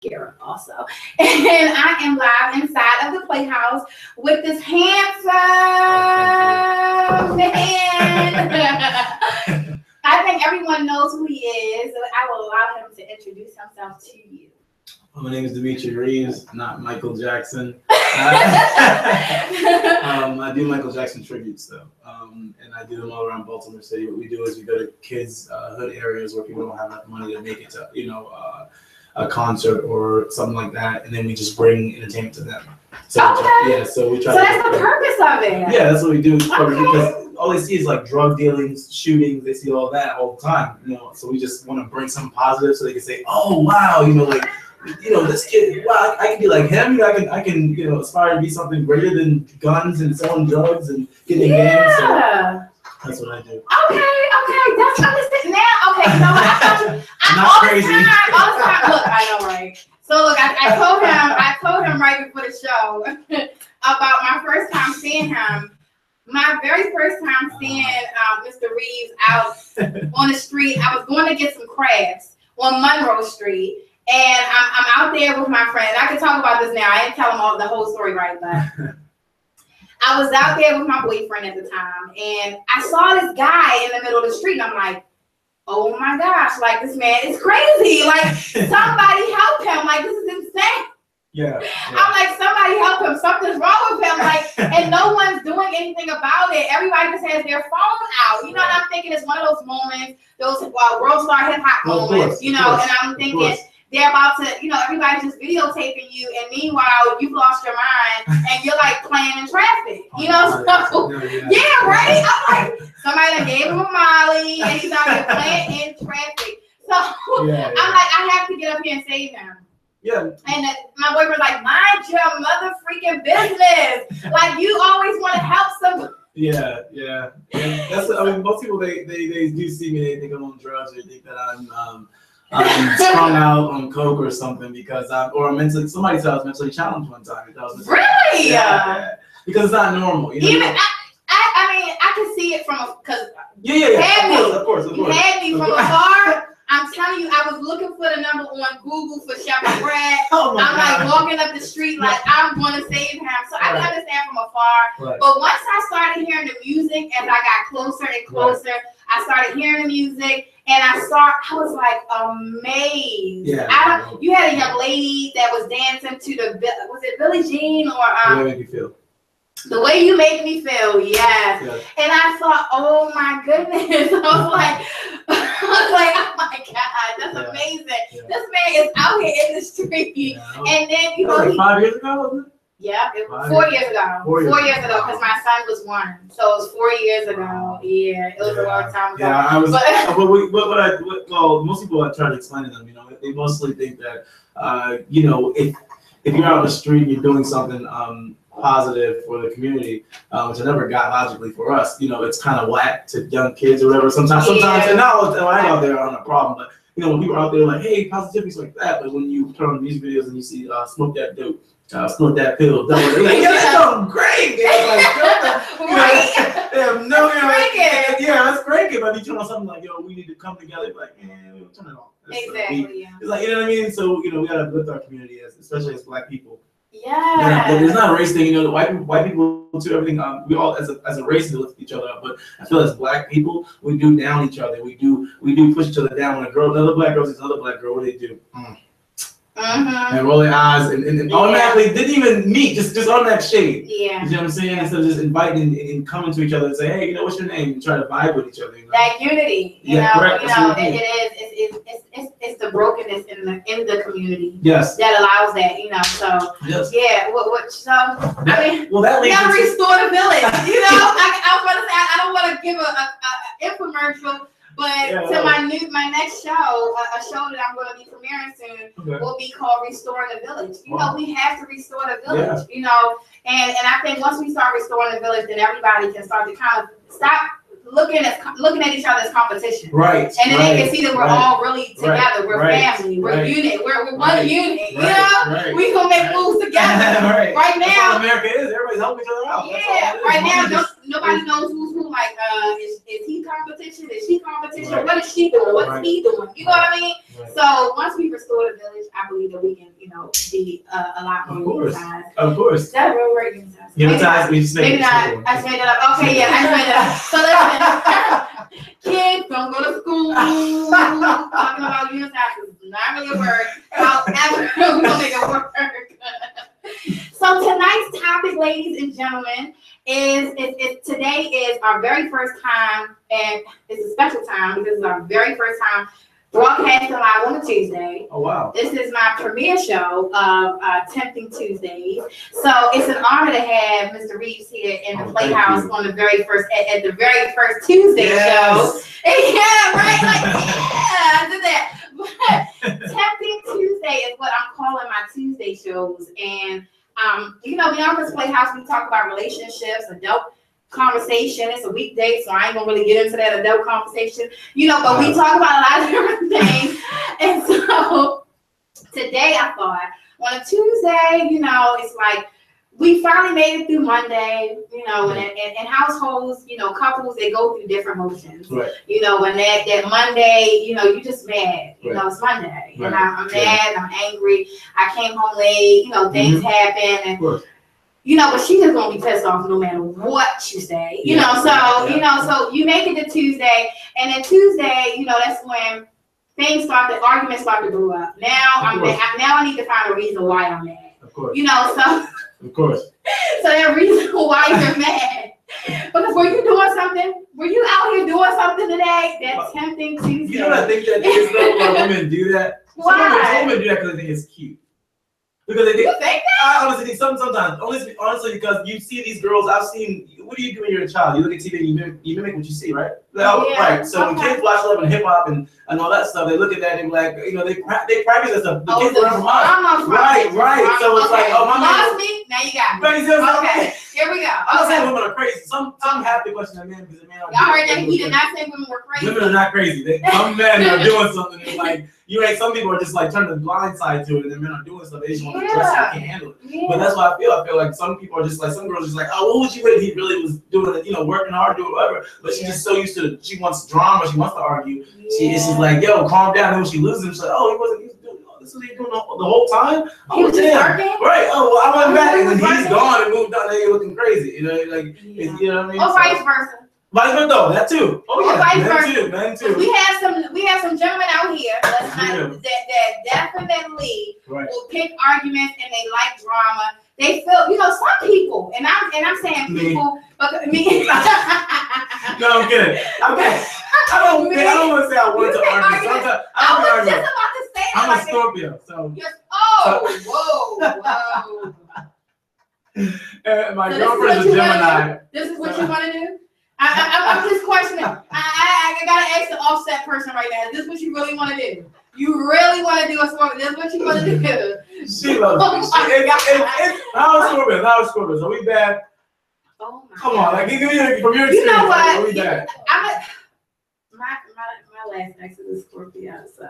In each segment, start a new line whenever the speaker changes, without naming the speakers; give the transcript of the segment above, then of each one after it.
Garrett also. And I am live inside of the Playhouse with this handsome man. I think everyone knows who he is, so I will allow him to introduce himself to you.
My name is Dimitri Reeves, not Michael Jackson. I do Michael Jackson tributes though, and I do them all around Baltimore City. What we do is we go to kids' hood areas where people don't have enough money to make it to, a concert or something like that, and then we just bring entertainment to them. So so we try.
So that's the purpose of it.
Yeah, that's what we do. Because all they see is like drug dealings, shootings. They see all that all the time. So we just want to bring something positive so they can say, "Oh wow, this kid, wow, I can be like him. I can, aspire to be something greater than guns and selling drugs and getting games." So that's what I do.
Okay, that's understood now. Okay, you know what? I'm
not crazy.
All the time. Look, I know, right? So look, I told him right before the show about my first time seeing him. My very first time seeing Mr. Reeves out on the street, I was going to get some crabs on Monroe Street. And I'm out there with my friend. I can talk about this now. I didn't tell him all the whole story right, but I was out there with my boyfriend at the time, and I saw this guy in the middle of the street. And I'm like, oh my gosh, like this man is crazy. Like somebody help him. Like this is insane.
Yeah.
I'm like, somebody help him. Something's wrong with him. Like, and no one's doing anything about it. Everybody just has their phone out. You know what I'm thinking? It's one of those moments, those world star hip hop moments. And I'm thinking. They're about to, everybody's just videotaping you, and meanwhile, you've lost your mind, and you're like playing in traffic, right? I'm like, somebody that gave him a Molly, and he's out there playing in traffic. So I'm like, I have to get up here and save him.
Yeah.
And my boyfriend's like, mind your mother freaking business. Like, you always want to help somebody.
Yeah. And that's, most people, they do see me, they think I'm on drugs, or they think that I'm strung out on coke or something because somebody said I was mentally challenged one time.
Really?
Yeah. Because it's not normal.
I mean, I can see it from because
of course.
You had me from afar. I'm telling you, I was looking for the number on Google for Shepherd Brad. I'm like walking up the street like I'm going to save him. So I can understand from afar. Right. But once I started hearing the music, as I got closer and closer, I started hearing the music. And I was like amazed. Yeah, you had a young lady that was dancing to was it Billie Jean or
The Way You Make Me Feel.
The Way You Make Me Feel, yes. And I thought, oh my goodness. I was like, oh my God, that's amazing. Yeah. This man is out here in the street. Yeah. And then
like 5 years ago, wasn't it?
Yeah, it was 4 years ago. 4 years ago, because my son was 1, so it was 4 years ago. Yeah, it was a long time ago.
Yeah, I was. Most people I try to explain to them, they mostly think that, if you're out in the street and you're doing something positive for the community, which I never got logically for us, it's kind of whack to young kids or whatever. Sometimes, and now I'm out there on a problem, but when people are out there like, hey, positivity's like that, but when you turn on music videos and you see smoke that dope. Snort that pill. Like, that sounds great. That's great. If I be turning on something like, we need to come together. Like, we'll turn it on.
Exactly. Yeah.
It's like, you know what I mean? So, we gotta uplift our community, especially as Black people.
Yeah.
It's not a race thing. The white people do everything. We all, as a race, to lift each other up. But I feel as Black people, we do down each other. We do push each other down. When another Black girl sees another Black girl, what do they do? And roll their eyes and automatically didn't even meet, just automatic shade. Yeah. You know what I'm saying? Instead of just inviting and coming to each other and say, hey, what's your name? And try to vibe with each other.
That unity.
Correct.
It's the brokenness in the community.
Yes.
That allows that, So
yes.
Yeah.
That leads
to restore the village. I was about to say I don't want to give a infomercial. But to my next show, a show that I'm going to be premiering soon, will be called Restoring the Village. We have to restore the village, and I think once we start restoring the village, then everybody can start to kind of stop looking at each other as competition.
Right.
And then they can see that we're all really together. We're family. We're unit. We're one unit. We gonna make moves together. Right now.
That's what America is. Everybody's helping each other out.
Yeah. Right now, nobody knows who's who. Like, is he competition? Is she competition? Right. What is she doing? What's he doing? You know what I mean? Right. So once we restore the village, I believe that we can, be a lot more unitized.
Of course.
Is that a real word? Unitized.
Unitized.
Maybe not. I just made it up. Okay, yeah, I just made it up. So listen, kids don't go to school. Talking about unitized is not really a word. However, we're gonna make it work. So tonight's topic, ladies and gentlemen, is today is our very first time, and it's a special time because it's our very first time broadcasting live on a Tuesday.
Oh wow!
This is my premiere show of Tempting Tuesdays. So it's an honor to have Mr. Reeves here in the Playhouse on the very first at the very first Tuesday show. Yeah, right. Like I did that. But Tempting Tuesday is what I'm calling my Tuesday shows, and Beyonka's Playhouse, we talk about relationships, adult conversation. It's a weekday, so I ain't gonna really get into that adult conversation, but we talk about a lot of different things. And so today I thought on a Tuesday, it's like we finally made it through Monday, and households, couples, they go through different emotions. Right. When that Monday, you just mad, it's Monday. Right. And I'm mad, I'm angry, I came home late, things happen, and but she's just gonna be pissed off no matter what you say, so you make it to Tuesday, and then Tuesday, that's when arguments start to blow up. Now I'm mad. Now I need to find a reason why I'm mad. Of course. Of course. So that reason why you're mad. Because were you doing something? Were you out here doing something today? That's Tempting Tuesday.
You know what I think that is though? Why women do that?
Why?
Some women do that because they think it's cute. Because they think,
you think that?
I honestly think sometimes. Honestly, because you see these girls, I've seen, what do you do when you're a child? You look at TV and you mimic what you see, right? Right. So when kids watch love and hip hop and all that stuff, they look at that and be like, they practice that stuff. The kids learn from us. Right. So it's like, oh, my man.
Lost me? Now you got me. Okay. Here we go.
I'm not saying women are crazy. Some have to question a man because a man.
Y'all heard that he did not say women were crazy.
Women are not crazy. Some men are doing something and like, some people are just like turning the blind side to it, and then men are doing stuff. They just want to dress and can't handle it. Yeah. But that's what I feel. I feel like some people are just like, some girls are just like, oh, what would you do if he really was doing it, working hard, doing whatever. But she's just so used to, she wants drama, she wants to argue. She's like, yo, calm down. And when she loses, she's like, oh, he wasn't used to doing it. This is what he doing the whole time? Oh,
he was just working?
Right. Oh, well, I went back, and then he's gone and moved on. Now you're looking crazy. You know what I mean?
Or vice versa.
Vice versa, though, that too. Oh yeah, men too. We have some gentlemen out here that definitely will pick arguments and they like drama. They feel, some people, and I'm saying people, but me. No, I'm kidding. I don't want to say I want to argue. Sometimes I was just about to say that. I'm a Scorpio, so. Whoa. My girlfriend's a Gemini.
This is what you want to do? I'm just questioning. I gotta ask the offset person right now. Is this what you really want to do? You really want to do a Scorpio? This is what you want to do?
She loves me. How is Scorpios? Are we bad?
Oh my
Come on, like from your experience,
you know what?
Are we bad?
My last next is a Scorpio, so.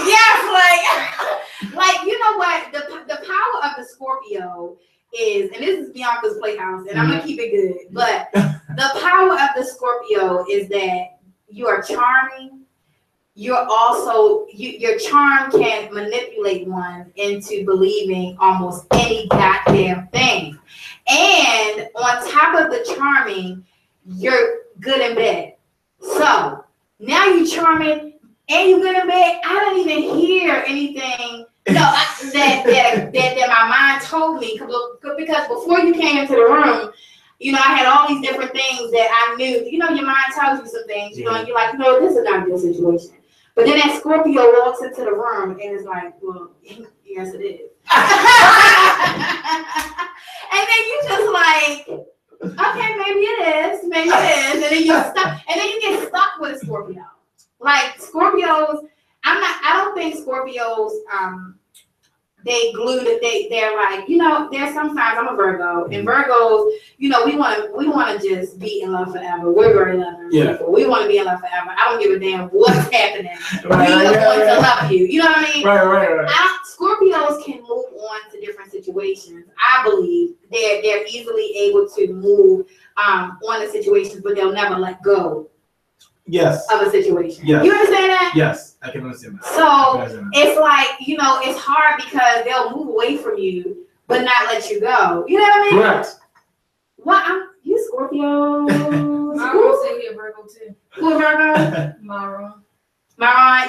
Yes, like you know what? The power of the Scorpio is, and this is Beyonka's Playhouse, and I'm gonna keep it good, but the power of the Scorpio is that you are charming. You're also, your charm can manipulate one into believing almost any goddamn thing. And on top of the charming, you're good in bed. So now you charming and you good in bed. I don't even hear anything that my mind told me, because before you came into the room, I had all these different things that I knew. Your mind tells you some things, and you're like, this is not a good situation. But then that Scorpio walks into the room and is like, well, yes, it is. And then you just like, okay, maybe it is. And then you're stuck. And then you get stuck with a Scorpio. Like Scorpios, I don't think Scorpios they glued it. They're like, you know, there's sometimes I'm a Virgo, and Virgos, you know, we want to just be in love forever. We're very loving people. We want to be in love forever. I don't give a damn what's happening. We are going to love you. You know what I mean? Right. Scorpios can move on to different situations. I believe they're easily able to move on to situations, but they'll never let go.
Yes.
Of a situation.
Yes.
You understand that?
Yes, I can understand that.
So it's like, you know, it's hard because they'll move away from you, but not let you go. You know what I mean?
Correct.
What? You Scorpio.
Myron said he a Virgo too.
Who a Virgo?
Myron.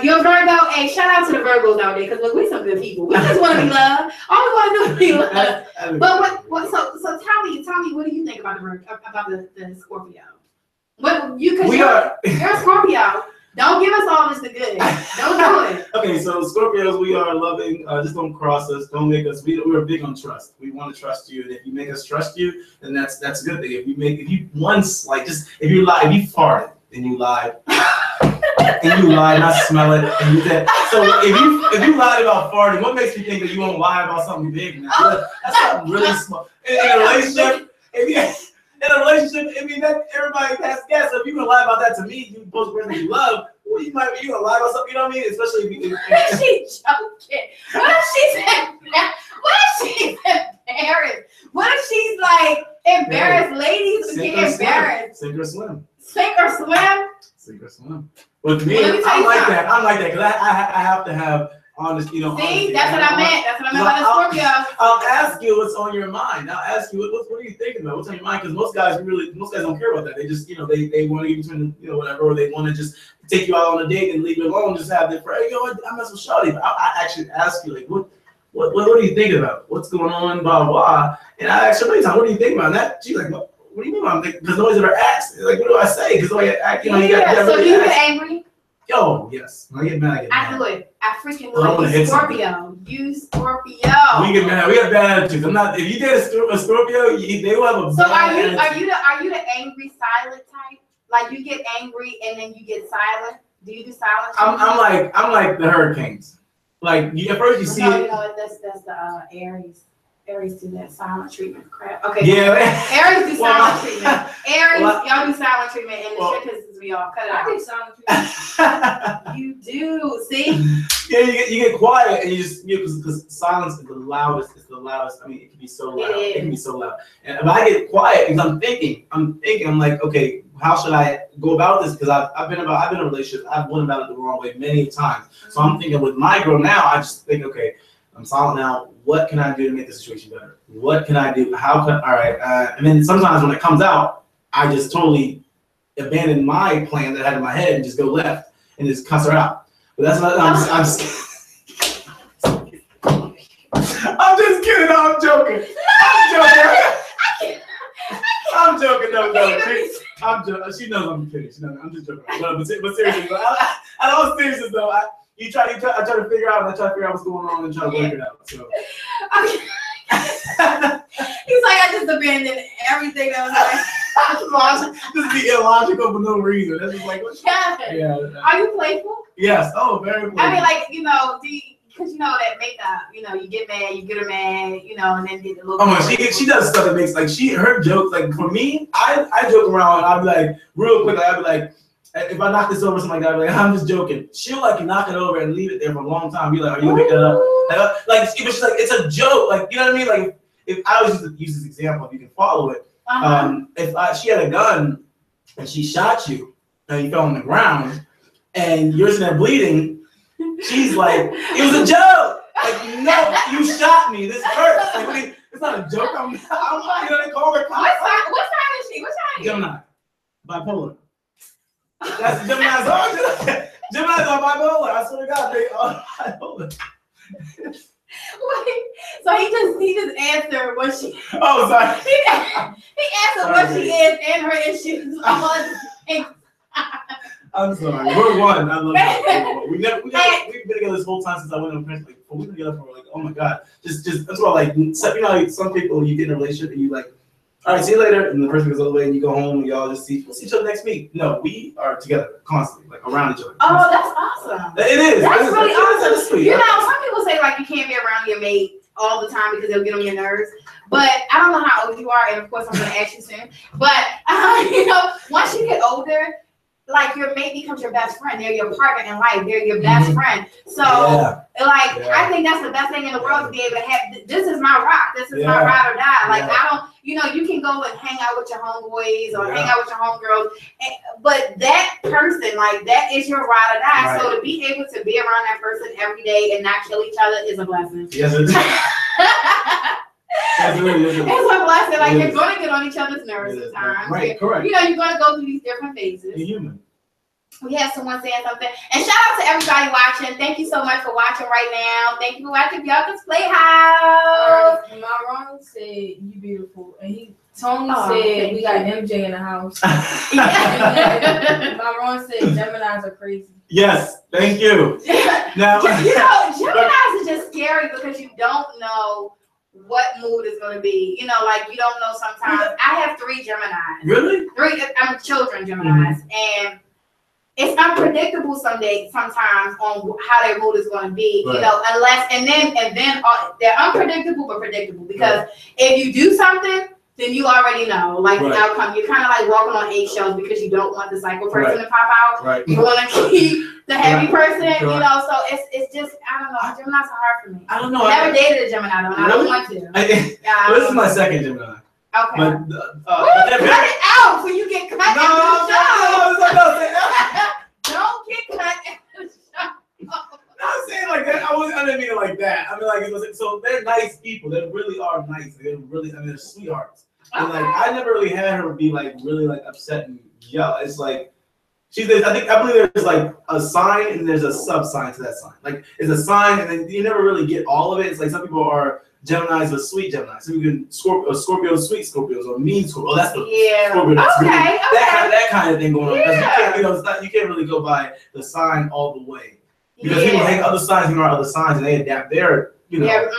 You're a Virgo. Hey, shout out to the Virgos out there, because look, we some good people. We just want to be loved. All we want to do is be loved. But so tell me, what do you think about the Scorpio? What you're a Scorpio. Don't give us all this the good. Don't do it.
Okay, so Scorpios, we are loving. Just don't cross us. Don't make us. We're big on trust. We want to trust you, and if you make us trust you, then that's a good thing. If you once if you farted and you lied, and you lied, and I smell it, and you did. So if you lied about farting, what makes you think that you won't lie about something big? Now? That's something really small. In a relationship, in a relationship, I mean, that everybody has guess. So if you gonna lie about that to me, you both person you love, well, you gonna lie about something. You know what I mean? Especially if you.
What if she's joking? What if she's embarrassed? What if she's like embarrassed? Ladies get embarrassed.
Sink or swim.
Sink or swim.
Sink or swim. Well, to me, I'm like that because I have to have. Honest, you know.
See,
honesty.
that's what I meant. That's what I meant by the Scorpio.
I'll ask you what's on your mind. I'll ask you what are you thinking about? What's on your mind? Because most guys don't care about that. They just, you know, they want to get between, you know, whatever, or they want to just take you out on a date and leave you alone. Just have their friend. Yo, I mess with Shawty. But I actually ask you, like, what are you thinking about? What's going on? Blah blah. And I ask her many times, what are you thinking about? And that she's like, what do you mean? I'm thinking, because nobody's ever asked. Like, what do I say? Because nobody asked. You know, you got.
So do you get angry?
Yo, yes. When I get mad,
I do it. I freaking love you, Scorpio. You Scorpio.
We get mad. We have bad attitudes. I'm not. If you date a Scorpio, they will have a.
So are you the angry silent type? Like you get angry and then you get silent? Do you do silent?
I'm like the hurricanes. Like at first you see it.
You know that's the Aries. Aries do that silent treatment crap. Okay.
Yeah.
Aries do silent treatment. Aries, y'all do silent treatment, and the shit pisses me off. Cut it out.
I do silent treatment.
You do. See?
Yeah, you get quiet, and you just because silence is the loudest. It's the loudest. I mean, it can be so loud. It can be so loud. And if I get quiet, because I'm thinking, I'm like, okay, how should I go about this? Because I've been in a relationship. I've went about it the wrong way many times. So I'm thinking with my girl now, I just think, okay, I'm silent now. What can I do to make the situation better? What can I do? All right. And then sometimes when it comes out, I just totally abandon my plan that I had in my head and just go left and just cuss her out. But that's not, I'm just kidding. No, I'm joking. I'm joking. No. She knows I'm kidding. She knows I'm just joking. But seriously, I don't seriously though. I try to figure out what's going on and try to work it out. So.
Okay. He's like, I just abandoned everything that was like.
Just be illogical for no reason. That's just like,
yeah. Are you playful?
Yes. Oh, very playful.
I mean, like, you know, because you know that makeup, you know, you get mad, you get her mad, you know, and then get a little.
Oh my, she does stuff that makes her jokes. Like for me, I joke around. I'll be like real quick. I'll be like. If I knock this over, something like that, I'll be like, I'm just joking. She'll like knock it over and leave it there for a long time. Be like, are you gonna pick that up? Like she's like, it's a joke. Like, you know what I mean? Like, if I always use this example, if you can follow it. If she had a gun and she shot you and you fell on the ground and you're sitting there bleeding, she's like, it was a joke. Like, no, you shot me. This hurts. Like, it's not a joke. I'm you know, they call her.
What sign is she? What sign is she?
Gemini. Bipolar. That's Gemini's on. Gemini's on bipolar. I swear to God, they are bipolar.
Wait, so he just answered what she.
Oh, sorry.
He answered what she is and her issues.
I'm sorry. We're one. I love that. We've been together this whole time since I went on Prince. Like, we've been together for like, oh my God. Just that's why, like, you know, like, some people you get in a relationship and you like. All right, see you later. And the person goes all the way, and you go home, and y'all just we'll see each other next week. No, we are together constantly, like around each other.
Oh, that's awesome.
It is.
That's really awesome.
That's sweet.
You know, some people say like you can't be around your mate all the time because they'll get on your nerves. But I don't know how old you are, and of course I'm going to ask you soon. But you know, once you get older, like your mate becomes your best friend. They're your partner in life. They're your best friend. So I think that's the best thing in the world to be able to have. This is my rock. This is my ride or die. Like I don't, you know, you can go and hang out with your homeboys or hang out with your homegirls, but that person, like that is your ride or die. Right. So to be able to be around that person every day and not kill each other is a blessing.
Yes, it is.
It's a blessing. Like you're gonna get on each other's nerves sometimes.
Right, correct.
You know, you're gonna go through these different phases.
You're human. We
have someone saying something. And shout out to everybody watching. Thank you so much for watching right now. Thank you for watching Beyonka's Playhouse.
Myron said you beautiful. And Tony said we got MJ in the house. Myron said Geminis are crazy.
Yes, thank you.
Now, you know, Geminis are just scary because you don't know what mood is going to be. You know, like you don't know sometimes. I have 3 Geminis.
Really?
3. I'm children Geminis, and it's unpredictable sometimes on how their mood is going to be. Right. You know, unless and then they're unpredictable but predictable because if you do something, then you already know like the outcome. You're kind of like walking on eggshells because you don't want the psycho person to pop out. Right. You want to keep the heavy person. You know, so it's just I don't know. Geminis are hard for me.
I don't know.
I never dated a Gemini though. And
really?
I don't want to.
This is my second Gemini.
Okay.
But,
cut it out so you get cut at the show. Don't get cut at the show.
I'm saying like that. I didn't mean it like that. I mean like it was so they're nice people. They really are nice. They're really they're sweethearts. And like I never really had her be like really like upset and yell. It's like I believe there's like a sign and there's a sub sign to that sign. Like it's a sign and then you never really get all of it. It's like some people are Geminis are sweet Geminis. So you can Scorpios, sweet Scorpios, or mean Scorpios. Oh, that's the Scorpio. That's really, that kind of thing going on. Yeah. You can't really go by the sign all the way. Because people hang other signs, hang around other signs, and they adapt their, their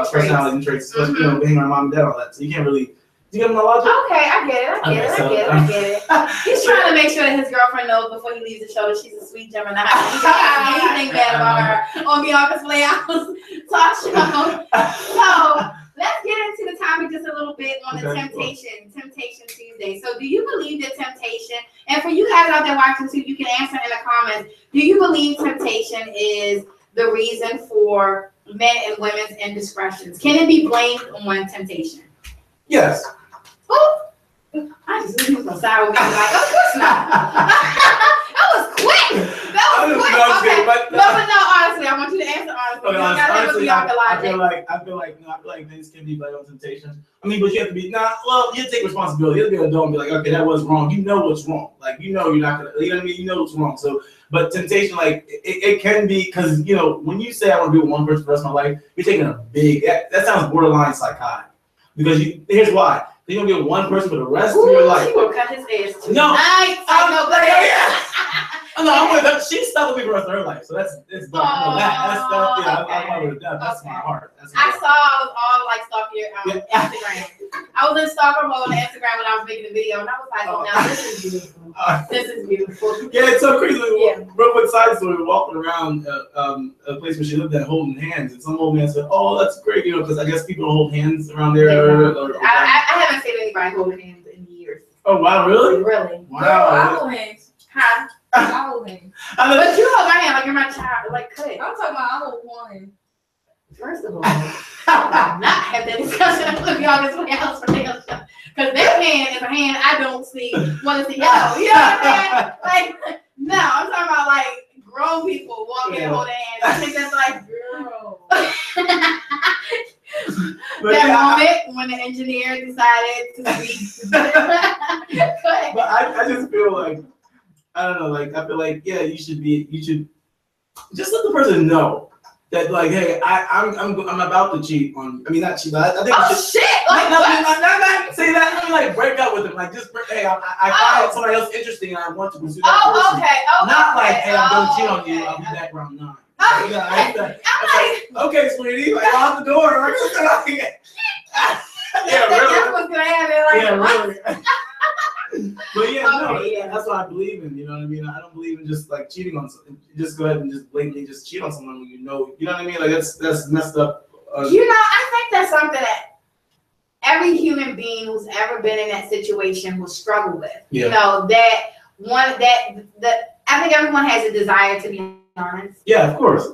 personality and traits. So, you know, hang around mom and dad, all that. So you can't really. Do you get my logic?
Okay, I get it. He's trying to make sure that his girlfriend knows before he leaves the show that she's a sweet Gemini. He can't say anything bad about her on Beyonka's Playhouse talk show. So let's get into the topic just a little bit on the Temptation Tuesdays. So do you believe that temptation, and for you guys out there watching too, you can answer in the comments, do you believe temptation is the reason for men and women's indiscretions? Can it be blamed on temptation?
Yes.
I just knew he was gonna side with me. Like, of course not. That was quick. But no, honestly, I want you to answer honestly.
Honestly, I feel like things can be blamed on temptation. I mean, but you have to be you take responsibility. You have to be an adult and be like, okay, that was wrong. You know what's wrong. Like you know you're not gonna. You know what I mean? You know what's wrong. So, but temptation, like it can be because you know when you say I want to be with one person for the rest of my life, you're taking a big. That sounds borderline psychotic. Because here's why. You're gonna get one person for the rest of your life.
He will cut his ass tonight.
No,
I know, but
I'm with her. She's stuck with me for the rest of her life, so that's done. I'm with her. That's my heart.
I was all like stalking your Instagram. I was in stalker mode on Instagram when I was making the video, and I was like, "Oh, now this is beautiful. This is beautiful."
Yeah, it's so crazy. Real quick side story: we're walking around a place where she lived at, holding hands, and some old man said, "Oh, that's great," you know, because I guess people don't hold hands around there.
I haven't seen anybody holding hands in years.
Oh wow, really?
Really?
Wow.
I hold hands.
Huh?
I hold hands.
But you hold my hand like you're my child. Like, cut it.
I'm talking about I hold one hand.
First of all, I will not have that discussion with y'all this way else for nail shop. Because their hand is a hand I don't want to see yellow. You know what I'm saying? Like, no, I'm talking about like grown people walking and holding hands. I think that's like, girl. That moment when the engineer decided to speak.
But I just feel like, I don't know, like, I feel like, yeah, you should just let the person know. That like, hey, I'm about to cheat on. I mean, not cheat, but I think.
Oh shit! Like,
not say that. I mean, like, break up with him. Like, just hey, I find somebody else interesting, and I want to pursue that person.
Okay.
Not like, hey, I'm gonna cheat on you. I'll be back round 9. Okay, sweetie, like out the door. Yeah,
that's what's gonna happen.
Yeah, really. But yeah, that's what I believe in. You know what I mean? I don't believe in just like cheating on someone. Just go ahead and just blatantly just cheat on someone when you know what I mean? Like that's messed up
I think that's something that every human being who's ever been in that situation will struggle with.
Yeah.
I think everyone has a desire to be honest.
Yeah, of course.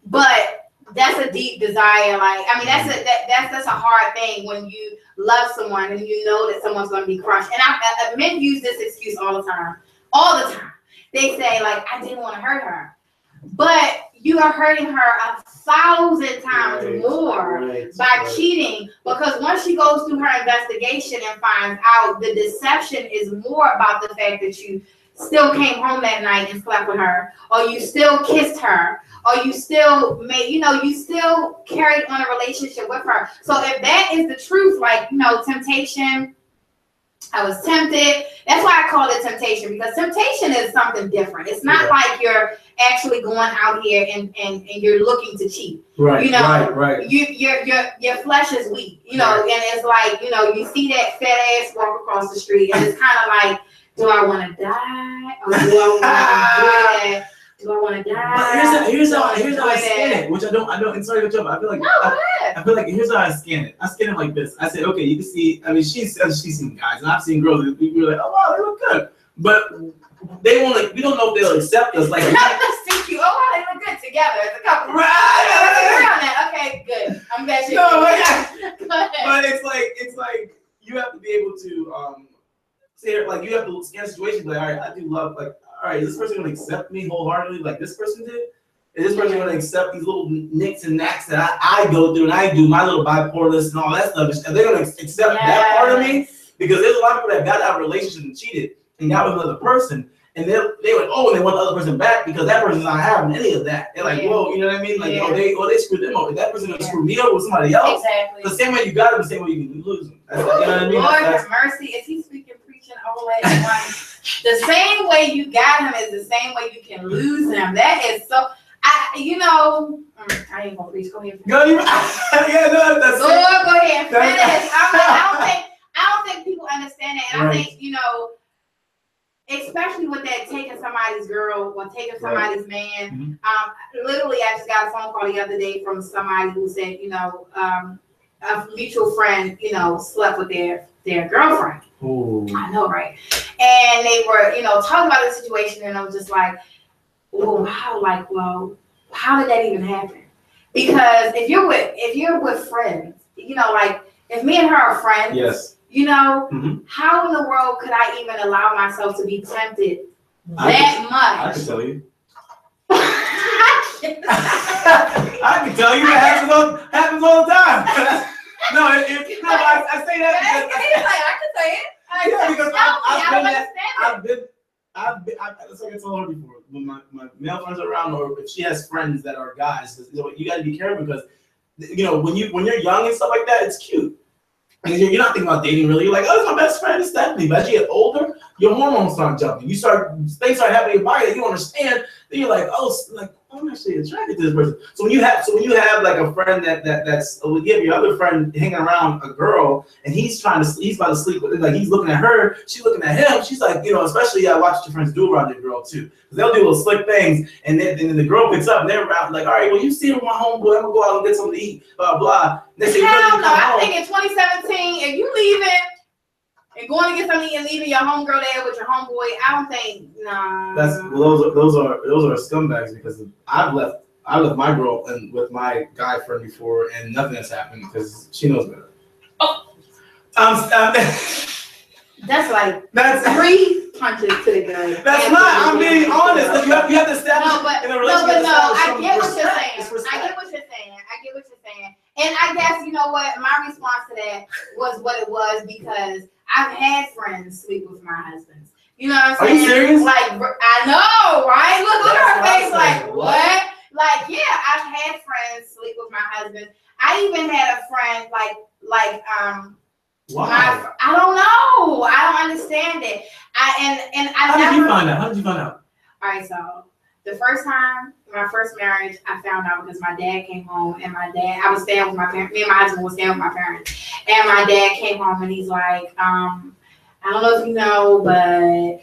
But that's a deep desire. Like, I mean, that's a hard thing when you love someone and you know that someone's going to be crushed. And men use this excuse all the time. They say, like, I didn't want to hurt her. But you are hurting her 1,000 times more by cheating, because once she goes through her investigation and finds out, the deception is more about the fact that you still came home that night and slept with her, or you still kissed her, or you still you still carried on a relationship with her. So if that is the truth, like, temptation, I was tempted. That's why I call it temptation, because temptation is something different. It's not like you're actually going out here and you're looking to cheat.
Right.
Your flesh is weak, and it's like, you see that fat ass walk across the street, and it's kind of like, do I want to die, or do I want to do that? Do I want to die?
But here's how I scan it, which I don't. And sorry to jump. I feel like I feel like here's how I scan it. I scan it like this. I say, okay, you can see. I mean, she's seen guys, and I've seen girls. And people are like, oh wow, they look good, but they won't. Like, we don't know if they'll accept us. Like,
see you. Oh wow, they look good together as a couple.
Right.
Okay, good. I'm glad you.
No, but it's like you have to be able to say, like, you have to scan situations. Like, all right, I do love, like, all right, is this person going to accept me wholeheartedly like this person did? Is this person going to accept these little nicks and knacks that I go through and I do, my little bipolarness and all that stuff? Are they going to accept that part of me? Because there's a lot of people that got out of relationships and cheated and got with another person, and they went, oh, and they want the other person back because that person's not having any of that. They're like, whoa, you know what I mean? Like, they screwed them over. That person going to screw me over with somebody else. Exactly. The same way you got them, the same way you can lose them. That's, you know what I mean?
Lord have mercy. Is he speaking, preaching, all that? The same way you got him is the same way you can lose him. That is so. I ain't gonna preach. Go ahead.
Go ahead.
Go ahead. Finish. I don't think people understand that, and I think especially with that taking somebody's girl or taking somebody's man. Literally, I just got a phone call the other day from somebody who said, a mutual friend, slept with their girlfriend.
Ooh.
I know, right? And they were, talking about the situation, and I was just like, oh, how did that even happen? Because if you're with friends, like if me and her are friends,
yes.
How in the world could I even allow myself to be tempted that much?
I can tell you. I can tell you it happens all the time. No, I say that because
I can say it.
Because I've been, that's like I told her before, when my male friends are around, or if she has friends that are guys, you got to be careful, because when you're young and stuff like that, it's cute. And you're not thinking about dating really. You're like, oh, it's my best friend, it's Stephanie. But as you get older, your hormones start jumping. Things start happening in your body that you don't understand. Then you're like, oh, like, I'm actually attracted to this person. So when you have like a friend that's you have your other friend hanging around a girl, and he's about to sleep with, like, he's looking at her, she's looking at him. She's like, especially I watch your friends do around their girl too, because they'll do little slick things, and then the girl picks up, and they're around like, all right, well, you see with my homeboy, I'm gonna go out and get something to eat, blah blah. And they say,
hell no, I think in 2017, if you leaving and going to get something and leaving your homegirl there with your homeboy, I don't think, nah.
Those are scumbags, because I've left my girl and with my guy friend before, and nothing has happened because she knows better. Oh,
that's 3 punches to the gut.
That's not. I'm being honest. You have to establish in a relationship.
I get what you're saying. I get what you're saying. And I guess, you know what? My response to that was what it was, because I've had friends sleep with my husbands. You know what I'm saying?
Are you serious?
Like, I know, right? Look at her face. Like, what? Like, yeah, I've had friends sleep with my husband. I even had a friend
wow.
I don't know. I don't understand it. How did you find out? All right, so the first time, my first marriage, I found out because my dad came home, and I was staying with my parents. Me and my husband was staying with my parents, and my dad came home, and he's like, I don't know if you know, but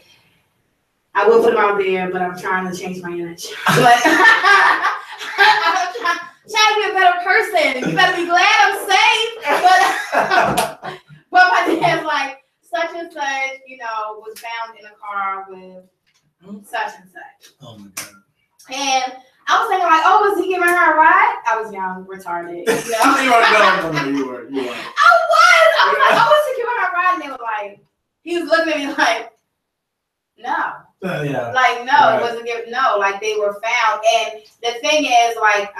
I will put him out there, but I'm trying to change my image. But I'm trying to be a better person. and you better be glad I'm safe. But my dad's like, such and such, was found in a car with such and such.
Oh my God.
And I was thinking like, oh, was he giving her a ride? I was young, retarded.
No, you weren't.
I was like, oh, was he giving her a ride? And they were like, he was looking at me like, no.
Yeah.
Like, no, right. It wasn't given. No, like they were found. And the thing is, like,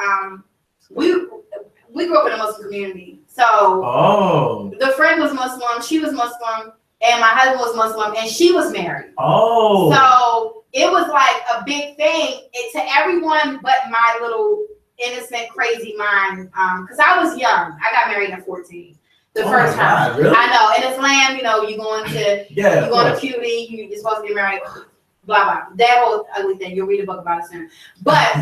we grew up in a Muslim community. So the friend was Muslim, she was Muslim, and my husband was Muslim, and she was married. Oh. So it was like a big thing to everyone but my little innocent, crazy mind. Because I was young. I got married at 14. The first time.
Really?
I know. In Islam, you go into puberty, you're supposed to get married, blah blah. That whole ugly thing. You'll read a book about it soon. But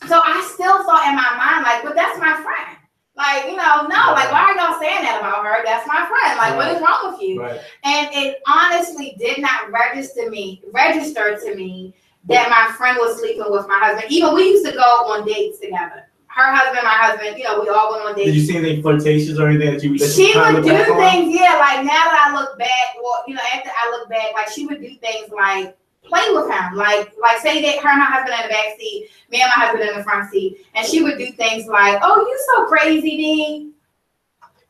so I still thought in my mind, like, but that's my friend. Like, no, like, why are y'all saying that about her? That's my friend. Like, what is wrong with you? Right. And it honestly did not register to me that my friend was sleeping with my husband. Even we used to go on dates together. Her husband, my husband, we all went on dates.
Did you see any flirtations or anything that you
She would do things, like now that I look back, after I look back, like she would do things like play with him. Like say that her and my husband in the back seat, me and my husband in the front seat, and she would do things like, oh, you so crazy, D.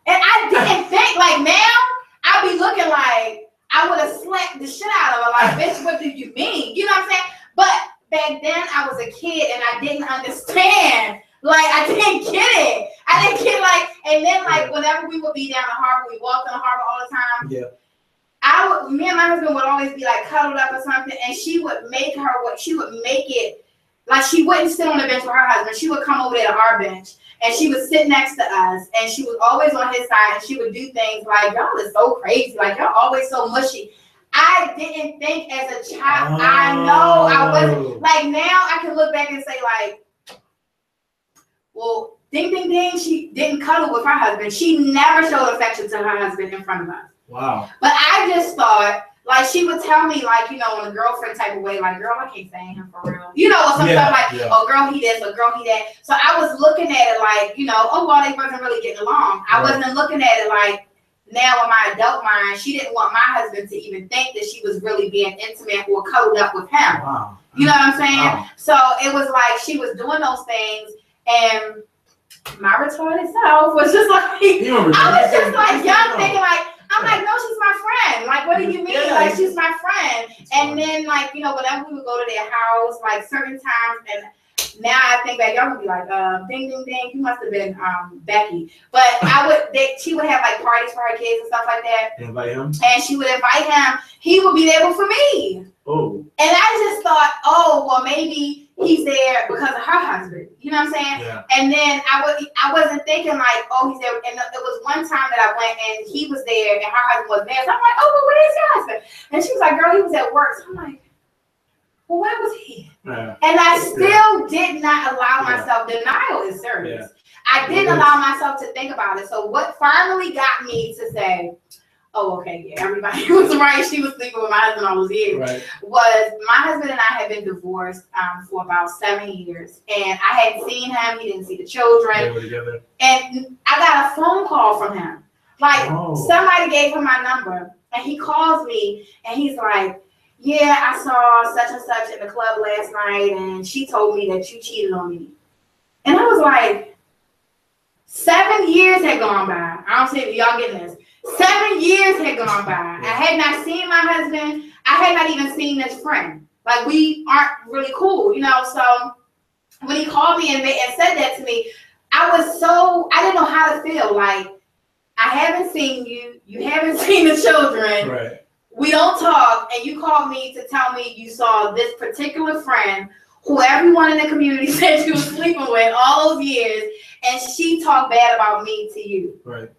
And I didn't think, like now, I'd be looking like I would have slapped the shit out of her, like, bitch, what do you mean? You know what I'm saying? But back then I was a kid and I didn't understand. Like, I didn't get it. I didn't get and then whenever we would be down the harbor, we walked in the harbor all the time. Yeah. Me and my husband would always be like cuddled up or something, and she would make it like she wouldn't sit on the bench with her husband. She would come over there to our bench, and she would sit next to us, and she was always on his side, and she would do things like, y'all is so crazy, like y'all always so mushy. I didn't think as a child. I know I wasn't like now. I can look back and say like, well, ding, ding, ding, she didn't cuddle with her husband. She never showed affection to her husband in front of us. Wow. But I just thought, like, she would tell me, like, in a girlfriend type of way, like, girl, I can't stand him for real. Or some stuff like, oh, girl, he this, or girl, he that. So I was looking at it like, oh, well, they wasn't really getting along. I wasn't looking at it like, now in my adult mind, she didn't want my husband to even think that she was really being intimate or cuddled up with him. Wow. You know what I'm saying? Wow. So it was like she was doing those things, and my retarded self was just like, I was just like young thinking like, I'm like, no, she's my friend. Like, what do you mean? Yeah. Like, she's my friend. And then like, whenever we would go to their house, like certain times, and now I think back, y'all would be like, ding, ding, ding, you must have been Becky. But she would have like parties for her kids and stuff like that.
Invite him?
And she would invite him. He would be there for me. Oh. And I just thought, oh, well, maybe he's there because of her husband. You know what I'm saying? Yeah. And then I wasn't thinking like, oh, he's there. And it was one time that I went and he was there and her husband was there. So I'm like, oh, well, where's your husband? And she was like, girl, he was at work. So I'm like, well, where was he? Yeah. And I still did not allow myself, denial is serious. Yeah. I didn't allow myself to think about it. So what finally got me to say, oh, okay, yeah, everybody was right. She was sleeping with my husband all those years. Right. Was my husband and I had been divorced for about 7 years. And I hadn't seen him. He didn't see the children. They were together. And I got a phone call from him. Like, somebody gave him my number. And he calls me, and he's like, yeah, I saw such and such in the club last night, and she told me that you cheated on me. And I was like, 7 years had gone by. I don't see if y'all getting this. 7 years had gone by. I had not seen my husband. I had not even seen his friend. Like, we aren't really cool, So when he called me and said that to me, I didn't know how to feel. Like, I haven't seen you. You haven't seen the children. Right. We don't talk, and you called me to tell me you saw this particular friend who everyone in the community said you was sleeping with all those years, and she talked bad about me to you. Right.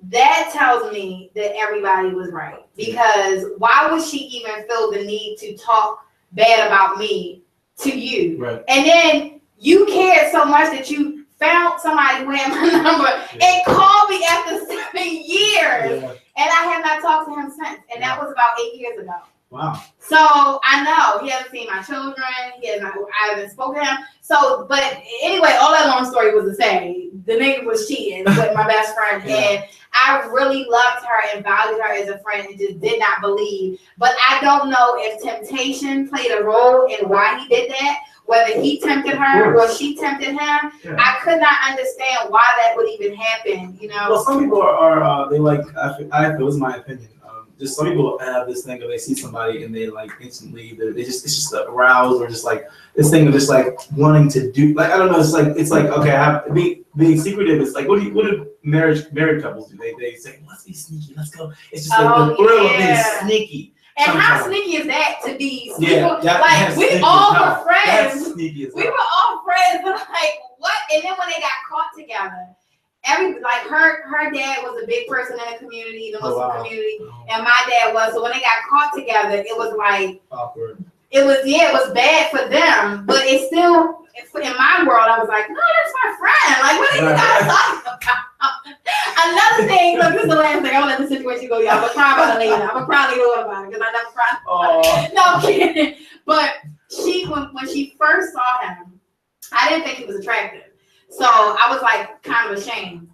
That tells me that everybody was right. Because why would she even feel the need to talk bad about me to you? Right. And then you cared so much that you found somebody who had my number and called me after 7 years. Yeah. And I have not talked to him since. And that was about 8 years ago.
Wow.
So I know he hasn't seen my children. I haven't spoken to him. So, but anyway, all that long story was to say the nigga was cheating with my best friend, and I really loved her and valued her as a friend and just did not believe. But I don't know if temptation played a role in why he did that. Whether he tempted her or she tempted him, I could not understand why that would even happen. You know.
Well, some people are they like. I feel, it's my opinion. Just some people have this thing of they see somebody and they like instantly it's just aroused, or just like this thing of just like wanting to do, like I don't know, it's like okay, being secretive. It's like what do married couples do? They say let's be sneaky, let's go. It's just like the thrill of being sneaky.
And
sometimes.
how sneaky is that to be sneaky?
Yeah,
like we all were friends.
That's sneaky as
we were all friends, but like what? And then when they got caught together. Her dad was a big person in the community, the Muslim community, and my dad was. So when they got caught together, it was like
awkward.
It was bad for them, but it still, in my world, I was like, no, that's my friend. Like, what are you guys talking about? Another thing, look, this is the last thing. I'll let the situation go. Yeah, I'm gonna cry about it later. I'm gonna cry later about it because I never cried. Oh. No, I'm kidding. But when she first saw him, I didn't think he was attractive. So I was like kind of ashamed.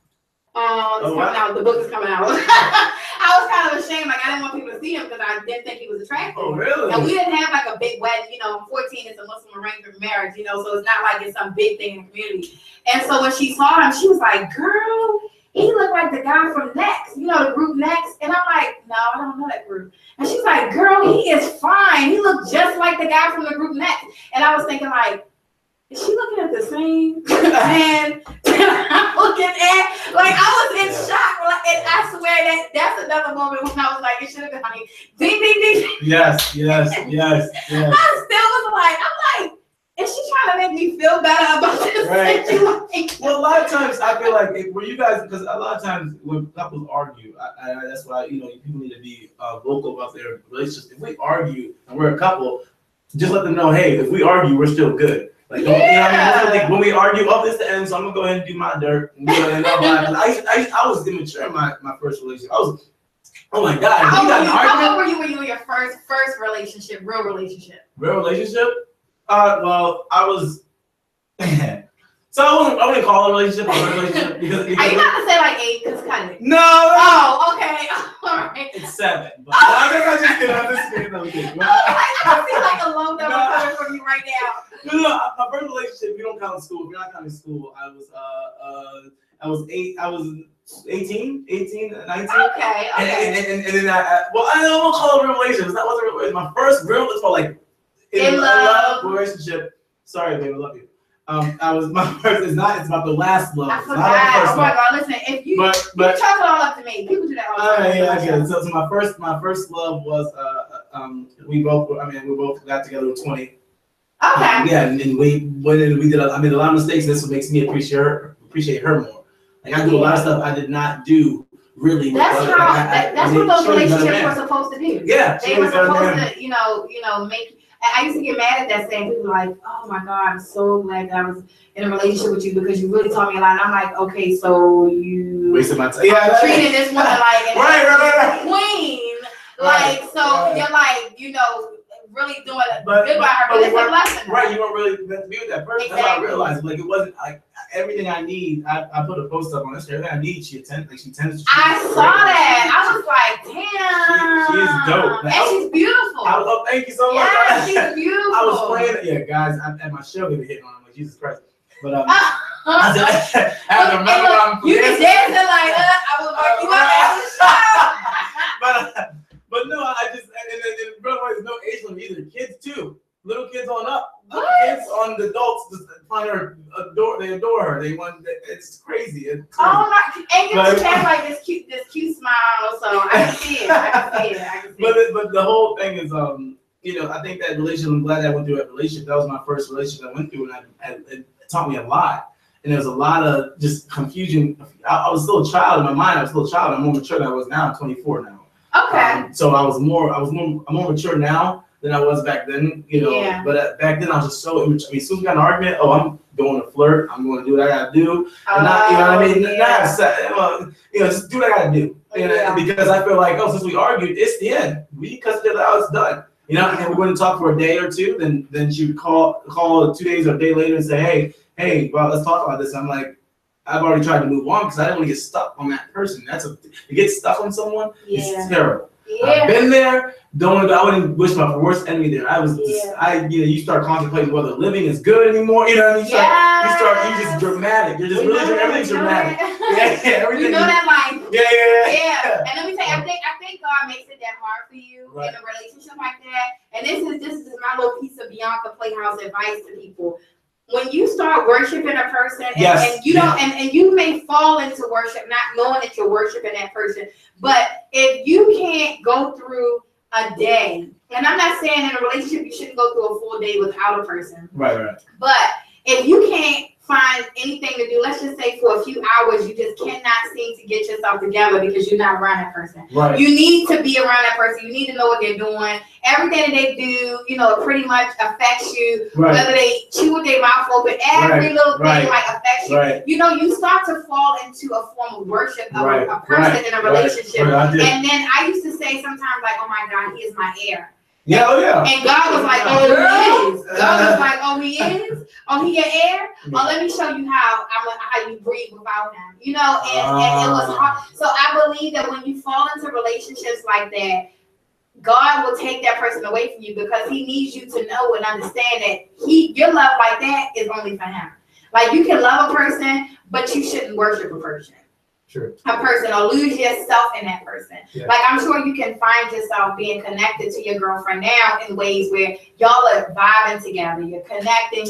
It's coming out. The book is coming out. I was kind of ashamed. Like I didn't want people to see him because I didn't think he was attractive.
Oh, really?
And we didn't have like a big wedding. You know, 14 is a Muslim arrangement marriage. You know, so it's not like it's some big thing in the community. And so when she saw him, she was like, "Girl, he looked like the guy from Next. You know, the group Next." And I'm like, "No, I don't know that group." And she's like, "Girl, he is fine. He looked just like the guy from the group Next." And I was thinking like, is she looking at the same man that I'm looking at? Like, I was in shock. Like, and I swear that's another moment when I was like, it should have been like, ding, ding, ding.
Yes.
I still was like, I'm like, is she trying to make me feel better about this situation?
Well, a lot of times I feel like when you guys, because a lot of times when couples argue, that's why, you know, people need to be vocal about their relationships. If we argue and we're a couple, just let them know, hey, if we argue, we're still good. Like, you know what I mean? When we argue, this the end, so I'm gonna go ahead and do my dirt. And I was immature in my first relationship. I was, oh my God.
How old were you when you were in your first relationship, real relationship?
Real relationship? Well, I was. So I wouldn't call it a relationship because
are you not to say like 8? Because kind of.
No.
Oh, okay. All right.
It's 7. But I'm just kidding.
I feel like a low number coming from you right now.
No. My first relationship, we don't count school. If you're not counting school, I was 18, 19.
Okay.
And then I don't call it a real relationship. That wasn't a real relationship. My first real, it's called like in love relationship. Sorry, babe, I love you. My first is not. It's about the last love.
I forgot. Oh my God! Listen, if you chalk it all up to me, people do that all the time.
Yeah. So my first love was we both got together at 20.
Okay.
And we went in and we did. I made a lot of mistakes. And this what makes me appreciate her more. Like I do a lot of stuff I did not do really.
That's what those relationships were supposed to do.
Yeah.
They were supposed to, you know, make. I used to get mad at that saying. People were like, "Oh my God, I'm so glad that I was in a relationship with you because you really taught me a lot." And I'm like, "Okay, so you
wasted my time.
Treating this woman like
right.
queen, like so you're like, you know, really doing a good by her, but it's a lesson.
Right, you weren't really meant to be with that person.
Exactly.
That's what I realized. Like it wasn't like everything I need. I put a post up on Instagram. Everything I need, she tends.
I saw that. I was like, damn.
She is dope. Like,
and she's beautiful.
Thank you so much.
Yeah, she's beautiful.
I was playing it. Yeah, guys, at my show, they were hitting on. I'm like, Jesus Christ. But I remember
you can dance like I was like, you
want to have but no, I just and brother, there's no age limit either. Kids too, little kids on up. Kids on the adults just find her they adore her. They want. It's crazy. It's crazy.
Oh my! And you just have like this cute smile. So I can see it. I can see it.
But the whole thing is you know, I think that relationship. I'm glad I went through that relationship. That was my first relationship I went through, and it taught me a lot. And there was a lot of just confusion. I was still a child in my mind. I was still a child. I'm more mature than I was now. I'm 24 now.
Okay.
So I'm more mature now than I was back then, you know. Yeah. But back then I was just so immature. I mean, as soon as we got an argument, I'm going to flirt. I'm going to do what I gotta do. And not, you know what I mean? Yeah. You know, just do what I gotta do. Because I feel like, since we argued, it's the end. We cussed each other out. It's done. You know, and we wouldn't talk for a day or two. Then she would call 2 days or a day later and say, hey, well, let's talk about this. I'm like, I've already tried to move on because I don't want to get stuck on that person. To get stuck on someone, it's terrible. Yeah. I've been there. I wouldn't wish my worst enemy there. You start contemplating whether living is good anymore. You know what I mean? You're just dramatic. You're just everything's dramatic. Everything.
You know that life.
Yeah.
And let me tell you, I think God makes it that hard for you in a relationship like that. And this is my little piece of Beyonka Playhouse advice to people. When you start worshiping a person, and you don't, and you may fall into worship not knowing that you're worshiping that person, but if you can't go through a day, and I'm not saying in a relationship you shouldn't go through a full day without a person,
right.
But if you can't find anything to do, let's just say for a few hours, you just cannot seem to get yourself together because you're not around that person.
Right.
You need to be around that person. You need to know what they're doing. Everything that they do, it pretty much affects you. Right. Whether they chew with their mouth open, every little thing affects you. Right. You start to fall into a form of worship of a person in a relationship. And then I used to say sometimes like, oh my God, he is my heir.
Yeah,
And God was like, oh, he is. God was like, oh, he is. Oh, he your heir. Oh, let me show you how you breathe without him. And it was hard. So I believe that when you fall into relationships like that, God will take that person away from you because he needs you to know and understand that your love like that is only for him. Like you can love a person, but you shouldn't worship a person.
Sure.
A person or lose yourself in that person. Yeah. Like I'm sure you can find yourself being connected to your girlfriend now in ways where y'all are vibing together, you're connecting,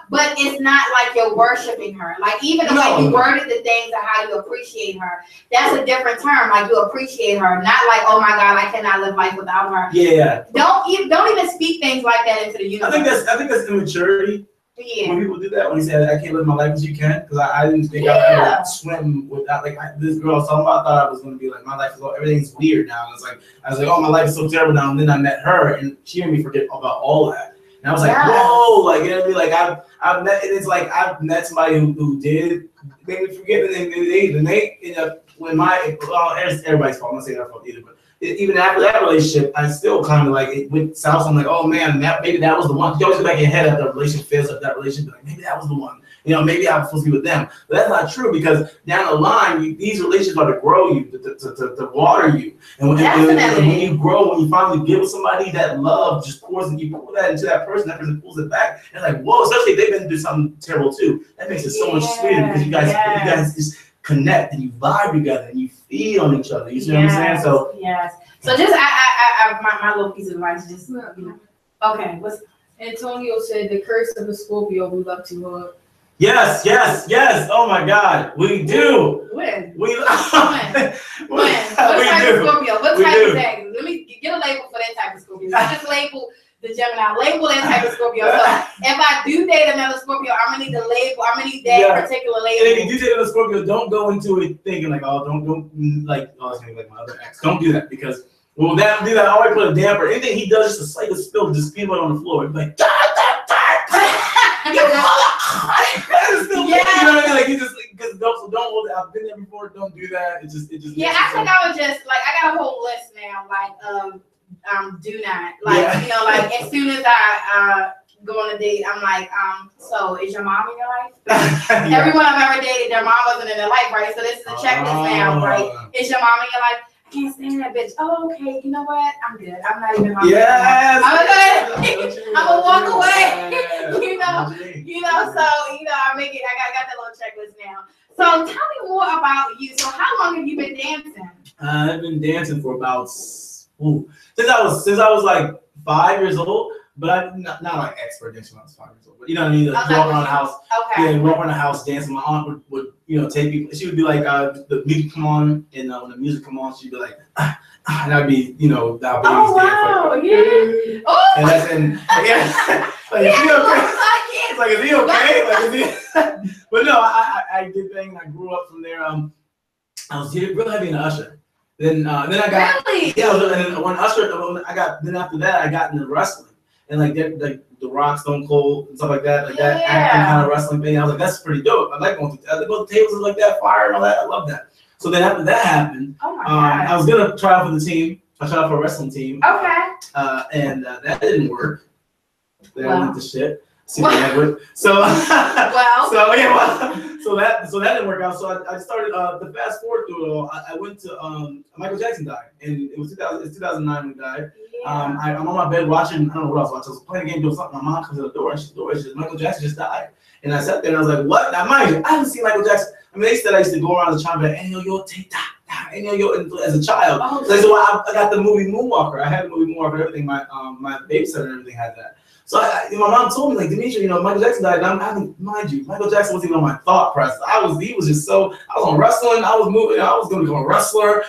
but it's not like you're worshiping her. Like even the way you worded the things of how you appreciate her, that's a different term. Like you appreciate her, not like, oh my God, I cannot live life without her.
Yeah.
Don't even speak things like that into the universe.
I think that's immaturity. Yeah. When people do that, when he said, I can't live my life as you can, because I didn't think I would ever swim without, this girl I was talking about, I thought I was going to be like, my life is everything's weird now. And I was like, oh, my life is so terrible now. And then I met her, and she made me forget about all that. And I was like, whoa, I've met, and it's like, I've met somebody who did make me forget, and then they end up, everybody's fault, I'm not saying their fault either, but even after that relationship, I still kind of like it went south. I'm like, oh man, maybe that was the one. You always go back in your head after the relationship fails, after that relationship, like maybe that was the one. Maybe I'm supposed to be with them. But that's not true because down the line, these relationships are to grow you, to water you. And when you grow, when you finally get with somebody, that love just pours, and you pour that into that person pulls it back. And like, whoa, especially if they've been through something terrible too. That makes it so much sweeter because you guys just connect and you vibe together and you feed on each other. You see what I'm saying? So
So just my little piece of advice, just okay. What's
Antonio said the curse of a Scorpio we love too hard.
Yes. Oh my God, we do.
When?
When?
What type of Scorpio? What type of thing? Let me get a label for that type of Scorpio. Just label the Gemini. Label that type of Scorpio. So if I do date another Scorpio, I'm gonna need the label. I'm gonna need that particular label.
And if you do date another Scorpio, don't go into it thinking like, oh, don't like, oh, it's gonna be like my other ex. Don't do that because do that. I always put a damper. Anything he does, just a slight spill, just peanut butter on the floor. He'd be like, you know what I mean? Like you just because don't hold it. I've been there before. Don't do that. It just.
Yeah, I think I would just like I got a whole list now. Like do not like as soon as I go on a date, I'm like so is your mom in your life? Everyone I've ever dated, their mom wasn't in their life, right? So this is a checklist now, right? Is your mom in your life? I can't stand that bitch. Oh, okay. You know what? I'm good. I'm not even.
Yes.
I'm gonna walk away. So I make it. I got that little checklist now. So tell me more about you. So how long have you been dancing?
I've been dancing for about since I was like 5 years old. But I'm not like expert dancing when I was 5 years old. But you know what I mean? Like walk around the house. Okay. Yeah, walk around the house dancing. My aunt would take people. She would be like, the music come on, and when the music come on, she'd be like, and I'd be, that baby's dance.
Wow, yeah. Oh.
And that's like, is he okay? It's like, is he okay? Like, is he? But no, I did things. I grew up from there. I was real heavy in usher. Then I got
really?
Yeah. And then after that I got into wrestling. And like the Rock, Stone Cold, and stuff like that, that acting kind of wrestling thing. I was like, that's pretty dope. I like going to tables and like that, fire and all that. I love that. So then after that happened, I was gonna try out for the team. I tried out for a wrestling team.
Okay.
and that didn't work. That went to shit. So
well,
so that didn't work out. So I started to fast forward through it all. I went to Michael Jackson died, and it was 2009 when he died.
yeah.
I'm on my bed watching. I don't know what else. I was playing a game, doing something. My mom comes to the door, and she says, "Michael Jackson just died." And I sat there and I was like, "What?" Now, mind you, I haven't seen Michael Jackson. I mean, they said I used to go around the child like, "Hey, yo, take that." And as a child,
Oh,
so I got the movie Moonwalker. I had the movie Moonwalker. Everything. My babysitter and everything had that. So my mom told me, like, Dimitri, Michael Jackson died. And mind you, Michael Jackson wasn't even on my thought process. He was just so, I was on wrestling. I was moving. I was going to become a wrestler.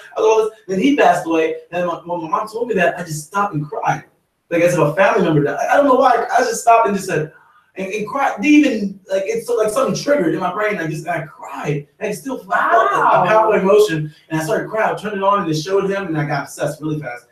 Then he passed away. And when my mom told me that, I just stopped and cried, like as if a family member died. I don't know why. I just stopped and just said. And cried, didn't even like it's so, like something triggered in my brain. I cried. I still felt a powerful emotion, and I started crying. I turned it on and it showed him, and I got obsessed really fast.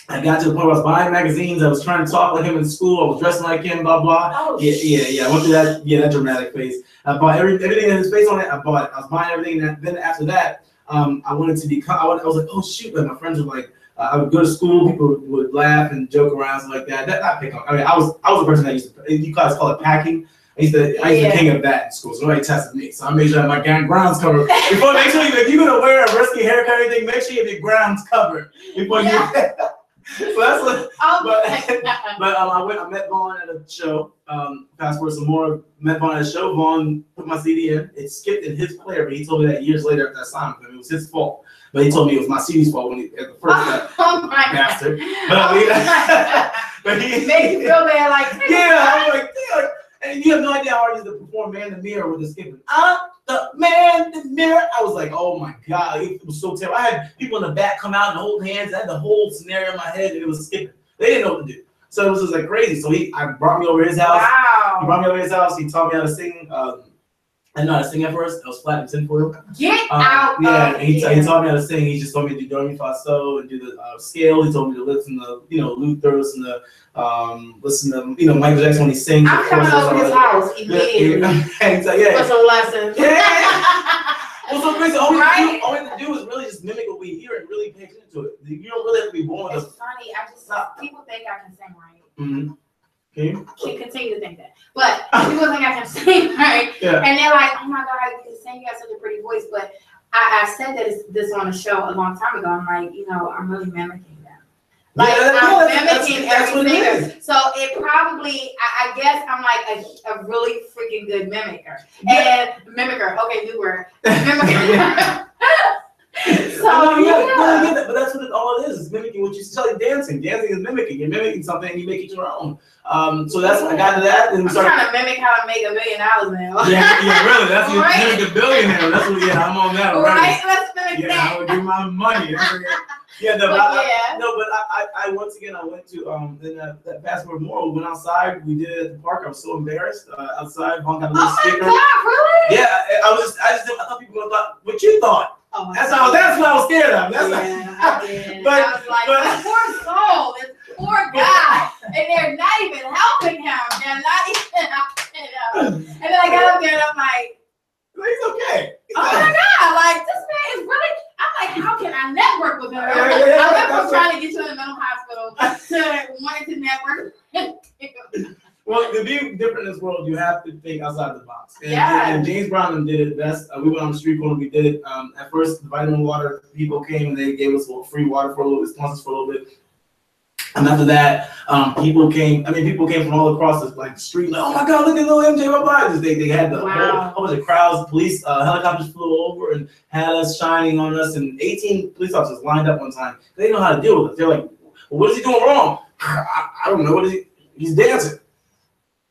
I got to the point where I was buying magazines. I was trying to talk like him in school. I was dressing like him, blah blah.
Oh,
yeah. I went through that dramatic phase. I bought everything in his face on it. I bought it. I was buying everything, and then after that, I wanted to become. I was like, oh shoot! Like my friends were like. I would go to school, people would laugh and joke around, stuff like that. Not pick on. I mean, I was a person that used to, you guys call it packing. I used to king of that in school, so nobody tested me. So I made sure I had my grounds covered. Before, make sure if you're gonna wear a risky haircut or anything, make sure you have your grounds covered before you. So that's what. But I met Vaughn at a show. Fast forward some more. Met Vaughn at a show. Vaughn put my CD in. It skipped in his player, but he told me that years later after I signed with him, it was his fault. But he told me it was my CD's fault when at the first time.
Oh my
bastard. But he
made you feel bad, like
I'm like, and you have no idea how hard it is to perform Man in the Mirror with the skipping. I'm the man in the mirror. I was like, oh my God, it was so terrible. I had people in the back come out and hold hands. I had the whole scenario in my head, and it was skipping. They didn't know what to do. So it was just like crazy. So I brought me over to his house.
Wow.
He brought me over to his house. He taught me how to sing. I didn't know how to sing at first. I was flat and tin for him.
Get out.
Yeah, he taught me how to sing. He just told me to do do re mi fa so and do the scale. He told me to listen to Luther, listen to Michael Jackson when he sings.
I'm coming over his house immediately. For some lessons.
Well, so basically, all we have to do is really just mimic what we hear and really pay attention to it. You don't really have to be born with
it. It's funny. People think I can sing right.
Mm-hmm. Okay.
She continue to think that, but people think I can sing right, and they're like, "Oh my God, you can sing! You have such a pretty voice." But I said this on a show a long time ago. I'm like, I'm really mimicking them. Like I'm mimicking everything. So it probably, I guess, I'm like a really freaking good mimicker. And mimicker, okay, new word, mimicker. So
but that's what all it is. It's mimicking what you see. Like dancing. Dancing is mimicking. You're mimicking something and you make it your own. So that's I got to that. And
I'm trying to mimic how to make $1 million now.
Yeah, really. That's you mimic a billionaire. That's what. Yeah, I'm on that already.
Right. Let's mimic that.
I would do my money. I once again I went to then that fast forward more. We went outside. We did it at the park. I was so embarrassed outside. Vaughn got a little sticker.
Oh my God, really?
Yeah, I thought people would have thought what you thought. Oh, that's what I was scared of. That's
I did. I was like, this poor soul, this poor guy, and they're not even helping him. They're not even helping him. And then I got up there and I'm like,
he's okay.
Oh my God, like this man is really. I'm like, how can I network with him? I went from trying to get you in the mental hospital to wanting to network.
Well, to be different in this world, you have to think outside the box. And James Brown did it best. We went on the street corner. We did it. At first, the vitamin water people came and they gave us free water for a little bit, sponsors for a little bit. And after that, people came. People came from all across the street. Like, oh my God, look at little MJ! Blah blah. They had the whole bunch of crowds. Police helicopters flew over and had us shining on us. And 18 police officers lined up one time. They didn't know how to deal with it. They're like, well, what is he doing wrong? I don't know. What is he? He's dancing.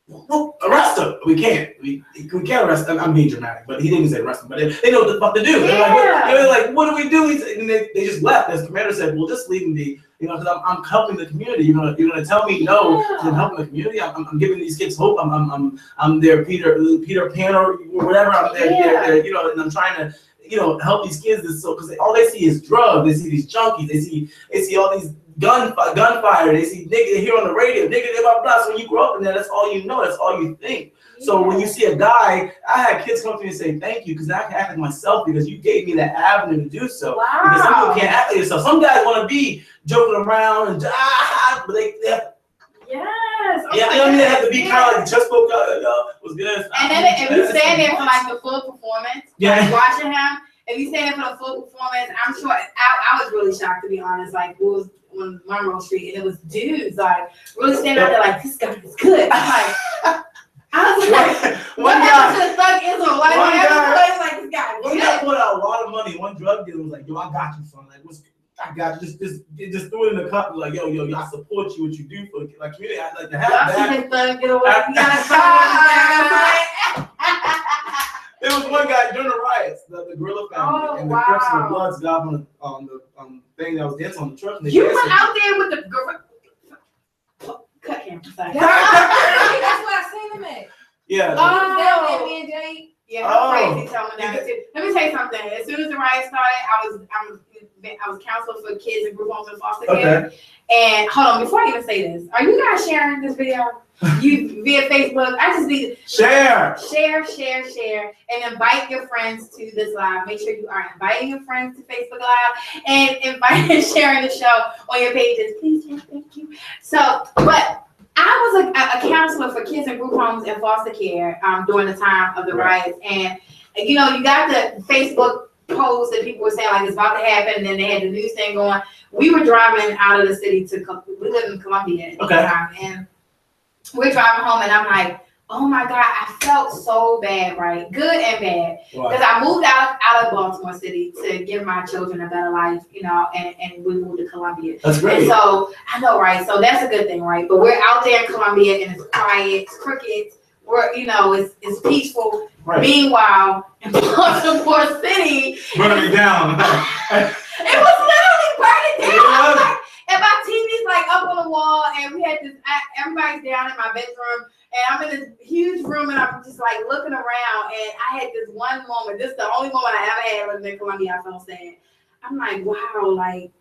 Well, arrest him. We can't. We can't arrest him. I'm being dramatic, but he didn't say arrest him. But they know what the fuck to do. They're like, what do we do? And they just left. As the commander said, well, just leave him be. Because I'm helping the community. You're gonna tell me no? I'm helping the community. I'm giving these kids hope. I'm their Peter Pan or whatever. I'm there. And I'm trying to help these kids. So because all they see is drugs. They see these junkies. They see all these gunfire. They see nigga, they hear on the radio, nigga, they blah blah. So when you grow up in there, that's all you know. That's all you think. Yeah. So when you see a guy, I had kids come to me and say thank you because I can act like myself because you gave me that avenue to do so.
Wow.
Because some people can't act like yourself. Some guys want to be joking around and but they have.
Yes.
Yeah, you know what I mean? They have to be kind of like just spoke up, was good.
And then if you stand there for like the full performance, like watching him, if you stand there for the full performance, I'm sure I was really shocked to be honest. Like it was on Monroe Street and it was dudes like really standing out there like this guy is good. I'm like, I was like, what happened to the Thug Israel? Like everybody's like this guy.
One guy put out a lot of money. One drug dealer was like, yo, I got you, son. Like, what's I got you. Just threw it in the cup. Like, yo, I support you. What you do for the like community. I like to have that. There was one guy during the riots, the Gorilla family, and the Crips and the Bloods got on the thing that was dancing on the truck.
You went out there with the Gorilla. Cut him. That's
what I seen him at.
Yeah.
Oh, me and Jay.
Yeah, crazy. Let me tell you something. As soon as the riot started, I was counselor for kids in group homes and foster care. Okay. And hold on, before I even say this, are you guys sharing this video? You via Facebook? I just need to share, and invite your friends to this live. Make sure you are inviting your friends to Facebook Live and inviting and sharing the show on your pages. Please, thank you. So, but I was a counselor for kids in group homes and foster care during the time of the riots, and you know, you got the Facebook posts that people were saying like it's about to happen, and then they had the news thing going. We were driving out of the city we live in Columbia at the time, and we're driving home, and I'm like, oh my God, I felt so bad, right? Good and bad. Because I moved out of Baltimore City to give my children a better life, you know, and we moved to Columbia.
That's great.
And so, I know, right? So that's a good thing, right? But we're out there in Columbia, and it's quiet, it's crickets, you know, it's peaceful. Right. Meanwhile, in Baltimore City,
burning down.
It was literally burning down. And my TV's like up on the wall, and we had this. Everybody's down in my bedroom, and I'm in this huge room, and I'm just like looking around. And I had this one moment. This is the only moment I ever had living in Columbia. I felt sad. I'm like, wow, like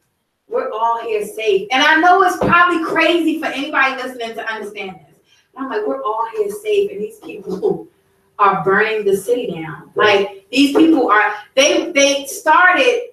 we're all here safe. And I know it's probably crazy for anybody listening to understand this. But I'm like, we're all here safe, and these people are burning the city down. Like these people are. They started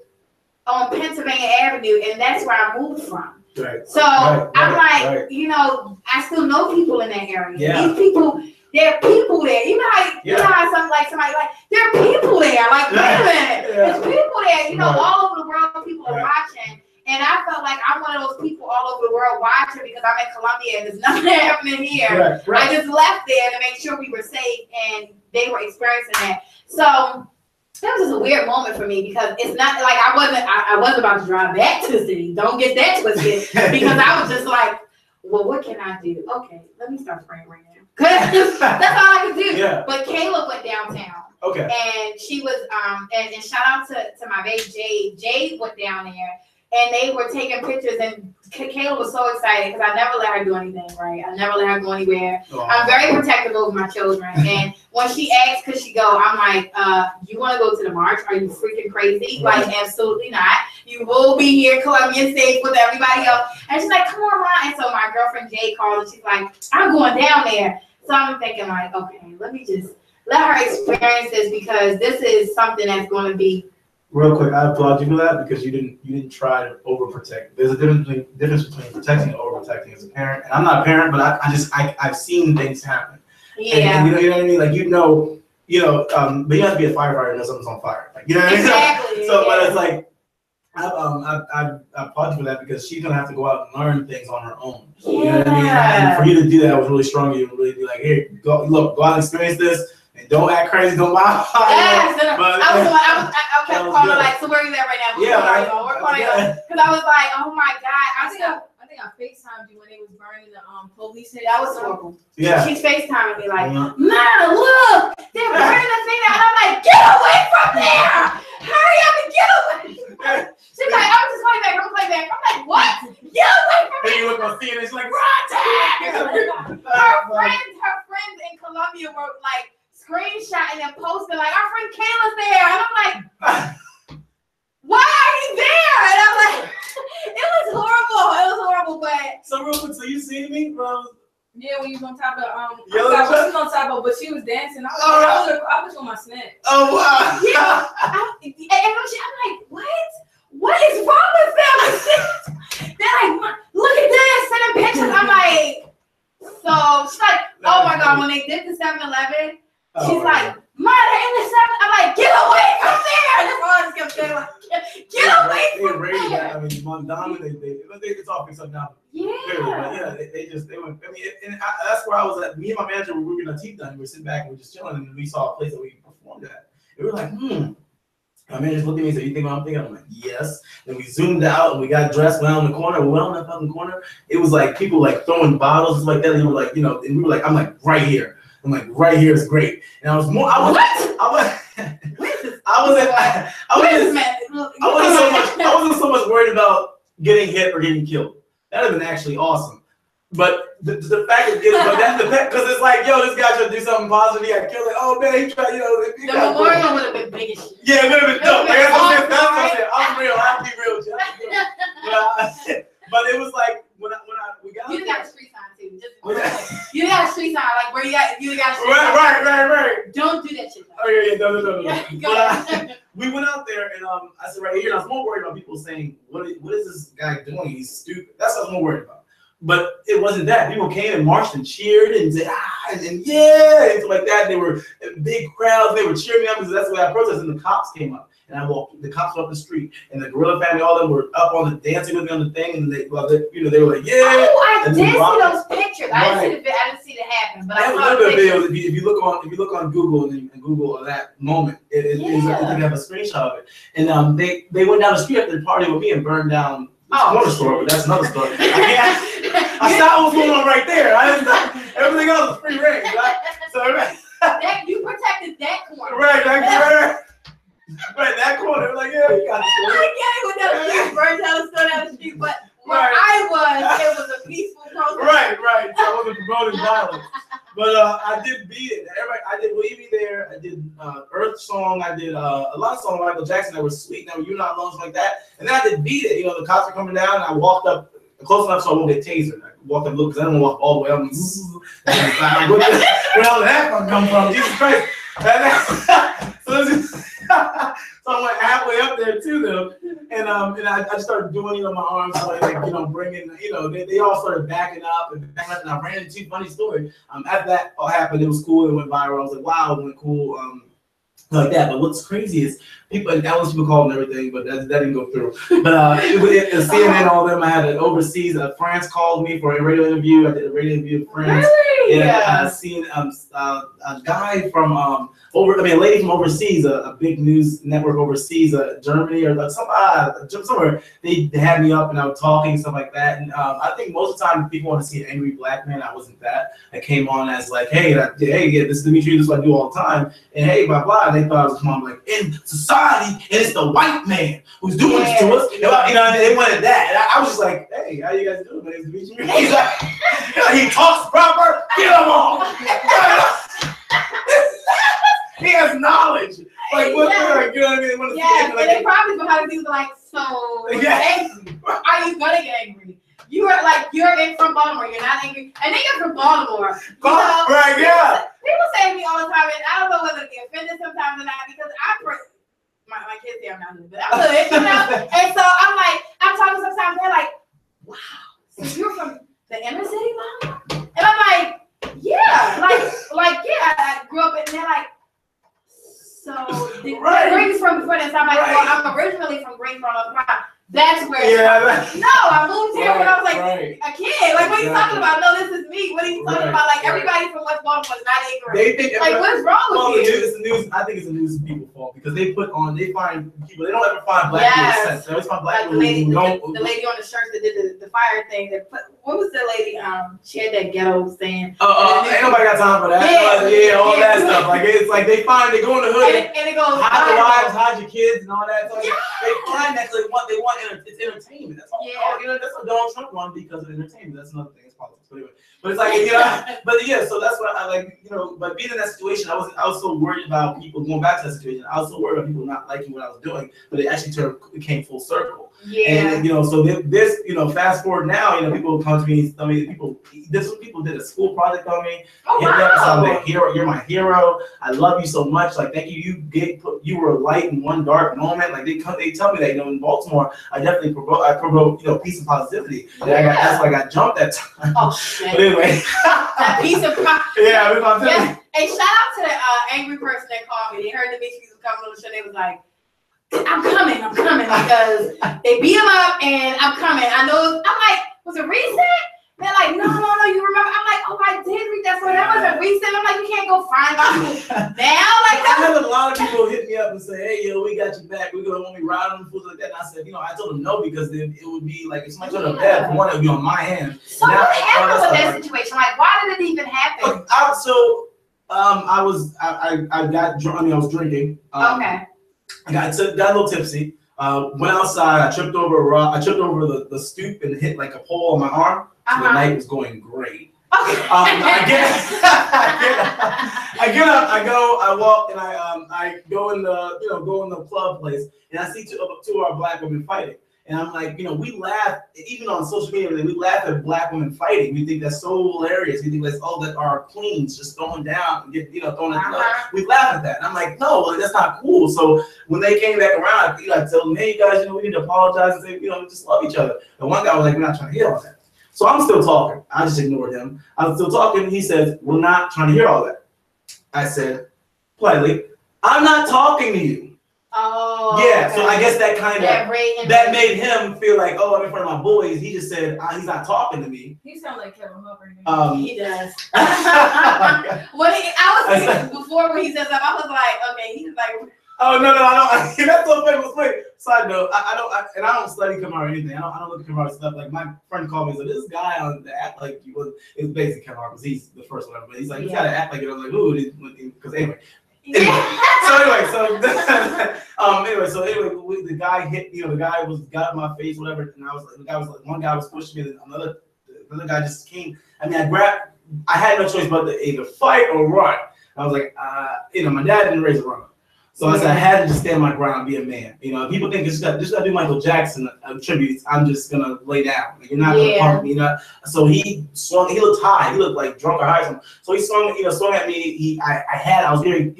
on Pennsylvania Avenue, and that's where I moved from. Right. So I'm like, you know, I still know people in that area. Yeah. These people, there are people there. You know how you know how somebody like there are people there. Like, wait a minute, there's people there. You know, all over the world, people are watching. And I felt like I'm one of those people all over the world watching because I'm in Columbia and there's nothing happening here. Right. I just left there to make sure we were safe, and they were experiencing that. So that was just a weird moment for me because it's not like I wasn't about to drive back to the city. Don't get that twisted. Because I was just like, well, what can I do? Okay, let me start spraying right now. Cause that's all I could do. Yeah. But Kayla went downtown. Okay. And she was and shout out to my baby Jade. Jade went down there. And they were taking pictures, and Kayla was so excited because I never let her do anything, right? I never let her go anywhere. Oh. I'm very protective over my children. And when she asked, could she go? I'm like, you want to go to the march? Are you freaking crazy? Right. Like, absolutely not. You will be here, Columbia safe with everybody else. And she's like, come on, Mom. And so my girlfriend Jay called, and she's like, I'm going down there. So I'm thinking like, okay, let me just let her experience this because this is something that's going to be.
Real quick, I applaud you for that because you didn't try to overprotect. There's a difference between protecting and overprotecting as a parent. And I'm not a parent, but I've seen things happen. Yeah. And you know what I mean? Like but you have to be a firefighter to know something's on fire. Like, you know what I mean? Exactly. So but it's like I applaud you for that because she's gonna have to go out and learn things on her own. Yeah. You know what I mean? And for you to do that was really strong of you to really be like, here, go out and experience this. And don't act crazy, don't lie.
Yes, I kept calling like, so where are you at right now? We're calling you. Because I was like, oh my God. I think I FaceTimed you when they was burning the police head. That was horrible. Yeah. She's FaceTiming me like, Mom, look, they're burning the thing down. I'm like, get away from there. Hurry up and get away. She's like, I'm just playing back. I'm like, what? Get away from me.
Then you look on CNN, it's like, run,
her friends in Columbia were like, screenshotting and posting like our friend Kayla's there, and I'm like, why are you there? And I'm like, It was horrible, but.
So real quick, so you seen me, bro?
Yeah, when you was on top of I
Yellow
forgot what
truck?
she was on top of, but she was dancing. I was on my snap.
Oh wow.
Yeah. I'm like, what is wrong with them? They're like, look at this, sending pictures. I'm like, so she's like, oh my God, when they did the 7-Eleven, she's like, Ma, they're in the 7. I'm like, get away from there. That's all I just kept saying, like, get away from there.
I mean, Montana, it's all fixed up now.
Yeah.
But yeah, they went. I mean, that's where I was at. Me and my manager were getting our teeth done. We were sitting back and we were just chilling, and we saw a place that we performed at. And we were like, My manager looked at me and said, "You think what I'm thinking?" I'm like, "Yes." Then we zoomed out and we got dressed, went out in the corner. We went out in that fucking corner. It was like people like throwing bottles like that. And we were like, and we were like, I'm like, right here. I'm like, right here is great. And I wasn't so much worried about getting hit or getting killed. That would have been actually awesome. But the fact of getting, because it's like, yo, this guy should do something positive. He got killed. Oh man, he tried,
The memorial would have been big as shit.
Yeah, it would have been dope. I'm real. I'll be real. But it was like when we got.
You got a street sign too. You got a street sign like where you got a street sign.
Right.
Don't do that shit.
Oh yeah, no. We went out there and I said right here. And I was more worried about people saying, "What is this guy doing? He's stupid." That's what I was more worried about. But it wasn't that. People came and marched and cheered and said, and yeah, and stuff like that. They were big crowds. They were cheering me up because that's the way I protested. And the cops came up. And I walked, the cops were up the street. And the Gorilla family, all of them were up on the dancing with me on the thing. And they were like, yeah.
Oh, I did see those pictures. I didn't see it happen. But I saw the videos.
If you look on Google and Google that moment, I think they have a screenshot of it. And they went down the street after the party with me and burned down the corner store, but that's another story. I saw what was going on right there. Everything else was free range. Right? So
you protected that corner.
Right, that corner. Like, yeah, you got it.
I get it with that street burned down the store down the street, but where I was, it was a peaceful protest.
Right. So I wasn't promoting violence. But I did beat it. I did Leave Me There. I did Earth Song. I did a lot of songs by Michael Jackson that were sweet. That were You Not Alone, like that. And then I did Beat It. The cops were coming down. And I walked up close enough so I won't get tasered. I walked up a little because I don't walk all the way up. Where all that come from? Jesus Christ. So I went halfway up there to them, and I started doing my arms like bringing they all started backing up and I ran into a funny story. After that all happened, it was cool. It went viral. I was like, wow, it went cool. Like that. But what's crazy is that was people called and everything, but that didn't go through. But CNN, all of them. I had an overseas. France called me for a radio interview. I did a radio interview in France.
Really?
And I seen a guy from a lady from overseas, a big news network overseas, Germany or somewhere. They had me up and I was talking and stuff like that. And I think most of the time people want to see an angry black man. I wasn't that. I came on as like, hey, this is Dimitri. This is what I do all the time. And hey, blah blah. And they thought I was like in society, and it's the white man who's doing this to us. They wanted that. And I was just like, hey, how you guys doing? My name's Dimitri. He's like, he talks proper. Get him on. He has knowledge. Like, what? Like, you know what I mean?
And they probably behind these like, so angry. Are you gonna get angry? You're from Baltimore. You're not angry, and they get from Baltimore.
Right? Yeah.
People say to me all the time, and I don't know whether to get offended sometimes or not because my kids say I'm not good, but I'm good, And so I'm talking sometimes. They're like, "Wow, so you're from the inner city, Mama?" And I'm like, "Yeah, yeah." I grew up, and they're like, "So where you from?" And so I'm like, "Well, I'm originally from Greensboro, North Carolina." That's where no, I moved here when I was like a kid. Like, what are you talking about? No, this is me. What are you talking about? Like, everybody from West Baltimore is not ignorant.
They think
what's wrong with you?
It's the news. I think it's the news people's fault because they find people. They don't ever find black people sense. They always find black people who don't.
The lady on the shirt that did the fire thing. What was the lady? She had that ghetto saying.
Ain't nobody got time for that. Yeah, all that stuff. stuff. Like it's like they go in the hood
and it goes
hide the wives, hide your kids, and all that. So
Yeah.
they find that they want it's entertainment. That's all.
Yeah.
You know, that's what Donald Trump won because of entertainment. That's another thing. It's politics, but anyway. But it's like so that's what I like. But being in that situation, I was so worried about people going back to that situation. I was so worried about people not liking what I was doing, but it actually came full circle.
Yeah.
And so this fast forward now, people come to me and tell me people did a school project on me.
Oh,
I'm
wow.
like, hero, you're my hero. I love you so much. Like, thank you. You were a light in one dark moment. Like they tell me that in Baltimore, I definitely promote peace and positivity. And that's why I got jumped that time.
Oh shit.
But anyway,
That piece of
yeah, we're about to.
Yeah. Hey, shout out to the angry person that called me. They heard Dimitri was coming on the show. They was like, I'm coming because they beat him up and I'm coming. I know. I'm like, was it reset? They're like, no, you remember? I'm like, oh, I did read that. So that was a reset. I'm like, you can't go find out now. Like,
I had a lot of people hit me up and say, hey, we got you back. We're gonna want me riding and fools like that. And I said, I told them no because then it would be like if somebody told them bad, for one, it would be on my hand.
So what happened with that situation? Like, why did it even happen?
I got drunk. I was drinking.
Okay.
I got a little tipsy. Went outside. I tripped over a rock. I tripped over the stoop and hit like a pole on my arm. So the night was going great.
Okay.
I get up. I walk, and I go in the club place, and I see two of our black women fighting. And I'm like, we laugh, even on social media, we laugh at black women fighting. We think that's so hilarious. We think that's that our queens just throwing down and get throwing we laugh at that. And I'm like, no, that's not cool. So when they came back around, I told them, hey guys, we need to apologize and say, we just love each other. And one guy was like, we're not trying to hear all that. So I'm still talking. I just ignored him. I was still talking. He says, we're not trying to hear all that. I said, politely, I'm not talking to you.
Oh.
Yeah,
okay.
So I guess that kind of that made him feel like, I'm in front of my boys. He just said he's not talking to me.
He sounds like Kevin Hubbard.
He does. I was thinking before when he said something, I was like, okay, he's like.
Oh no, I don't. That's so funny. Wait. Side note, I don't study Kevin Hart or anything. I don't look at Kevin Hart stuff. Like my friend called me and said, this guy on the act like he was. It's basically Kevin Hart because he's the first one. But he's like, you gotta act like it. I was like, ooh, because anyway. So the guy hit, the guy got in my face, whatever, and I was like, one guy was pushing me, and another guy just came. I mean, I had no choice but to either fight or run. I was like, my dad didn't raise a runner. So I said I had to just stand my ground and be a man. People think just gotta do Michael Jackson tributes. I'm just gonna lay down. Like, you're not gonna pump me, So he swung. He looked high. He looked like drunk or high or something. So he swung at me. I was getting,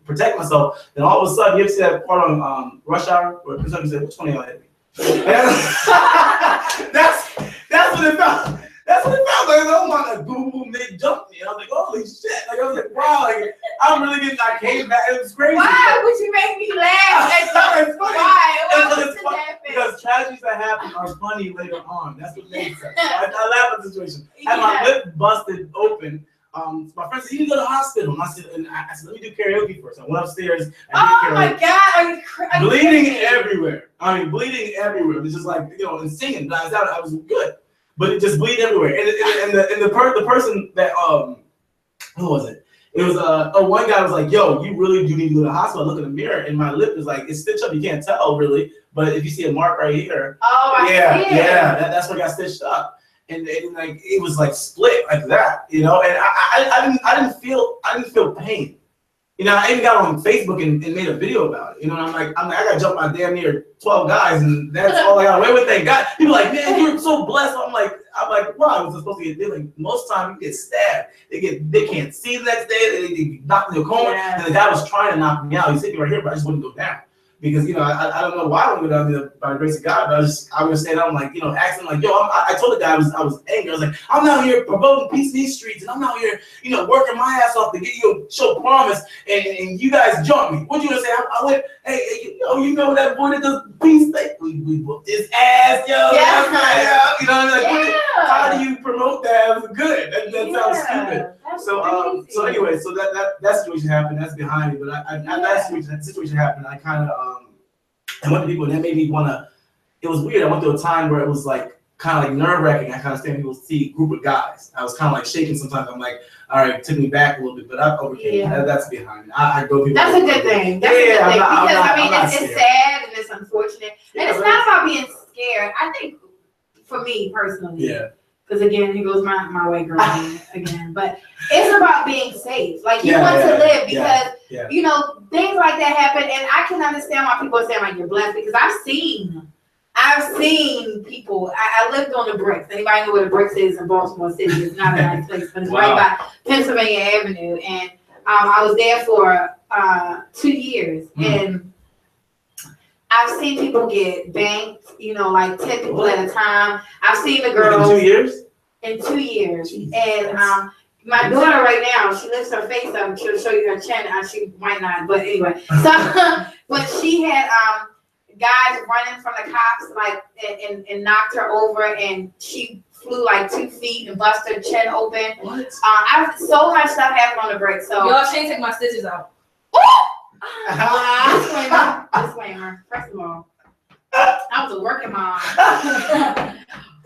protect myself. Then all of a sudden, you ever see that part on Rush Hour where somebody said, "Which one of y'all hit me?" That's what it felt. That's what it felt like. Oh my, boom, boom, they jumped me. And I was like, holy shit. Like, I was like, wow, I'm really getting, I came back. It was crazy.
Why would you make me laugh?
It's funny.
Why?
Because tragedies that happen are funny later on. That's what makes sense. So I laugh at the situation. I had my lip busted open. My friend said, you need to go to the hospital. And I said, let me do karaoke first. I went upstairs.
Oh my God. Are you
bleeding everywhere. Bleeding everywhere. It's just like, and singing. But I was good. But it just bleed everywhere. And the person that who was it? It was one guy was like, yo, you really do need to go to the hospital. I look in the mirror and my lip is like, it's stitched up. You can't tell really, but if you see a mark right here, that's where it got stitched up. And like it was like split like that, and I didn't feel pain. I even got on Facebook and made a video about it. And I'm like, I got jumped by damn near 12 guys, and that's all I got away with. Thank God. People are like, man, you're so blessed. I'm like, well, I was supposed to get dealing. Most time you get stabbed. They can't see the next day. They get knocked in the coma. And the guy was trying to knock me out. He's sitting right here, but I just wouldn't go down. Because I don't know why I wouldn't go down by the grace of God, but I was saying, I'm like, asking like, yo, I told the guy I was angry. I was like, I'm out here promoting peace in these streets, and I'm out here, working my ass off to get you a show promise, and you guys jumped me. What you gonna say? I went, hey, that boy that does peace thing? We whooped his ass, yo. Yeah. How do you promote that? It was good. That sounds stupid. So anyway, so that situation happened. That's behind me. But that situation happened. I went to people, and that made me wanna. It was weird. I went through a time where it was like kind of like nerve-wracking. I kind of stand people see a group of guys. I was kind of like shaking sometimes. I'm like, all right, it took me back a little bit, but I overcame. That's behind me. I go people.
That's a good thing. That's a good thing. Because I mean, it's sad and it's unfortunate. And it's not about being scared. I think for me personally, because again, here goes my white girl again. But it's about being safe. Like you want to live because you know things like that happen, and I can understand why people are saying like you're blessed because I've seen people. I lived on the Bricks. Anybody know where the Bricks is in Baltimore City? It's not a nice place, but it's right by Pennsylvania Avenue. And I was there for 2 years, and I've seen people get banked. You know, like 10 people at a time. I've seen the girls
in 2 years.
In 2 years, and my daughter right now, she lifts her face up. She'll show you her chin. She might not, but anyway. So, but she had guys running from the cops, like, and knocked her over, and she flew like 2 feet and busted her chin open.
What?
I've so much stuff happened on the break. So
y'all can't take my stitches out.
Disclaimer. First of all, I was a working mom.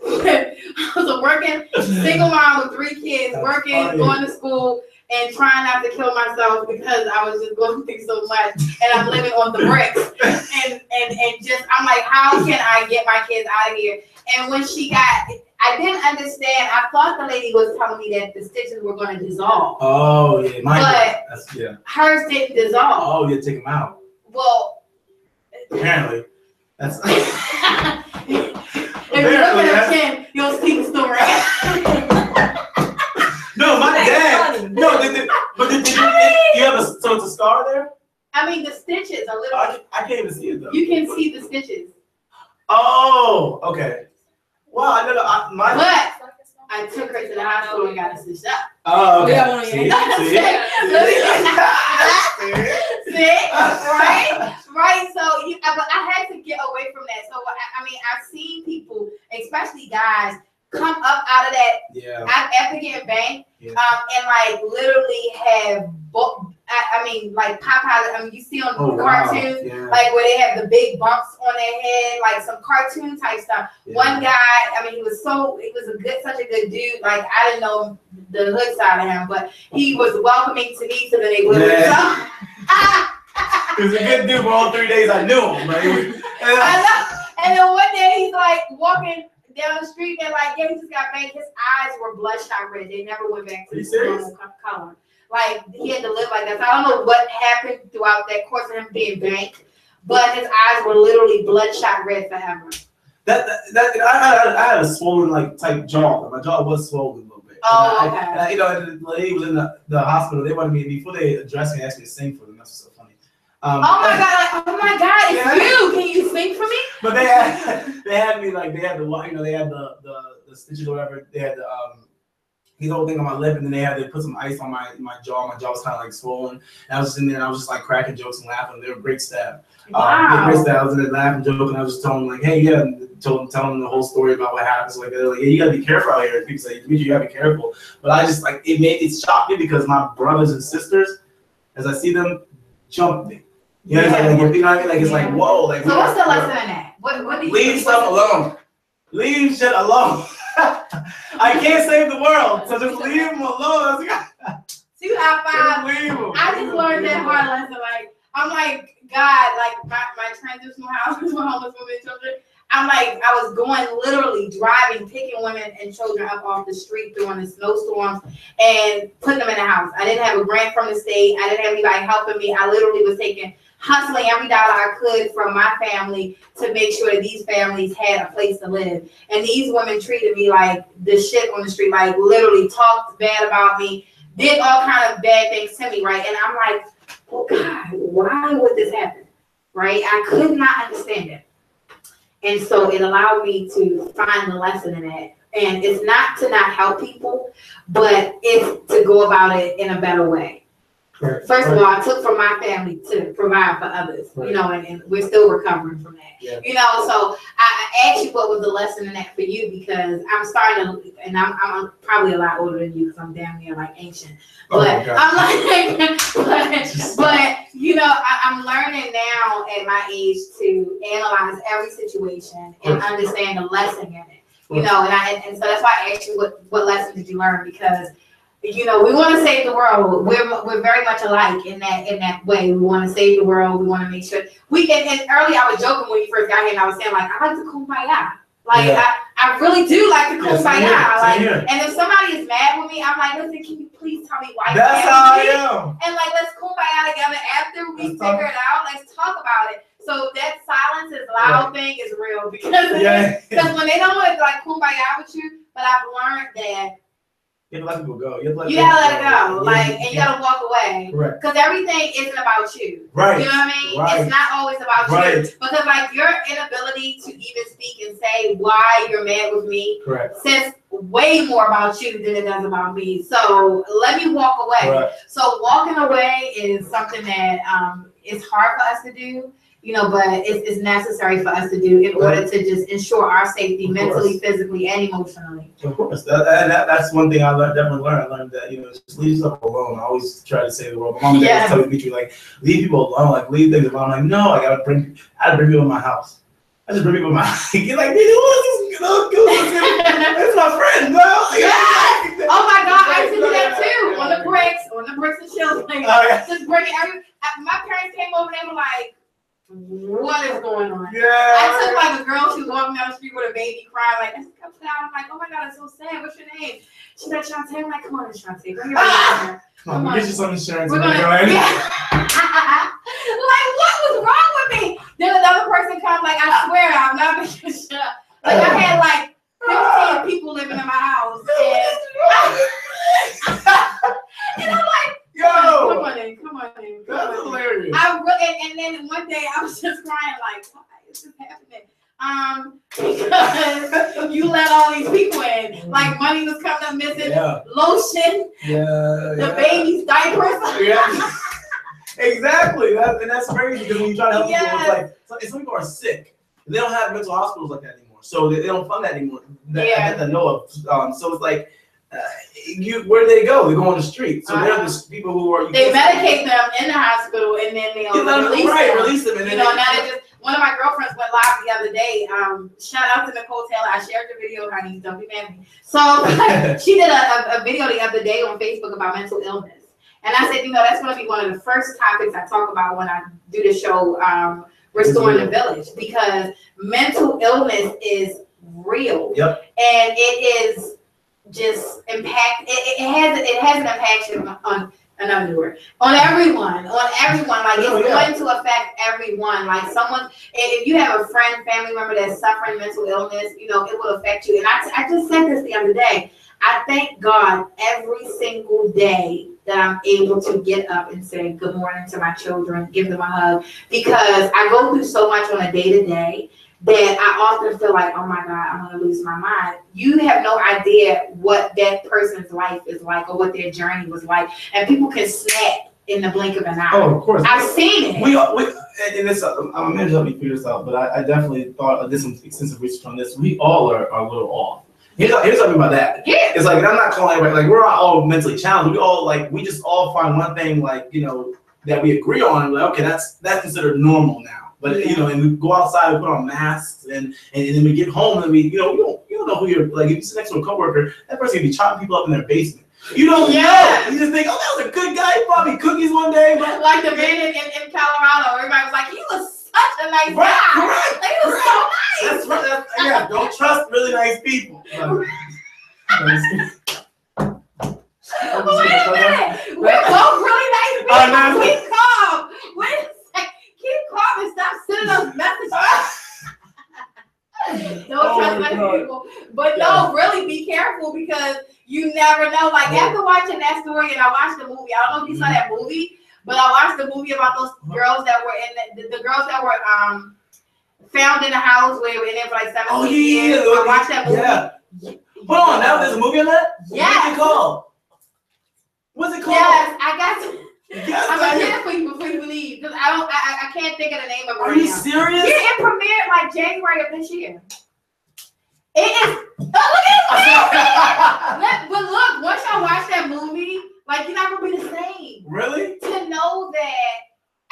I was a working single mom with 3 kids, going to school, and trying not to kill myself because I was just going through so much, and I'm living on the bricks, and just I'm like, how can I get my kids out of here? And when she got, I didn't understand. I thought the lady was telling me that the stitches were going to dissolve.
Oh yeah,
but hers didn't dissolve.
Oh, you take them out.
Well,
apparently, that's.
If you look at her chin, you'll see the story.
No, my dad. No, but did you have so it's a scar there?
I mean, the stitches a little.
I can't even see it though.
You can see the stitches.
Oh, okay. Well, I never.
But I took her to the hospital and got her stitched up.
Oh, okay. See?
Right. So, but I had to get away from that. So, I mean, I've seen people, especially guys, come up out of that after getting banked, and like literally have like pop out. I mean, you see on cartoons, like where they have the big bumps on their head, like some cartoon type stuff. One guy, I mean, he was such a good dude. Like I didn't know the hood side of him, but he was welcoming to me to the neighborhood.
He was a good dude for all 3 days I knew him. Right?
I know. And then one day he's like walking down the street and like, he just got banked. His eyes were bloodshot red. They never went back to the normal color. Like he had to live like that. So I don't know what happened throughout that course of him being banked, but his eyes were literally bloodshot red forever. I had a swollen like type jaw. My jaw was swollen a little bit. Oh, okay.
You know, and the lady was in the hospital. They wanted me before they addressed me, asked me to sing for them. That's so funny.
Oh my God, it's you. Can you sing for me?
But they had me like they had the stitches or whatever. They had the whole thing on my lip, and then they put some ice on my jaw. My jaw was kind of like swollen. And I was in there, and I was just like cracking jokes and laughing. They were great staff.
Wow.
Great staff. I was in there laughing, joking. I was just telling them like, hey, telling them the whole story about what happened. So like, they're like, yeah, you gotta be careful out here. People say, Dimitri, you gotta be careful. But I just like it shocked me because my brothers and sisters, as I see them, jump me. You know what I mean? Like it's like whoa. Like
so what's the lesson in that? What do you
leave stuff alone? Leave shit alone. I can't save the world, so just leave them alone.
2 out of 5. I just learned that hard lesson. Like I'm like God, like my transitional house for homeless women and children. I'm like I was going literally driving, picking women and children up off the street during the snowstorms and putting them in the house. I didn't have a grant from the state. I didn't have anybody helping me. I literally was hustling every dollar I could from my family to make sure that these families had a place to live. And these women treated me like the shit on the street, like literally talked bad about me, did all kind of bad things to me, right? And I'm like, oh God, why would this happen, right? I could not understand it. And so it allowed me to find the lesson in that. And it's not to not help people, but it's to go about it in a better way. Right. First of all, I took from my family to provide for others, you know, and we're still recovering from that, you know. So I asked you what was the lesson in that for you because I'm starting to, and I'm probably a lot older than you because I'm damn near like ancient, but I'm like, but you know, I'm learning now at my age to analyze every situation and understand the lesson in it. You know, and so that's why I asked you what lesson did you learn, because we want to save the world. We're very much alike in that way. We want to save the world. We want to make sure we can. And earlier I was joking when you first got here, and I was saying like I like to kumbaya. Like I really do like to kumbaya. And if somebody is mad with me, I'm like, listen, can you please tell me why you're mad with me? And like, let's kumbaya together after we figure it out. Let's talk about it. So that silence is loud thing is real, because when they don't want to like kumbaya with you, but I've learned that
you have to let people go. You
gotta let it go. Like, and you gotta walk away. Correct. Because everything isn't about you. Right. You know what I mean? Right. It's not always about you. Because like your inability to even speak and say why you're mad with me says way more about you than it does about me. So let me walk away. So walking away is something that is hard for us to do. But it's necessary for us to do in order to just ensure our safety mentally, physically, and emotionally.
Of course. That's one thing I definitely learned. I learned that, just leave yourself alone. I always try to say the world. My mom and dad tell me, Dimitri, like, leave people alone. Like, leave things alone. I'm like, no, I gotta bring people in my house. I just bring people in my house. You're like, it's my friend, bro.
Oh my God, I do that too. On the bricks and chills. Just bring it. My parents came over and they were like, what is going on? I took like a girl, she was walking down the street with a baby crying, like, I'm like, oh my God, it's so sad. What's your name? She's like, Shantae. I'm like, come on, Shantae, bring your baby here.
Come on, get you some insurance.
Like, what was wrong with me? Then another person comes, like, I swear, I'm not making shit up. Like, I had like 15 people living in my house, and I'm like, come on in.
That's hilarious.
And then one day I was just crying, like, why is this happening? Because you let all these people in. Like, money was coming up missing, lotion, the baby's diapers.
Exactly. That's crazy, because when you try to help people, it's like some people are sick. They don't have mental hospitals like that anymore, so they don't fund that anymore. That I know of. So it's like, where do they go? They go on the street. So they're the people who are.
They medicate them in the hospital, and then they
release them. And then
now they just. One of my girlfriends went live the other day. Shout out to Nicole Taylor. I shared the video, honey. Don't be mad at me. So she did a video the other day on Facebook about mental illness, and I said, that's going to be one of the first topics I talk about when I do the show, Restoring the Village, because mental illness is real, and it is just impact. It has an impact on another word on everyone. Like, it's going to affect everyone. Like, someone, if you have a friend, family member that's suffering mental illness, it will affect you. And I just said this the other day. I thank God every single day that I'm able to get up and say good morning to my children, give them a hug, because I go through so much on a day-to-day that I often feel like, oh my God, I'm going to lose my mind. You have no idea what that person's life is like or what their journey was like. And people can snap in the blink of an eye.
Oh, of course.
I've seen it.
And this, I'm going to help you figure this out, but I definitely thought, did some extensive research on this. We all are a little off. Here's something about that.
Yeah.
It's like, and I'm not calling everybody, like, we're not all mentally challenged. We just all find one thing, like, that we agree on. And we're like, okay, that's considered normal now. But and we go outside, we put on masks, and then we get home, and we don't know who you're, like, if you sit next to a coworker, that person can be chopping people up in their basement. You don't know. You just think, oh, that was a good guy. He brought me cookies one day. But
like the man in Colorado, everybody was like, he was such a nice guy.
Correct.
He was so nice.
That's don't trust really nice people.
Wait a minute. We're both really nice people. Keep calm. Wait a second. Keep calm and stop sending those messages. Don't trust nice people. But no, really be careful, because you never know. Like, after watching that story, and I watched the movie, I don't know if you saw that movie, but I watched the movie about those girls that were in the girls that were found in the house where they were in there for like 17 years. I watched that movie.
Yeah. Hold on, now there's a movie on that?
Yes.
What's it called? What's it called?
Yes, I got you.
Yes,
I'm gonna get it for you before you leave, because I can't think of the name of it.
Are you serious?
Yeah, it premiered like January of this year. It is. Oh, look at it. But look, once y'all watch that movie, like, you're not gonna be the same.
Really?
To know that.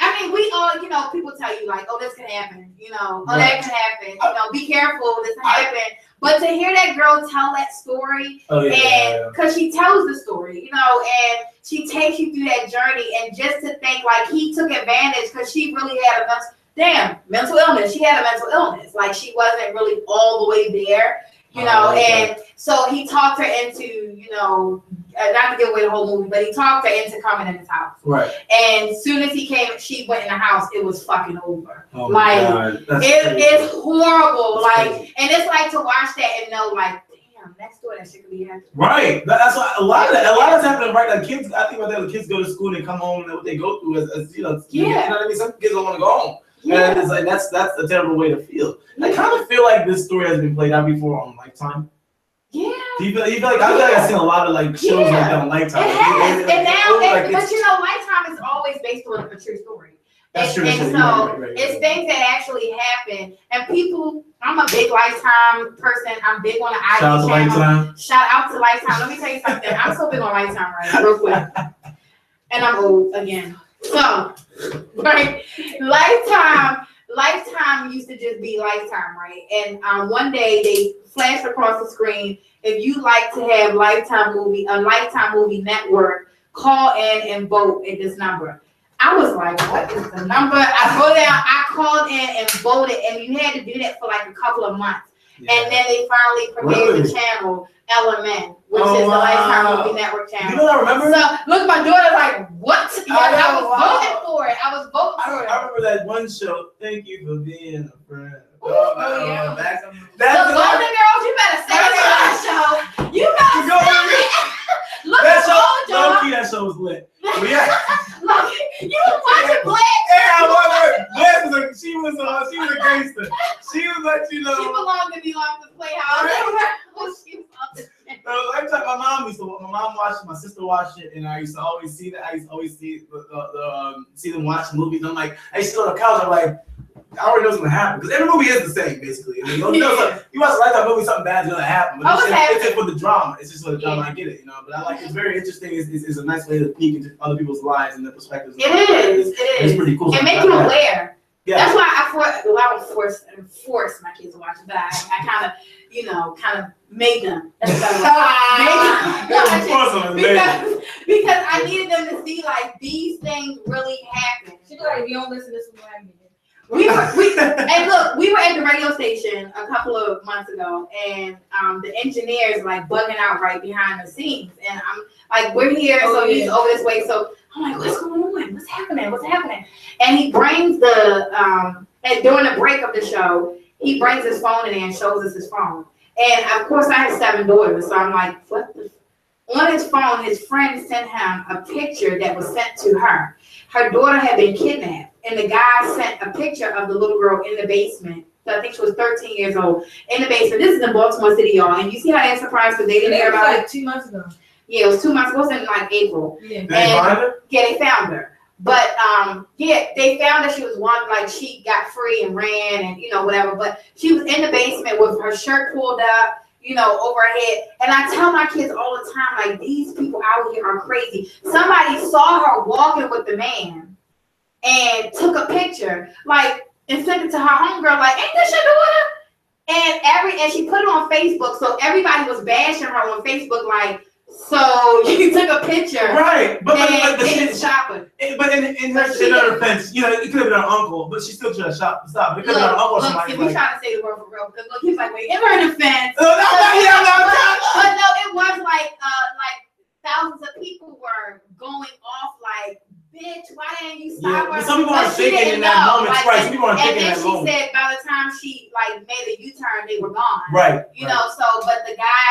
I mean, we all, people tell you, like, oh, this can happen, oh, that can happen, be careful, this can happen. But to hear that girl tell that story, and because she tells the story, you know, and she takes you through that journey, and just to think like he took advantage because she really had a mental illness. She had a mental illness. Like she wasn't really all the way there, you know, and so he talked her into, you know, not to give away the whole movie, but he talked her into coming in his house.
Right.
And as soon as she went in the house, it was fucking over.
Oh
like
it's
horrible. Like, and it's like to watch that and know, like, damn, next door that shit could be happening.
Right. That's what, a lot of that's happening. Right. Like kids, I think about that. When kids go to school and they come home and what they go through as you know. You know what I mean? Some kids don't want to go home. Yeah. And it's like that's a terrible way to feel. I kind of feel like this story has been played out before on Lifetime. Yeah. Do you feel like I feel like I've seen a lot of like shows like that on Lifetime?
It has. And now, but you know, Lifetime is always based on a true story. That's true. And so it's things that actually happen. And people, I'm a big Lifetime person. I'm big on the IG channel. Lifetime. Shout out to Lifetime. Let me tell you something. I'm so big on Lifetime, right? Real quick. And I'm old again. So, right, Lifetime used to just be Lifetime, right? And one day they flashed across the screen. If you like to have a Lifetime movie network, call in and vote at this number. I was like, what is the number? I called in and voted, and you had to do that for like a couple of months. Yeah. And then they finally premiered the channel Element, which is the Lifetime Movie Network channel. You know what I remember? So look, my daughter's like, what? I was voting for it. I remember that one show. Thank you for being a friend. Yeah. That's the Golden Girls. You better say that show. You better say it. Look at that show was lit. Yeah. Look, you was watching Black. Yeah, I was. Black she was a gangster. She was like, you know. She belonged to Beyonka's Playhouse. She was up there. Every time my mom watched it, my sister watched it, and I used to always see that. I used to always see see them watch movies. And I'm like, I used to sit on the couch. I'm like, I already know what's gonna happen because every movie is the same basically. I mean, you watch a Lifetime movie, something bad's gonna happen, but it's just for the drama. It's just for the drama. I get it, you know. But I like it's very interesting. It's a nice way to peek into other people's lives and their perspectives. It is. It's pretty cool. And make you aware. Yeah. That's why I don't force my kids to watch it, but I kind of made them. That's because I needed them to see like these things really happen. She's like, if you don't listen to this, what happened? We were at the radio station a couple of months ago, and the engineer's like bugging out right behind the scenes, and I'm like, we're here, so he's over this way, so I'm like, what's going on? What's happening? And he brings and during the break of the show, he brings his phone in there and shows us his phone. And of course, I have 7 daughters, so I'm like, what the? On his phone, his friend sent him a picture that was sent to her. Her daughter had been kidnapped. And the guy sent a picture of the little girl in the basement. So I think she was 13 years old in the basement. This is in Baltimore City, y'all. And you see how they're surprised because they didn't hear about it 2 months ago. Yeah, it was 2 months ago. It was in like April. Yeah. And they found her. But they found that she was like she got free and ran and whatever. But she was in the basement with her shirt pulled up, over her head. And I tell my kids all the time, like, these people out here are crazy. Somebody saw her walking with the man and took a picture, like, and sent it to her homegirl, like, ain't this your daughter? And she put it on Facebook, so everybody was bashing her on Facebook, like, so you took a picture, right? But she's shopping. But in her defense, it could have been her uncle, but she still should have stop. It could have been her uncle or somebody. If we trying to say the word for real, because look, he's like, wait, in her defense. But no, it was like thousands of people were going off like, bitch, why didn't you stop her? Some people aren't thinking in that moment, right? Some people aren't thinking in that moment. And then she said by the time she made a U-turn, they were gone. Right. But the guy,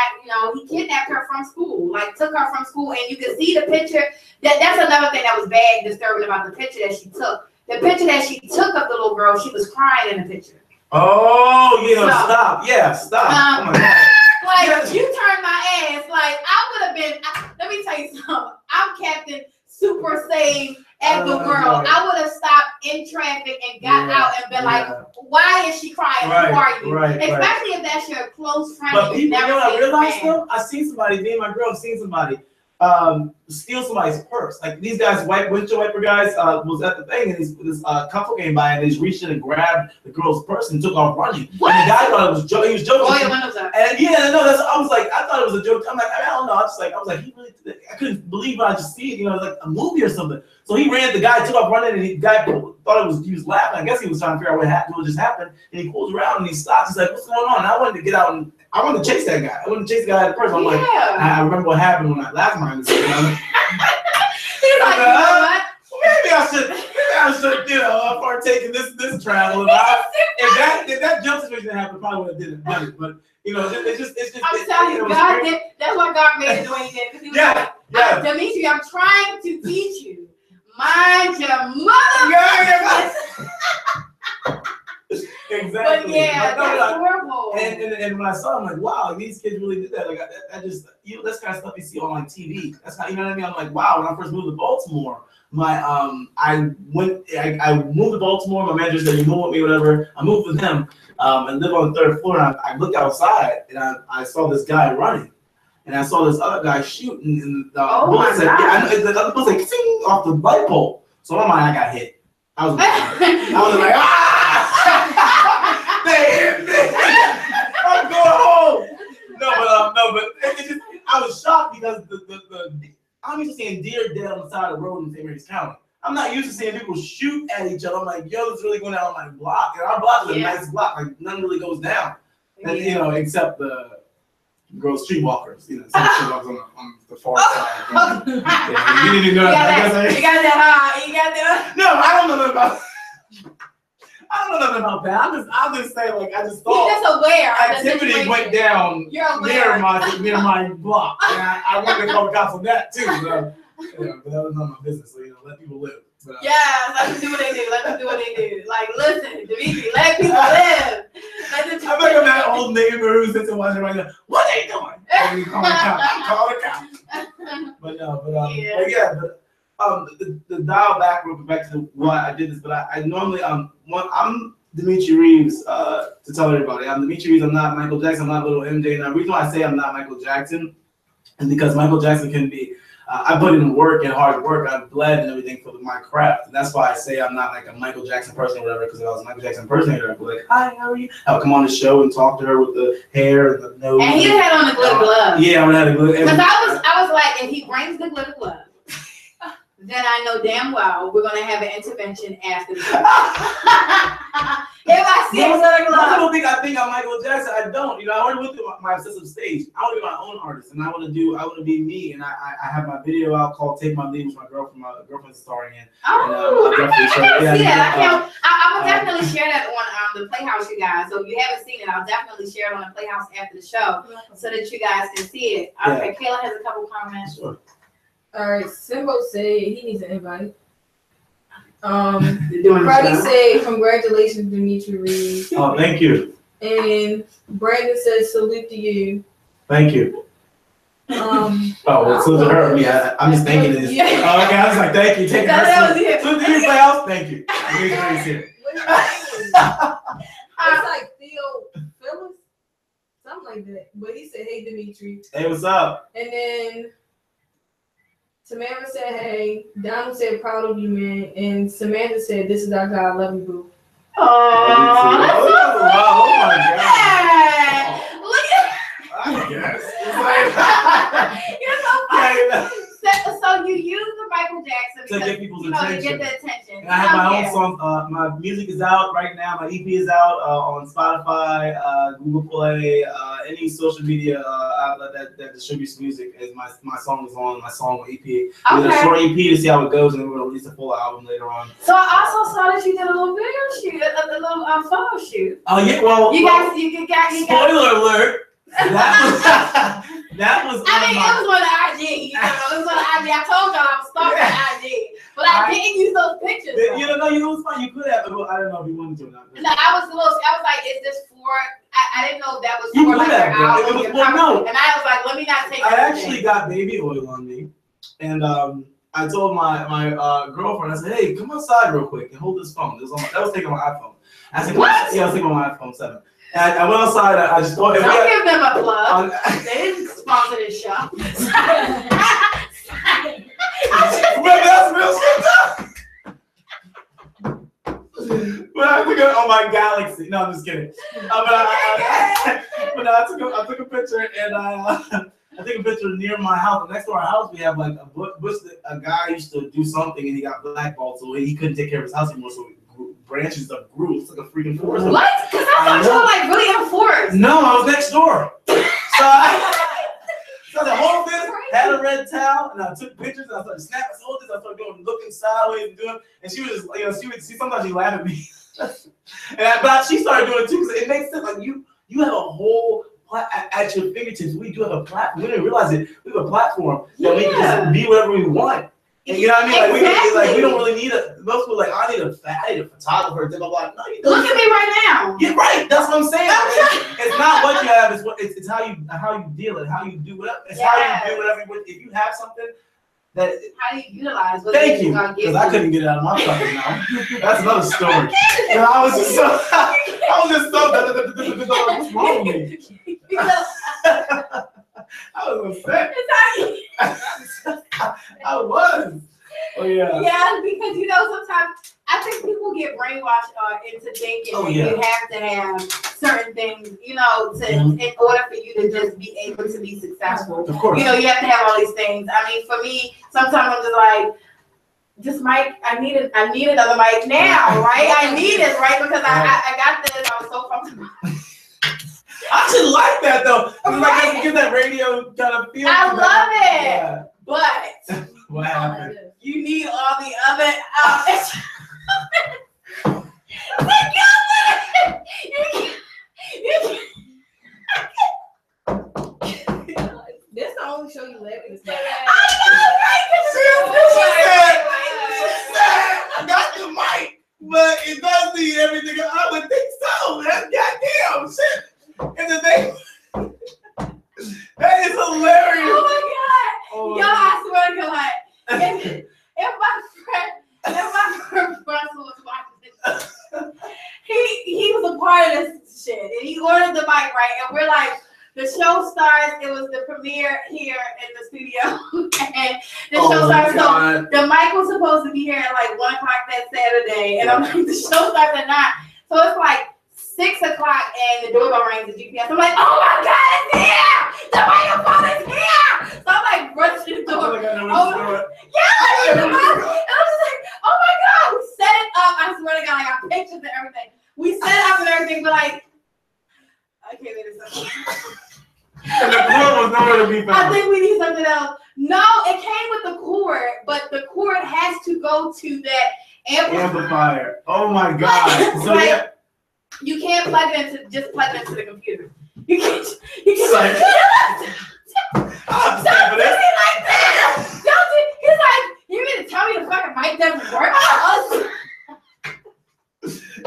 he kidnapped her from school, took her from school, and you can see the picture. That's another thing that was bad and disturbing about the picture that she took. The picture that she took of the little girl, she was crying in the picture. Oh, stop. Yeah, stop. Oh my God. You turned my ass. I would have been, let me tell you something. I'm Captain Super Save at the world. I would have stopped in traffic and got out and been like, why is she crying? Who are you? Especially if that's your close friend. But people, I realized though, I seen somebody, me and my girl seen somebody.
steal somebody's purse. Like these guys, windshield wiper guys, was at the thing, and this couple came by and they just reached in and grabbed the girl's purse and took off running.
What?
And the guy thought it was joking. He was joking.
Roll your windows up.
And yeah, no, I was like, I thought it was a joke. I'm like, I don't know. I was like, he really, I couldn't believe what I just see it. You know, like a movie or something. So he ran. The guy took off running, and the guy thought he was laughing. I guess he was trying to figure out what just happened. And he pulls around and he stops. He's like, "What's going on?" And I wanted to get out and I wanted to chase that guy. I wanted to chase the guy at the person. I'm like, I remember what happened when I last time was. He's
like, you know what?
Maybe I should, you know, partake in this travel. If that jump situation happened, probably would have done it. But you know, it's just.
I'm telling you, God did. That's why God made it the way He did. Because He was like, Dimitri, I'm trying to teach you. Mind your mother.
Exactly.
But yeah, that's horrible.
And when I saw it, I'm like, wow, these kids really did that. Like, I just, you know, that's kind of stuff you see on like TV. That's kind of, you know what I mean? I'm like, wow. When I first moved to Baltimore, I moved to Baltimore. My manager said, "You move with me, whatever." I moved with him and lived on the 3rd floor. And I looked outside and I saw this guy running. And I saw this other guy shooting, and the bullets the other bullets like sing off the light pole. So in my mind, I got hit. I was like, ah! I'm going home. No, but it's just, I was shocked because I'm used to seeing deer dead on the side of the road in St. Mary's County. I'm not used to seeing people shoot at each other. I'm like, yo, this is really going down on my block. And our block is a nice block. Like nothing really goes down. And, you know, except the girls streetwalkers, you know, some streetwalkers on the far side. You need to know that.
You got that.
No, I don't know nothing about. I don't know nothing about that. I'll just say like I just thought.
You're just aware.
Activity went down near my block, and I wanted to call the cops on that too. But that was not my business. So you know, let people live. But,
let them do what they do. Let them do what they do. Like, listen, Dimitri, let people live.
I'm like I'm that old neighbor who sits and watches right now. What are they doing? And you call the cops. Call the cops. But the dial back to why I did this. But I normally I'm Dimitri Reeves. To tell everybody, I'm Dimitri Reeves. I'm not Michael Jackson. I'm not Little MJ. And the reason why I say I'm not Michael Jackson is because Michael Jackson can be. I put in work and hard work. I've bled and everything for my craft. And that's why I say I'm not like a Michael Jackson person or whatever, because if I was a Michael Jackson impersonator, I'd be like, "Hi, how are you?" I would come on the show and talk to her with the hair and the nose.
And he had on the glitter glove.
Yeah, I would have the glitter.
Because I was like, if he brings the glitter glove, then I know damn well we're going to have an intervention after the show. If I see a glitter glove.
I don't think I'm Michael Jackson. I don't. You know, I already went through my obsessive stage. I want to be my own artist, and I want to be me. And I have my video out called "Take My Lead," which my girlfriend's starring in.
Oh, I didn't see that. I will definitely share that on the Playhouse, you guys. So if you haven't seen it, I'll definitely share it on the Playhouse after the show so that you guys can see it. Okay, Kayla has a couple comments.
Sure.
All right, Simbo said he needs an invite. Freddie said, "Congratulations, Dimitri Reeves."
Oh, thank you.
And Brandon says, "Salute to you."
Thank you. Salute to her. Yeah, I'm just thanking this. Yeah. Oh, okay, I was like, thank you. Take it. Salute to you, Playhouse. Thank you. It's
like Phyllis, something like that. But he said, "Hey, Dimitri."
Hey, what's up?
And then Samantha said, "Hey." Donald said, "Proud of you, man." And Samantha said, "This is our guy. I love you, boo."
Oh, that's so sweet.
Oh my God.
Look at
I guess.
You're so funny. So you use the Michael Jackson
to get people's attention.
To get the attention.
And I have my own song. My music is out right now. My EP is out on Spotify, Google Play, any social media outlet that distributes music. Is my song is on my song EP. Okay. It's a short EP to see how it goes, and then we're gonna release a full album later on.
So I also saw that you did a little video shoot, a little photo shoot.
Oh yeah, well.
You guys.
Spoiler alert. That was.
I mean, it was on the IG. You know, it was on the IG. I told y'all I was stalking the IG, but I didn't use those pictures.
You know, it was fun. You could have, but I don't know if you wanted to or not.
No, I was like, is this for? I didn't know if that was for like your album.
No.
And I was like, let me not take.
I actually got baby oil on me, and I told my girlfriend, I said, "Hey, come outside real quick and hold this phone." That was taken on my iPhone. I said, "What?" Yeah, I was taking on my iPhone 7. And I went outside. I just thought.
Don't give them a plug. They didn't sponsor this show.
Remember, that's real shit though. But I took it on my Galaxy. No, I'm just kidding. I took a picture and I took a picture near my house. Next to our house, we have like a bush that a guy used to do something and he got blackballed, so he couldn't take care of his house anymore. So branches of grew. It's like a freaking forest.
What? Because I thought you were like really in a forest.
No, I was next door. So the whole thing had a red towel, and I took pictures, and I started snapping photos. I started doing looking sideways and doing, and she was just, she would see sometimes she laughed at me, but she started doing it too because it makes sense. Like you have a whole at your fingertips. We do have a platform. We didn't realize it. We have a platform that we can just be whatever we want. And you know what I mean? Like we don't really need most people like, I need a photographer, blah, blah, blah. No, you don't.
Look at me right now.
Yeah, right. That's what I'm saying. It's not what you have, it's how you deal it, how you do whatever. It's how you do whatever. If you have something that
how do you utilize what
thank you. Because I couldn't get it out of my fucking mouth. That's another story. You know, I was just so what's wrong with me? I was upset. I was. Oh yeah. Yeah,
because sometimes I think people get brainwashed into thinking that you have to have certain things, in order for you to just be able to be successful.
Of course.
You have to have all these things. I mean, for me, sometimes I'm just like, this mic, I need another mic now, right? I need it, right? Because I got this. I was so comfortable.
I actually like that though. Like give that radio kind of feel.
I love it.
Yeah.
But
what happened?
You need all the other
This the only show you let me say.
I got the mic, but it does need everything. I would think so. That's goddamn shit. And the thing, that is hilarious.
Oh my god! Oh, yo, I swear to God, if my friend Russell was watching this, he was a part of this shit, and he ordered the mic, right? And we're like, the show starts. It was the premiere here in the studio, and the show starts. So the mic was supposed to be here at like 1 o'clock that Saturday, and I'm like, the show starts at 9. So it's like 6 o'clock, and the doorbell rings. The GPS. I'm like, oh my god, it's here! The microphone is here! So I'm like rushing the door. And I was just like, oh my god, we set it up. I swear to God, I got pictures and everything. We set it up and everything, but like, okay, wait a second.
And the cord was nowhere to be found.
I think we need something else. No, it came with the cord, but the cord has to go to that
amplifier. Oh my god. So yeah.
You can't plug it into the computer. You can't like that. He's like, you mean to tell me the fucking mic doesn't work?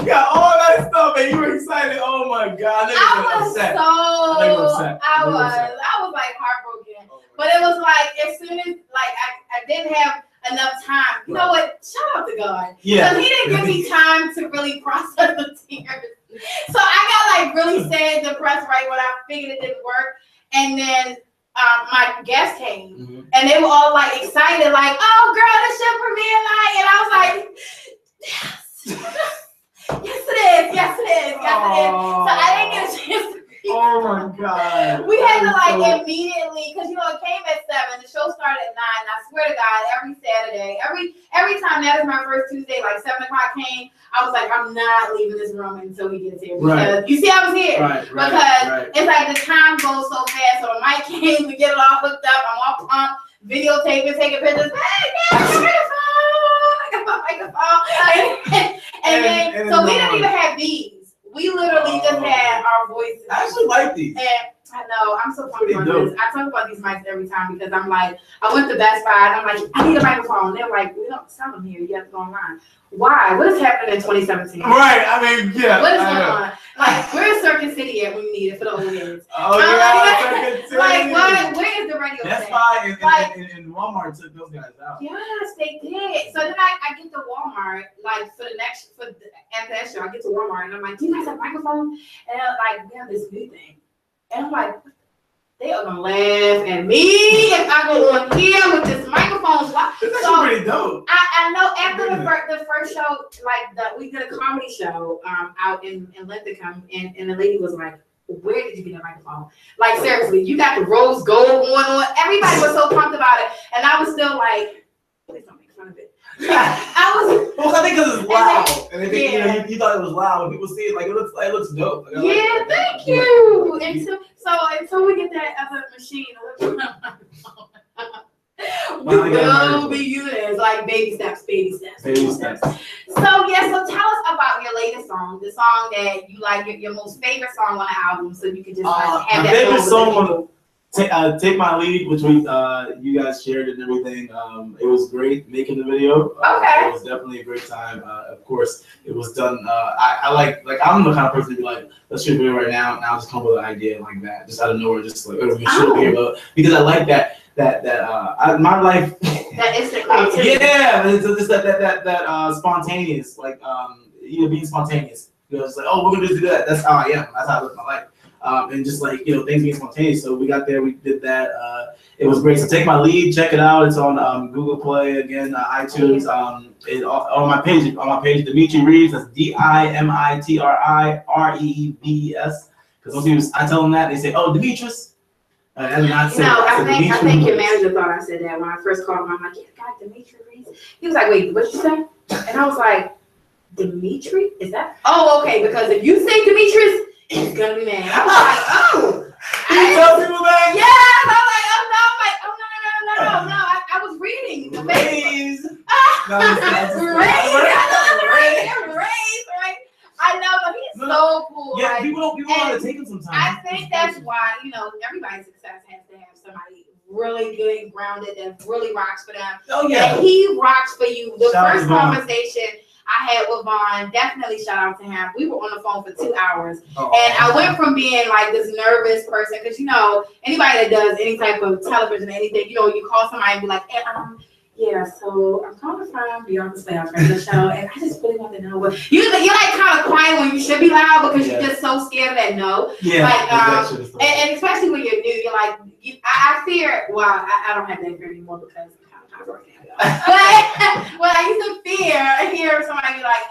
Yeah, all that stuff, and you were excited. Oh my god,
I was like heartbroken. But it was like as soon as I didn't have enough time. You know what? Shout out to God.
Yeah.
Because he didn't give me time to really process the tears. So I got like really sad, depressed right when I figured it didn't work. And then my guests came and they were all like excited, like, oh girl, this your premiere night. And I was like, yes. Yes it is. Yes it is. Yes it is. So I didn't get a chance to
oh my god.
We had to like immediately, because it came at 7. The show started at 9. And I swear to God, every Saturday, every time that is my first Tuesday, like 7 o'clock came, I was like, I'm not leaving this room until he gets here. Because you see, I was here. Because it's like the time goes so fast. So the mic came, we get it all hooked up. I'm all pumped, videotaping, taking pictures. Hey, I got my microphone. And then, so we didn't even have these. We literally just had our voices.
I actually like these.
And I know, I'm so pumped on this. I talk about these mics every time because I'm like, I went to Best Buy and I'm like, I need a microphone. They're like, we don't sell them here. You have to go online. Why? What is happening in 2017?
Right. I mean, yeah.
What is going on? Like, where's Circuit City at when you need it for the old kids?
Oh, yeah. Circuit City.
Like, where is the radio?
Best Buy and Walmart took those guys out.
Yes, they did. So then I get to Walmart, like, after that show, I get to Walmart and I'm like, do you guys have microphones? And they're like, we have this new thing. And I'm like, they are gonna laugh at me if I go on here with this microphone.
That's so, pretty dope.
I know after the first show, like we did a comedy show out in Linthicum, and the lady was like, "Where did you get that microphone? Like seriously, you got the rose gold going on." Everybody was so pumped about it, and I was still like, "Please don't make fun of it." I
think because it's loud, and if you thought it was loud, when people see it, like it looks dope. Like,
yeah, thank you. Until we get that other machine, we will be using it. It's like baby steps. So tell us about your latest song, the song that you like, your most favorite song on the album, so you can just have that.
Favorite song on Take My Lead, which we you guys shared and everything. It was great making the video. It was definitely a great time. Of course, it was done. I like I'm the kind of person to be like, let's shoot a video right now, and I'll just come up with an idea like that, just out of nowhere, just like we shoot a video, because I like that my life.
That instant creativity.
Yeah, it's just that spontaneous, like being spontaneous. It's like, oh, we're gonna just do that. That's how I am. That's how I live my life. And just like, things being spontaneous. So we got there, we did that. It was great. So Take My Lead, check it out. It's on Google Play, again, iTunes. On my page, Dimitri Reeves. That's Dimitri Reeves. Because I tell them that, they say, "Oh, Dimitris." And not say,
I think your manager thought I said that when I first called him. I'm like, "Yeah, God, Dimitri Reeves." He was like, "Wait, what'd you say?" And I was like, "Dimitri? Is that?" "Oh, okay. Because if you say Dimitris, it's gonna be mad." I was like, "Oh."
You tell people that?
Yes. I was like, "Oh no, no. I was reading the
Raise.
Raise, right? I know, but he's so cool.
Yeah,
like,
people don't want to take him sometimes.
I think that's why, everybody's success has to have somebody really good and grounded that really rocks for them.
Oh yeah.
And he rocks for you. The
Shout
first conversation I had with Vaughn, definitely shout out to him. We were on the phone for 2 hours. And I went from being like this nervous person, because anybody that does any type of television, anything, you call somebody and be like, "Hey, yeah, so I'm calling from Beyonka's the show, and I just really want to know what you're like kind of quiet when you should be loud, because you're just so scared of that no."
Yeah.
Like and especially when you're new, you're like, I fear. Well, I don't have that fear anymore because I'm kind of working. But I used to hear somebody be like,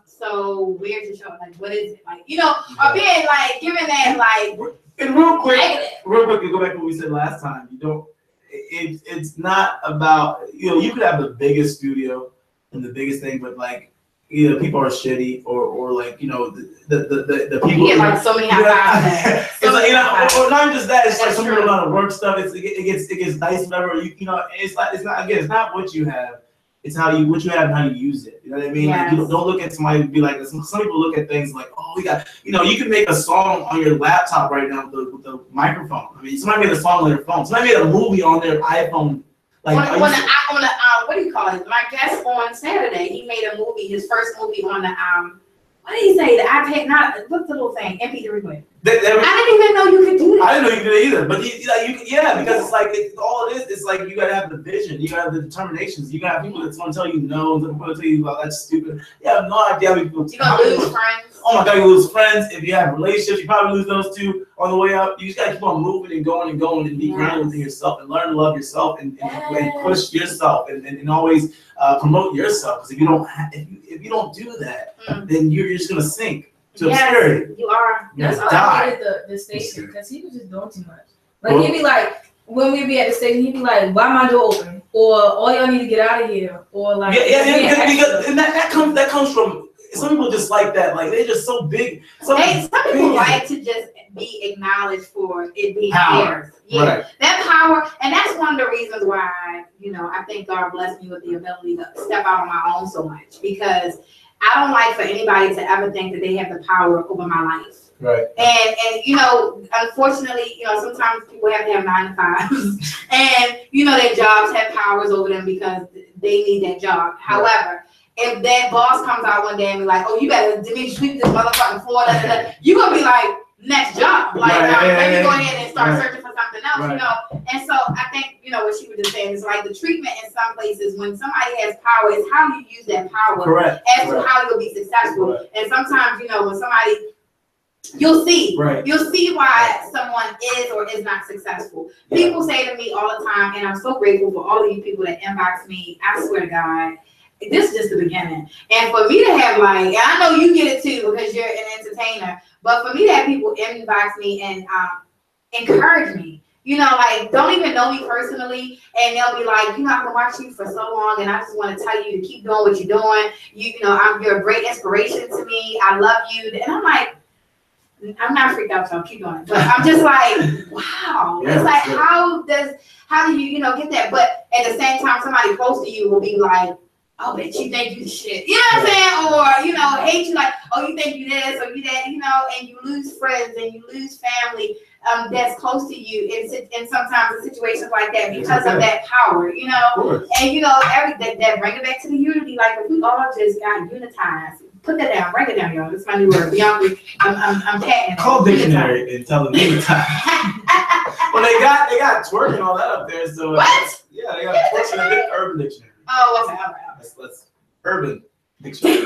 "So where's your show? Like, what is it? Like, or being like given that like."
And real quick, to go back to what we said last time, it's not about, you could have the biggest studio and the biggest thing, but like, people are shitty or like, the people.
You get like so many high fives.
It's like, or not just that, it's like some of a lot of work stuff. It gets nice, whatever. It's not what you have. It's what you have and how you use it. You know what I mean?
Yes.
Like, don't look at somebody and be like, some people look at things like, oh, we got, you can make a song on your laptop right now with the microphone. I mean, somebody made a song on their phone. Somebody made a movie on their iPhone. Like,
what do you call it? My guest on Saturday, he made a movie, his first movie on the what did he say? The iPad, what's the little thing? MP3 player. I didn't even know you could do that.
I didn't know you could do it either. But because it's like all it is. It's like you gotta have the vision. You gotta have the determinations. You gotta have people that's gonna tell you no, and people tell you, "Well, that's stupid." You have no idea how many people.
You're gonna lose friends.
Oh my God, you lose friends. If you have relationships, you probably lose those too on the way up. You just gotta keep on moving and going and be grounded within yourself and learn to love yourself and push yourself and always promote yourself. Because if you don't do that, then you're just gonna sink. To obscurity.
You are.
That's why I hated the station, because he was just doing too much. Like, he'd be like, when we'd be at the station, he'd be like, "Why my door open?" Or "All y'all need to get out of here." Or like,
because that comes from some people just like that. Like, they're just so big.
Some people like to just be acknowledged for it being theirs. Yeah, right. That power, and that's one of the reasons why I think God blessed me with the ability to step out on my own so much, because I don't like for anybody to ever think that they have the power over my life.
Right.
And unfortunately, sometimes people have to have 9 to 5s, and their jobs have powers over them because they need that job. Right. However, if that boss comes out one day and be like, "Oh, you better sweep this motherfucking floor," you're gonna be like, "Next job." Like, let me go ahead and start searching for something else, And so I think, what she was just saying is like the treatment in some places when somebody has power is how you use that power as to how you'll be successful. And sometimes, when somebody you'll see.
Right.
You'll see why someone is or is not successful. People say to me all the time, and I'm so grateful for all of you people that inbox me. I swear to God, this is just the beginning. And for me to have like, and I know you get it too because you're an entertainer, but for me to have people inbox me and encourage me, you know, like don't even know me personally, and they'll be like, you know, I've been watching you for so long, and I just want to tell you to keep doing what you're doing. You know, you're a great inspiration to me. I love you, and I'm like, I'm not freaked out, so I'll keep going. But I'm just like, wow.
Yeah,
it's like, how do you, you know, get that? But at the same time, somebody close to you will be like, oh, but you think you the shit. You know what I'm saying? Or, you know, hate you like, oh, you think you this or you that, you know, and you lose friends and you lose family that's close to you. And sometimes in situations like that because of that power, you know. And, you know, that bring it back to the unity. Like, if we all just got unitized. Put that down. Write it down, y'all. That's my new word. Beyonka, I'm patenting.
Call dictionary and tell them anytime. Well, they got twerk and all that up there. So
what?
Yeah, they got twerk and urban dictionary.
Oh, okay. All right.
Let's urban dictionary.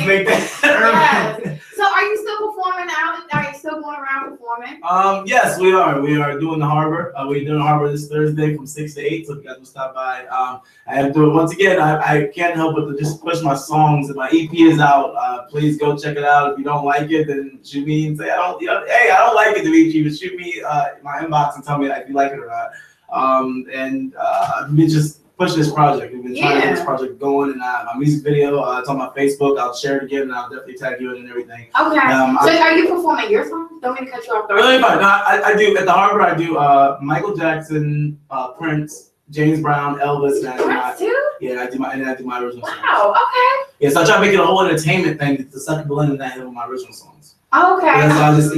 Make
that urban.
Yes. So, are you still performing out? Are you still going around performing?
Yes, we are. We are doing the Harbor. We're doing the Harbor this Thursday from 6 to 8. So if you guys will stop by, I have to do it once again. I can't help but to just push my songs. And my EP is out. Please go check it out. If you don't like it, then shoot me and say I don't. You know, hey, I don't like it, Dimitri. But shoot me my inbox and tell me if you like it or not. We just push this project. We've been trying to get this project going, and my music video, it's on my Facebook. I'll share it again, and I'll definitely tag you in and everything.
Okay. So are you performing your song? Don't mean to cut you off.
Really fine. No, I do at the Harbor. I do Michael Jackson, Prince, James Brown, Elvis, and
Prince too?
Yeah, I do my original songs.
Wow. Okay.
Yeah, so I try to make it a whole entertainment thing to suck people in and that with my original songs.
Okay.
Yeah, so I just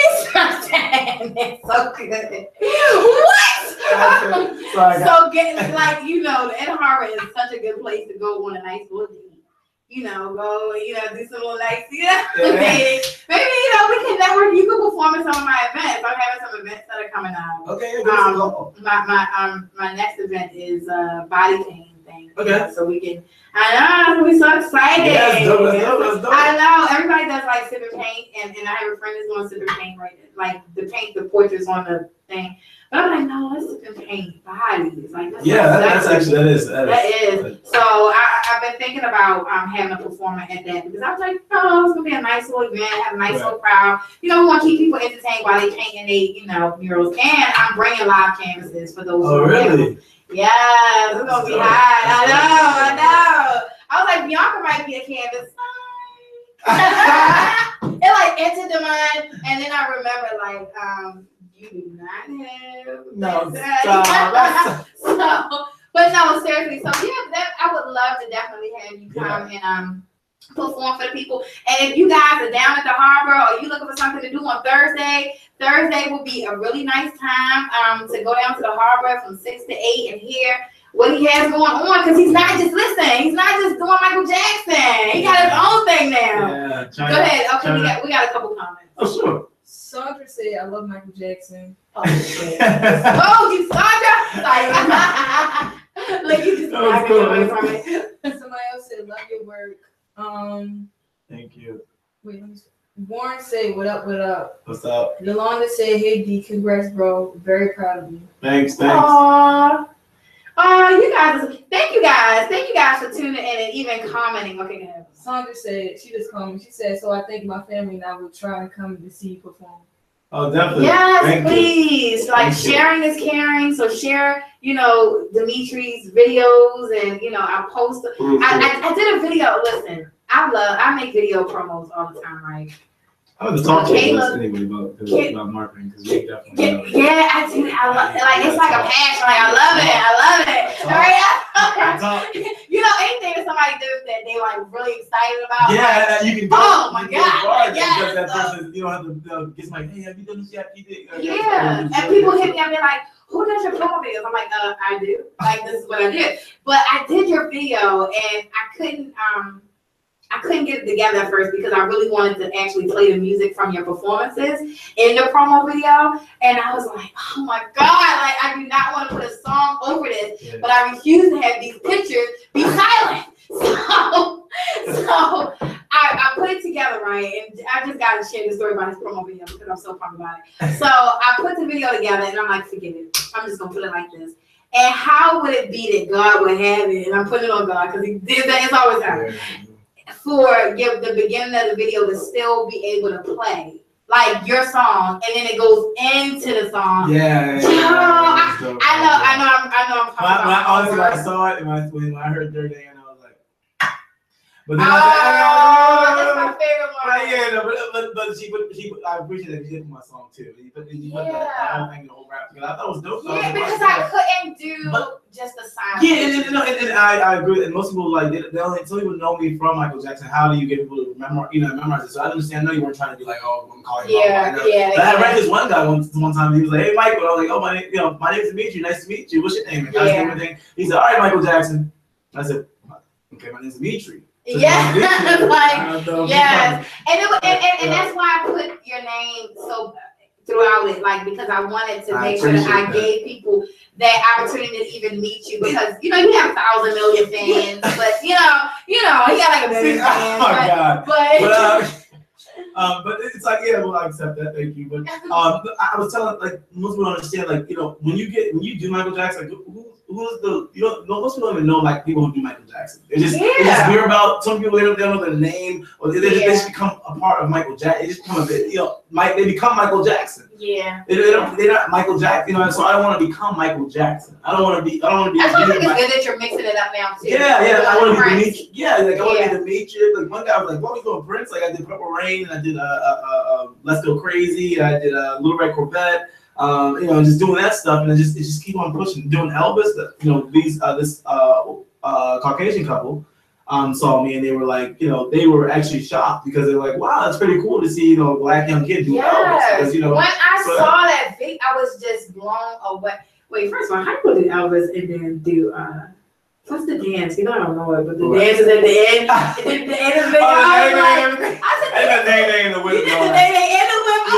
It's so good. What? So getting like, you know, the Ed Harbor is such a good place to go on a nice little date. You know, go, you know, do some little nice, you know, maybe, you know, we can network. You can perform in some of my events. I'm having some events that are coming up.
Okay.
My next event is body pain thing.
Okay.
You know, so we can. I know, we're so excited.
Yeah, that's dope.
I know. Everybody does like sip and paint, and I have a friend that's doing sip and paint right, like the paint, the portraits on the thing. But I'm like, no, let's sip and paint bodies. Like,
that's actually that is.
So I've been thinking about having a performer at that because I was like, oh, it's gonna be a nice little event, have a nice little crowd. You know, we want to keep people entertained while they painting they, you know, murals. And I'm bringing live canvases for those.
Oh, really?
Yes, it's gonna be hot. I know. I was like, Beyonka might be a canvas. It like entered the mind, and then I remember like, you do not have but no, seriously. So yeah, I would love to definitely have you come and perform for the people. And if you guys are down at the Harbor or you looking for something to do on Thursday will be a really nice time to go down to the Harbor from 6 to 8 and hear what he has going on, because he's not just listening. He's not just doing Michael Jackson. He got his own thing now. Go ahead. Okay, we got a couple comments.
Oh, sure.
Sandra said, I love Michael Jackson.
Oh, shit. Oh, you Sandra? Sorry. Like, you just not get away from it.
Somebody else said, love your work.
Thank you.
Wait, let me see. Warren said, what up, what up?
What's up?
Yolanda said, hey, D, congrats, bro. Very proud of you.
Thanks.
Aww. You guys, thank you guys for tuning in and even commenting. Okay, go ahead.
Sandra said, she just called me. She said, so I think my family and I will try and come to see you perform.
Oh, definitely.
Yes, please. Like, sharing is caring. So share, you know, Dimitri's videos, and, you know, I post. I did a video. Listen, I make video promos all the time, right?
I was talking to us anyway about marketing, because we definitely know.
Yeah, I do. I love it. Like, it's like a passion. Like, I love it. All right. You know, anything that somebody does that they like really excited about.
Yeah, like, you can.
Oh my God!
Because that person, you don't have to get like, hey, have you done this yet?
Yeah, and people hit me up. They're like, who does your promo videos? I'm like, I do. Like, this is what I did. But I did your video, and I couldn't get it together at first because I really wanted to actually play the music from your performances in the promo video. And I was like, oh my God, like, I do not want to put a song over this, but I refuse to have these pictures be silent. So I put it together, right? And I just got to share the story about his promo video because I'm so pumped about it. So I put the video together and I'm like, forget it. I'm just gonna put it like this. And how would it be that God would have it? And I'm putting it on God because He did that. It's always happened. For the beginning of the video to still be able to play like your song, and then it goes into the song.
Yeah.
I know.
Honestly, when I saw it, when I heard Dirty Diana, I was like, but then
that's my favorite one.
Right, yeah, no, but she I appreciate that she did my song too. You put the whole thing, the whole rap together. I thought it was dope.
Yeah, because I couldn't do just the silence.
Yeah, and I agree. And most people like they only some people know me from Michael Jackson. How do you get people to memorize it? So I understand. I know you weren't trying to be like, oh, I'm calling you.
Yeah.
But I read this one guy one time. He was like, hey, Michael. I was like, oh, my name is Dimitri. Nice to meet you. What's your name? And he said, all right, Michael Jackson. I said, okay, my name is Dimitri. So
yes, and that's why I put your name so throughout it, like because I wanted to make sure that I gave people that opportunity to even meet you because you have 1,000 million fans, but he got like 1 million fans.
But it's like, yeah, well, I accept that, thank you. But I was telling, like, most people don't understand, like, when you do Michael Jackson, like, who's the, most people don't even know, like, people who do Michael Jackson. They just hear about, some people, they don't know their name, or they just become a part of Michael Jackson. They just become a bit, they become Michael Jackson.
Yeah.
They're not Michael Jackson, so I don't want to become Michael Jackson. I don't want to be.
I think it's good that you're mixing it up now too.
Yeah. I want to be Dimitri. Yeah, like I want to be Dimitri. Like one guy was like, "What are we doing, Prince?" Like I did Purple Rain, and I did Let's Go Crazy, and I did Little Red Corvette. Just doing that stuff, and it just keep on pushing. Doing Elvis, this Caucasian couple. Saw me and they were like, they were actually shocked because they were like, wow, that's pretty cool to see, a black young kid do Elvis. Because,
when I saw that video, I was just blown away. Wait, first of all, how do you do Elvis and then do what's the dance? I don't know it, but the dance is at the end. At the end of the video, I said,
they in the whip.
You did the they in the whip.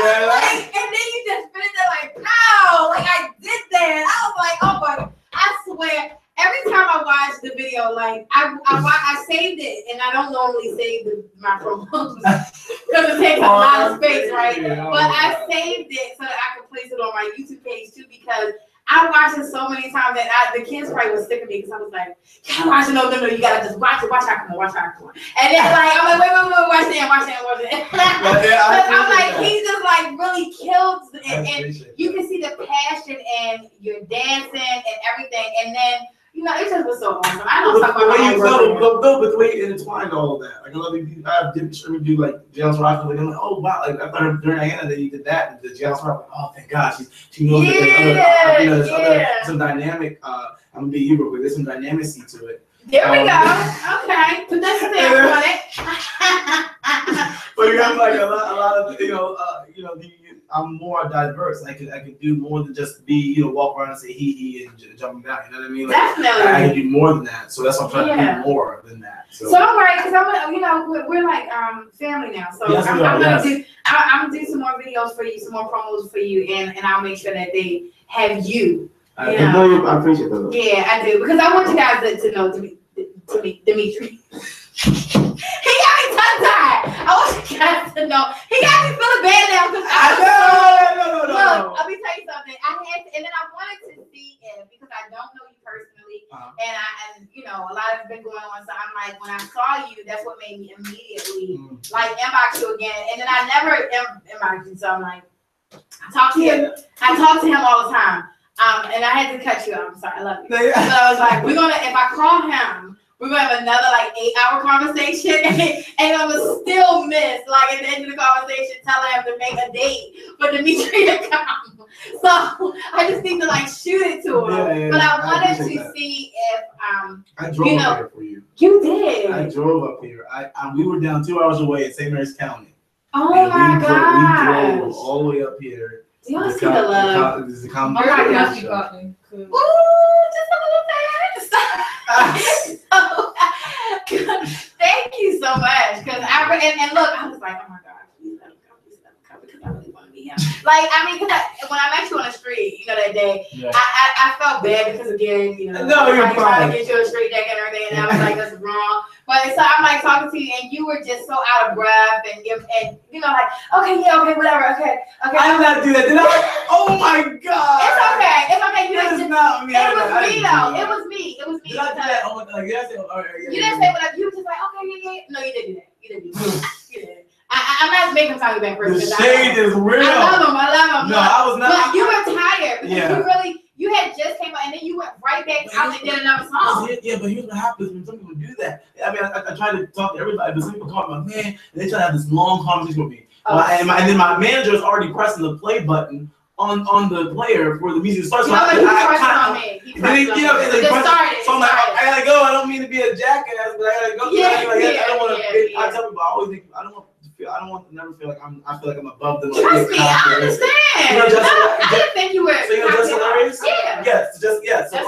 And then you just finished it like, pow! Like I did that. I was like, oh my! I swear. Every time I watch the video, like I saved it, and I don't normally save my promos because it takes a lot of space, right? But I saved it so that I could place it on my YouTube page too because I watched it so many times that the kids probably was sick of me because I was like, "You gotta watch it, no, you gotta just watch it, watch how come on, watch how come on." And then I'm like, wait, watch it. But I'm like, he just like really killed, and you can see the passion and your dancing and everything, and then. It just was so awesome. I don't talk about
but the way it intertwined all of that. Like, I did do like Jail's Rock, and I'm like, oh wow, like I thought during Diana that you did that, the Jail's Rock, like, oh thank God, she knows that there's other some dynamic. I'm gonna be you real quick. There's some dynamicy to it.
There we go. Okay, put that stamp on it.
But you have like a lot of I'm more diverse. I could do more than just be walk around and say he and jumping down. You know what I mean? Like,
definitely.
I can do more than that. So that's what I'm trying to do more than that. So
I'm right because we're like family now. So
yes,
I'm gonna do some more videos for you, some more promos for you, and I'll make sure that they have you.
I appreciate that.
Yeah, I do because I want you guys to know Dimitri. He got me tongue-tied. I want you guys to know. He got me feeling bad now because
No.
Look, let me tell you something. And then I wanted to see it because I don't know you personally, and a lot has been going on. So I'm like, when I saw you, that's what made me immediately like inbox you again. And then I never inbox you, so I'm like, I talk to him all the time. And I had to cut you off. I'm sorry, I love you. So I was like, if I call him, we're gonna have another 8-hour conversation, and I'm gonna still miss at the end of the conversation telling him to make a date for Dimitri to come. So I just need to shoot it to him. But I wanted to see if
I drove up here for you.
You did.
I drove up here. We were down 2 hours away in St. Mary's County.
Oh my God!
We drove all the way up here.
Do y'all see the love?
This is a
Ooh, just a
little bit. Thank you so much. Because and look, I was like, oh my God, please let him come because I really want to meet him. When I met you on the street, that day, I felt bad because again,
you're
trying to get you a straight jacket and everything, and I was like, that's wrong. But so I'm like talking to you, and you were just so out of breath, and you know, like, okay, yeah, okay, whatever, okay.
I did not do that. Did I? Oh my God.
It's okay. You
That is
just,
not me.
it was me though. It was me.
Did I do that? Oh my God. Did I say?
You didn't say whatever. You were just like, okay, yeah. No, you didn't do that. You didn't do that. You didn't. I'm not making fun of you back first.
The shade is real.
I love him.
No, I was not.
But you were tired because
Yeah.
you had just came out, and then you went right back out and did another song.
Yeah, but here's what happens when some people do that. I mean, I try to talk to everybody, but some people call me, man, and they try to have this long conversation with me. And then my manager is already pressing the play button on the player for the music to start. So
He pressed on me.
So I'm like, I gotta go. I don't mean to be a jackass, but I gotta go. I don't want to. I tell people, I always think, I don't want to never feel like I feel like I'm above them.
Trust me, I understand. I didn't think you were.
So you know Just Hilarious?
Yeah.
Yes, So,
that's her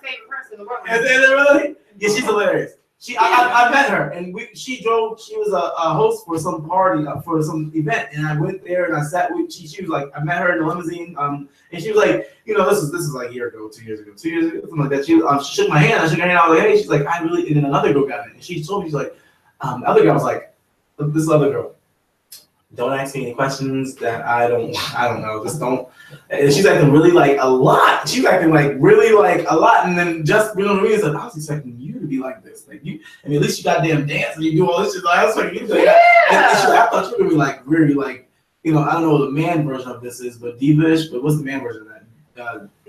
favorite person in the world.
Is it really? Yeah, she's hilarious. I met her, and she was a host for some party, for some event, and I went there and I sat with, she was like, I met her in the limousine, and she was like, you know, this is like a year ago, 2 years ago, something like that. She shook my hand, I shook her hand, I was like, hey, she's like, I really, and then another girl got it, and she told me, she's like, the other girl was like, this other girl, don't ask me any questions that I don't know, just don't. And she's acting really like a lot. She's acting like really like a lot. And then just, you know what I mean? It's like, I was expecting you to be like this. Like you, I mean, at least you goddamn dance and you do all this shit. Like, I was like, you do that. And I thought you were gonna be like, really like, you know, I don't know what the man version of this is, but diva-ish, but what's the man version of that?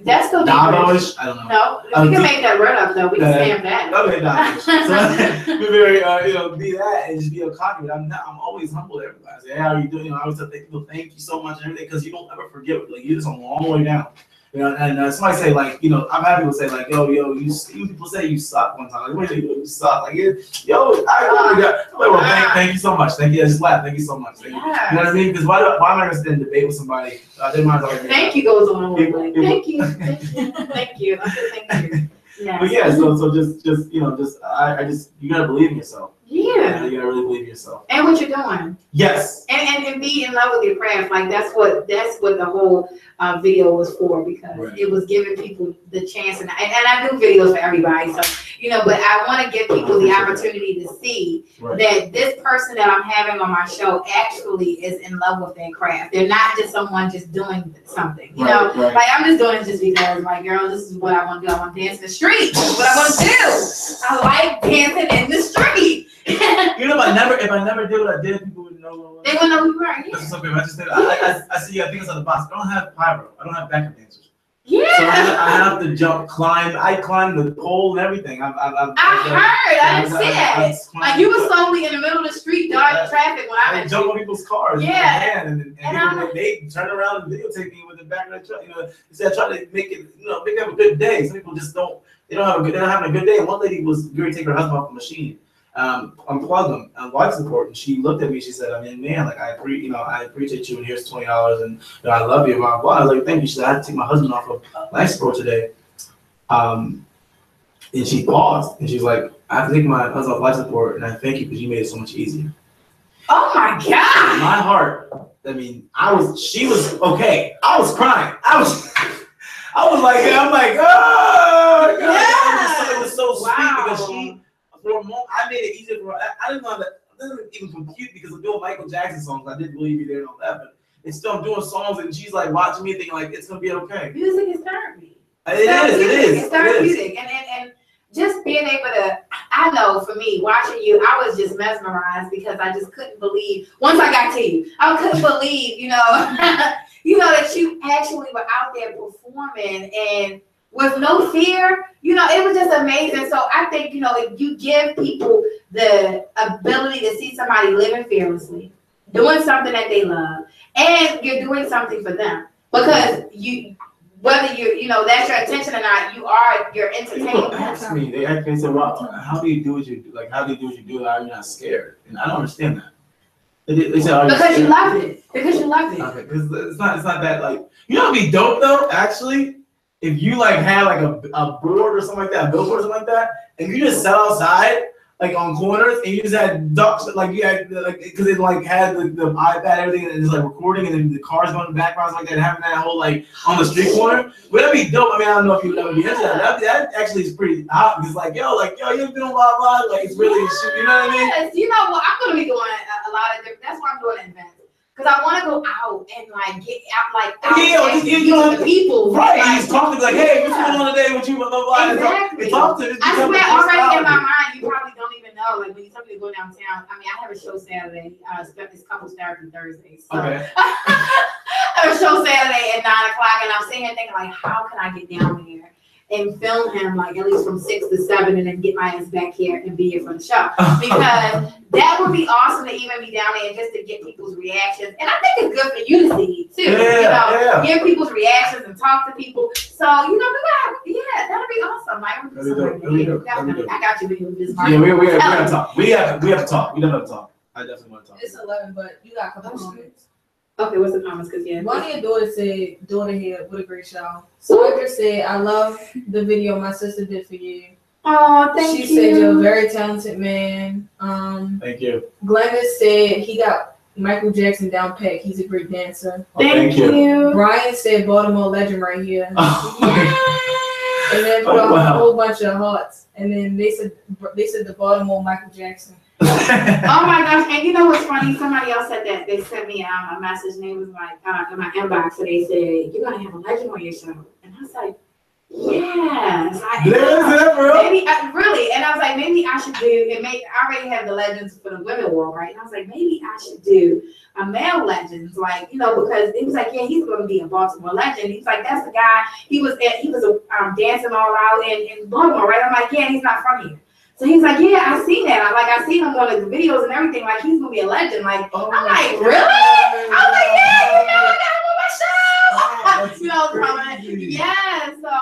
That's still
Davo-ish? I don't know.
No, we can make that word up though. We can stamp that.
Okay, Davo-ish. So be very, you know, be that and just be a cocky. I'm always humble to everybody. I say, hey, how are you doing? You know, I always tell people, thank you so much and everything, because you don't ever forget. Like, you're just a long way down. You know, and somebody say like, you know, I've had people say like, yo, you people say you suck one time. Like, what do you suck? Like, yo, I really got. I'm like, well, thank you so much. Thank you. I just laugh. Thank you so much. Thank you. You know what I mean? Because why am I gonna sit and debate with somebody? Their mind's like,
thank you goes on. Like, thank you. I said thank you. Yeah.
But yeah, so just you know, I just you gotta believe in yourself.
Yeah.
You gotta really believe in yourself.
And what you're doing.
Yes.
And be in love with your craft. Like that's what the whole video was for, because it was giving people the chance, and I do videos for everybody, so you know, but I want to give people the opportunity to see that this person that I'm having on my show actually is in love with their craft. They're not just someone just doing something, you know, like I'm just doing it just because, like, girl, this is what I want to do. I want to dance in the street. This is what I want to do. I like dancing in the street.
You know, if I never did what I did, people would know.
They would know who you are. Yeah.
That's something I just did. I see. I think it's on the box. I don't have pyro. I don't have backup dancers.
Yeah.
So I have to climb. I climbed the pole and everything. I
didn't see that. Like you were slowly in the middle of the street, dodging traffic when I
jump on people's cars.
Yeah.
And they turn around and videotape me with the back of the truck. You know, instead of trying to make it, you know, make them have a good day. Some people just don't. They're not having a good day. And one lady was going to take her husband off the machine. Unplug them on life support, and she looked at me. She said, "I mean, man, like I appreciate you, and here's $20, and you know, I love you." Blah, blah. I was like, "Thank you." She said, "I had to take my husband off of life support today," and she paused, and she's like, "I have to take my husband off life support, and I thank you because you made it so much easier."
Oh my God!
My heart. I mean, she was okay. I was crying. I was like, I'm like, oh, God. It was so sweet because she. For a moment, I made it easier for her. I didn't know that. I didn't even compute because I'm doing Michael Jackson songs. I didn't believe you there and all that, but it's still I'm doing songs and she's like watching me thinking like it's gonna be okay.
Music is therapy.
It is.
It's therapeutic, and just being able to. I know for me watching you, I was just mesmerized because I just couldn't believe. Once I got to you, I couldn't believe, you know, that you actually were out there performing and. With no fear, you know, it was just amazing. So I think, you know, if you give people the ability to see somebody living fearlessly, doing something that they love, and you're doing something for them, because whether you know, that's your intention or not, you're entertaining.
People ask me, they say, well, how do you do what you do? Like, how do you do what you do? How are you not scared? And I don't understand that. They say,
because you love it. Because you love it.
Okay, because it's not that like, you know what'd be dope though, actually? If you like had like a board or something like that, a billboard or something like that, and you just sat outside like on corners, and you just had ducks, like you had like because it like had the iPad, everything, and it's like recording, and then the cars going in the background like that, having that whole like on the street corner. Would that be dope? I mean, I don't know if you would ever be into that. That actually is pretty hot because like yo, you've been on blah blah, like it's really you know what I mean?
Yes, you know what? I'm gonna be doing a lot of different. That's why I'm doing events. Because I want to go out and like get out, like out and meet the people.
Right,
like,
you just talk to me like, hey, what's going on today? What you blah blah blah.
Exactly.
Talk to
I swear, already in my mind, you probably don't even know. Like when you tell me to go downtown, I mean, I have a show Saturday. It's couples therapy Thursdays. So.
Okay.
I have a show Saturday at 9 o'clock, and I'm sitting here thinking like, how can I get down there and film him like at least from 6 to 7, and then get my ass back here and be here for the show, because that would be awesome to even be down there and just to get people's reactions. And I think it's good for you to see too. Give people's reactions and talk to people. So that'll be awesome. Like, I got you with this.
Yeah, we have to talk. We have to talk. We have to talk. I definitely want to talk.
It's 11, but you got a couple comments.
Okay, what's the comments? Because
one of your daughters said, "Daughter here, what a great show." Sandra said, "I love the video my sister did for you."
Oh, thank you.
She said you're a very talented man.
Thank you.
Glennis said he got Michael Jackson down pat. He's a great dancer.
Thank you.
Brian said Baltimore legend right here.
Yes.
And then put a whole bunch of hearts. And then they said the Baltimore Michael Jackson.
Oh my gosh! And you know what's funny? Somebody else said that. They sent me a message, and it was like in my inbox, and they said, "You're gonna have a legend on your show," and I was like, "Yes, maybe really." And I was like, maybe I should do it. I already have the legends for the women world, right? And I was like, maybe I should do a male legends, like because he was like, yeah, he's gonna be a Baltimore legend. He's like, that's the guy. He was dancing all out in Baltimore, right? I'm like, yeah, he's not from here. So he's like, yeah, I seen that. I seen him on the videos and everything. Like, he's gonna be a legend. Like, I'm like, really? I was like, yeah, I got him on my show. Yeah. So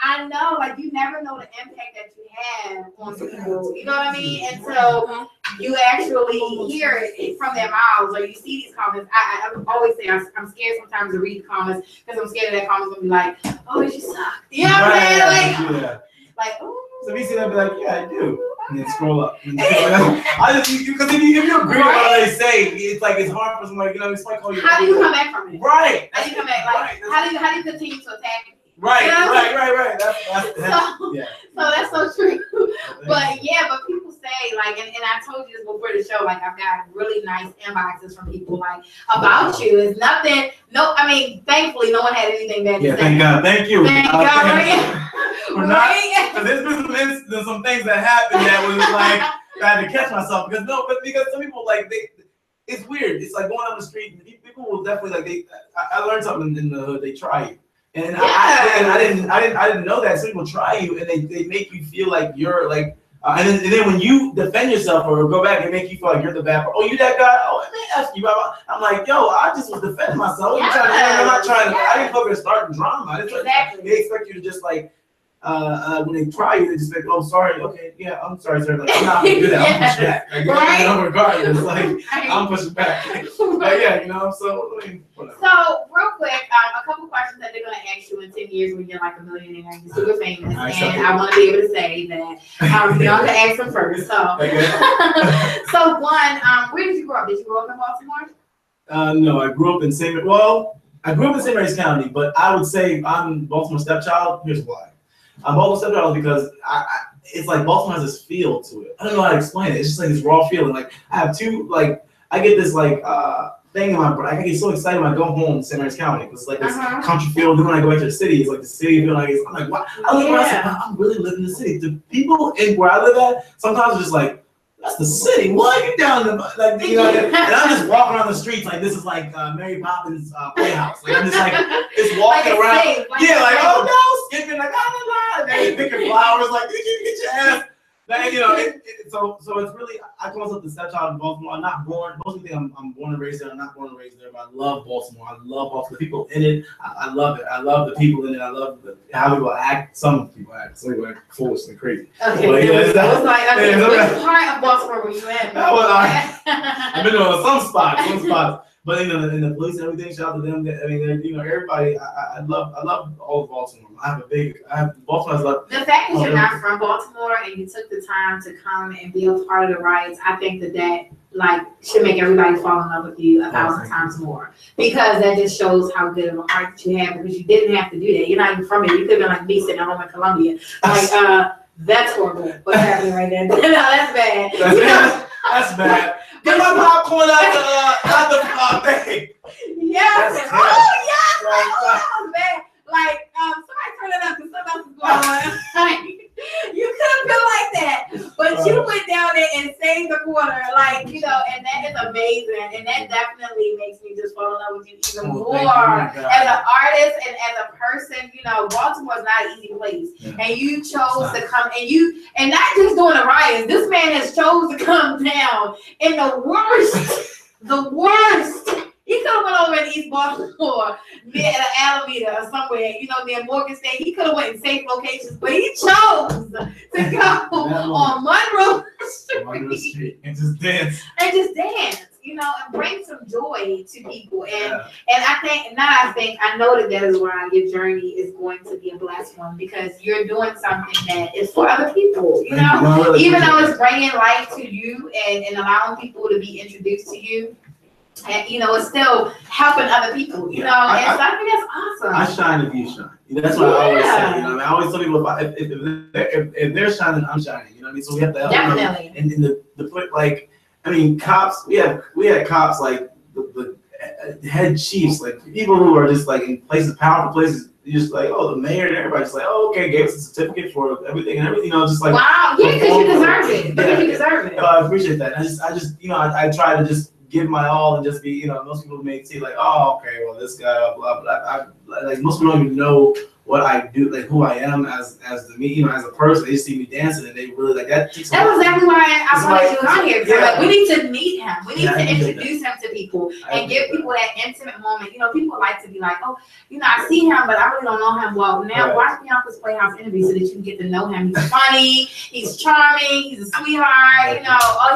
I know, like, you never know the impact that you have on people. You know what I mean? And so you actually hear it from their mouths, or you see these comments. I always say I'm scared sometimes to read the comments because I'm scared that comments gonna be like, oh, you suck. You know what I'm saying? Like, oh.
So we see that, be like, yeah, I do, and then scroll up. I just because if you agree with what they say, it's like it's hard for somebody. It's like, oh,
how do you come back from it?
Right.
How do you come back? Like, how do you continue to attack me?
Right. Right. So
that's so true. But people say like, and I told you this before the show, like I've got really nice inboxes from people like about you. It's nothing. No, I mean, thankfully, no one had anything bad to say.
Yeah, thank God. Thank you.
Thank God.
Because there's some things that happened that was like I had to catch myself because some people like it's weird. It's like going on the street. People will definitely I learned something in the hood. They try you. And I didn't know that. Some people try you and they make you feel like you're like, and then when you defend yourself or go back and make you feel like you're the bad person. Oh, you that guy? Oh, let me ask you about. I'm like, yo, I just was defending myself. I'm not trying to. I didn't focus starting drama. Exactly. They expect you to just like. When they try you, they just like, oh, sorry, okay, yeah, I'm sorry, sir. Like, I'm not gonna do that. I'm pushing back. Like, regardless, like, I'm pushing back. But yeah, so I mean, whatever.
So, real quick, a couple questions that they're gonna ask you in 10 years when you're like a millionaire and you're super famous, and I want to be able to say that Beyonka asked them first. So, so one, where did you grow up? Did you grow up in Baltimore?
No, I grew up in St. Mary's County, but I would say I'm Baltimore's stepchild. Here's why. I'm Baltimore stepchild because it's like Baltimore has this feel to it. I don't know how to explain it. It's just like this raw feeling. Like I have I get this thing in my brain. I get so excited when I go home to St. Mary's County because like this country feel. Then when I go back to the city, it's like the city feel. I'm like, wow. I look around and I'm really living in the city. The people in where I live at sometimes are just like, that's the city. What? You down the and I'm just walking around the streets like this is like Mary Poppins Playhouse. Like I'm just like just walking around. Safe, oh no, skipping like and then picking flowers like you get your ass. So it's really I call myself the stepchild of Baltimore. I'm not born. Most people think I'm born and raised there. I'm not born and raised there, but I love Baltimore. I love Baltimore. The people in it. I love it. I love the people in it. I love how people act. Some people act foolish and crazy.
Okay. But, which part of Baltimore were you in?
I've been to some spots. But in the police and everything, shout out to them. I mean, everybody. I love all of Baltimore. Baltimore's love.
The fact that you're not from Baltimore and you took the time to come and be a part of the riots, I think that should make everybody fall in love with you 1,000 times more, because that just shows how good of a heart that you have, because you didn't have to do that. You're not even from it. You could have been like me sitting at home in Columbia. That's horrible. What's happening right there? No, that's bad.
That's bad. Get my popcorn out the thing.
Yes. Oh, yes. Oh, that was bad. Somebody turn it up because something else is going on. You could have been like that, but you went down there and saved the quarter, and that is amazing, and that definitely makes me just fall in love with you even more as an artist and as a person. Baltimore is not an easy place, and you chose to come, and not just doing the riots. This man has chose to come down in the worst. He could have went over in East Baltimore, near Alameda or somewhere, near Morgan State. He could have went in safe locations, but he chose to go on Monroe Street
and just dance.
And bring some joy to people. And I know that is why your journey is going to be a blessed one, because you're doing something that is for other people, even though it's bringing life to you and allowing people to be introduced to you. And it's still helping other people, and so I think that's awesome.
I shine if you shine. That's what I always say. I always tell people, if they're shining, I'm shining. So we have to help
definitely.
And cops. We had cops like the head chiefs, like people who are just like in places, powerful places. You're just like, the mayor and everybody's just like, okay, gave us a certificate for everything and everything. Just like,
wow, yeah, because you deserve it. Because you deserve it.
I appreciate that. I just I try to just give my all and just be, most people may see like, oh, okay, well, this guy, blah, blah. Most people don't even know what I do, like who I am as as a person. They just see me dancing and they really like that.
That was exactly why I wanted you on here. We need to meet him. We need to introduce him to people and give people that intimate moment. People like to be like, oh, I see him, but I really don't know him well. Now watch Beyonka's Playhouse interview so that you can get to know him. He's funny, he's charming, he's a sweetheart.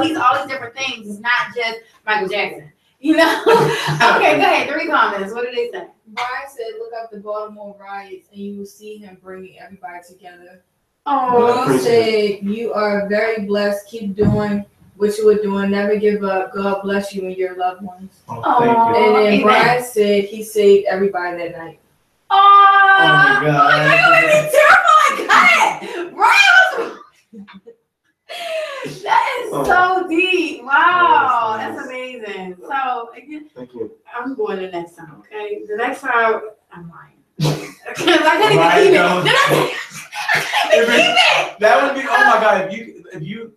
He's all these different things. He's not just Michael Jackson. Okay, go ahead. 3 comments. What did they say?
Brian said, look up the Baltimore riots and you will see him bringing everybody together.
Oh,
Will said, you are very blessed. Keep doing what you were doing. Never give up. God bless you and your loved ones.
Oh, thank you.
And then Brian said he saved everybody that night.
Oh
my God.
You made me terrible. Brian that is so deep. Wow, that's amazing. So again,
thank you.
I'm going the next time. Okay, the next time I'm lying because I can't even keep it. I can't even keep it.
That would be. Oh my God! If you.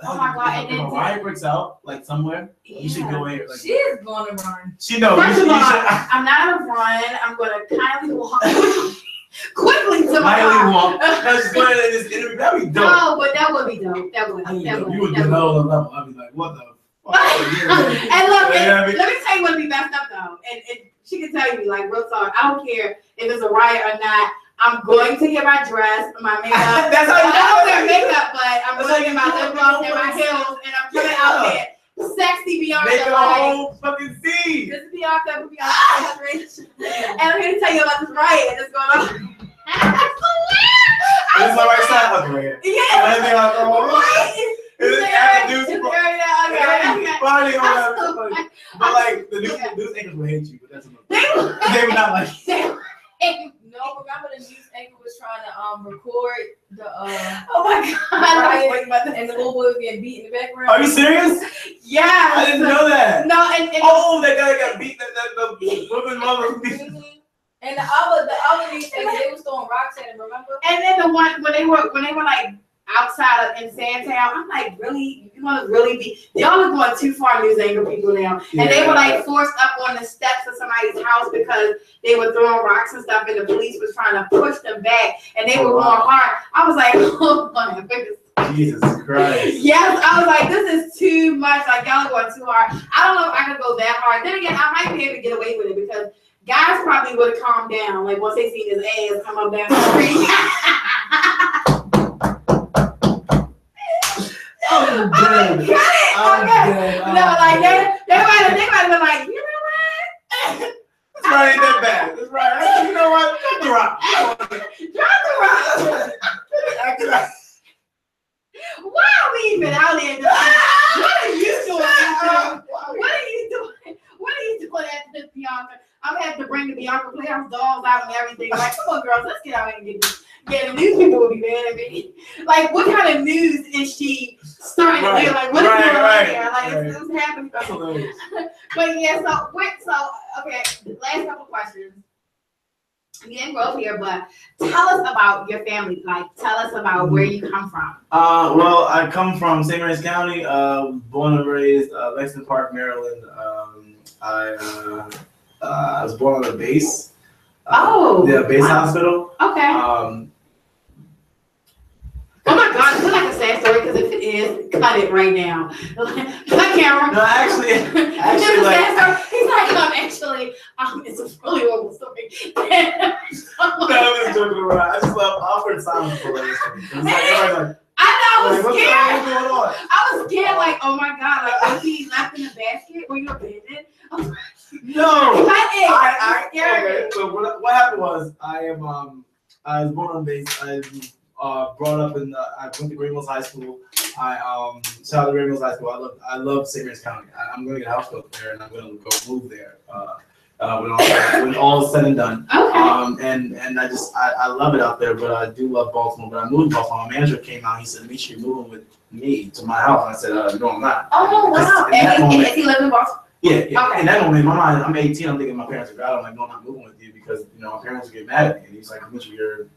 Oh my God! And then
a riot breaks out like somewhere, you should go in. Like,
she is going to run.
She knows.
First of all, I'm not gonna run. I'm gonna kindly walk. Quickly to my car.
That's good in this interview. That'd be dope.
No, but that would be dope. That would.
You would get all the level. I'd be like, what the fuck?
And look, let me tell you what'd be messed up though. And she can tell you, like, real talk. I don't care if it's a riot or not. I'm going to get my dress, my makeup.
That's how you
I don't wear makeup, but I'm going to get my lip gloss and my heels, and I'm coming out there. Sexy Beyonka.
Make a whole fucking scene.
This is Beyonka. And I'm here to tell you about this riot that's going on.
This is my right side. Okay, right here.
Yeah.
But like the news anchors will hate you, but that's enough. They would not like you.
No, remember the news anchor was trying to record the
oh my God,
and the little boy was getting beat in the background.
Are you serious?
Yeah.
I didn't know that.
No, and
that guy got beat. The woman mother.
And the other news anchor, they was throwing rocks at him. Remember?
And then the one when they were like outside of in Sandtown, I'm like, really? You want to really be? Y'all are going too far, news anchor people now. Yeah. And they were like forced up on the steps of somebody's house because they were throwing rocks and stuff, and the police was trying to push them back, and they were going hard. I was like, oh my goodness.
Jesus Christ.
Yes, I was like, this is too much. Like, y'all are going too hard. I don't know if I could go that hard. Then again, I might be able to get away with it because guys probably would have calmed down, like once they seen his ass come up down the street.
I'm good.
No, like they might have been like, you know what?
This right ain't that bad. This right, you know what? Drop the rock.
Drop the rock. Why are we even out there? What are you doing? What are you doing? What are you doing after this, Beyonka? I'm gonna have to bring the Beyonka Playhouse dolls out and everything. Like, come on, girls, let's get out and get this. Yeah, the news people will be mad at me. Like, what kind of news is she starting to do? Like, what is going on here? Like, it's happening.
That's hilarious.
But yeah, okay, last couple questions. You didn't grow up here, but tell us about your family. Like, tell us about where you come from.
Well, I come from St. Mary's County, born and raised Lexington Park, Maryland. I was born on a base. Base hospital.
Okay. Oh my God, it's like a sad story because if it is, cut it right now. Cut camera.
No, actually,
he's like, it's a really horrible story.
No, I'm just joking around. I just love awkward silence for this. It's like everybody's like,
I know, I was scared.
What's going on?
I was scared, like, oh my God, like, was he left in the basket? Were you abandoned?
No.
Okay.
So what happened was I was born on base. I brought up in I went to Green Hills High School. Shout out to Green Hills High School. I love St. Mary's County. I'm going to get a house built there, and I'm going to go move there when all is said and done.
Okay.
And I love it out there, but I do love Baltimore. But I moved to Baltimore. My manager came out. He said, "Dimitri, you're moving with me to my house." And I said, "No, I'm not."
Oh wow! And he lived in Baltimore.
Yeah.
Okay.
In that moment, in my mind, I'm 18. I'm thinking my parents are God. I'm like, "No, I'm not moving with you because my parents would get mad at me." And he's like, "Dimitri, you're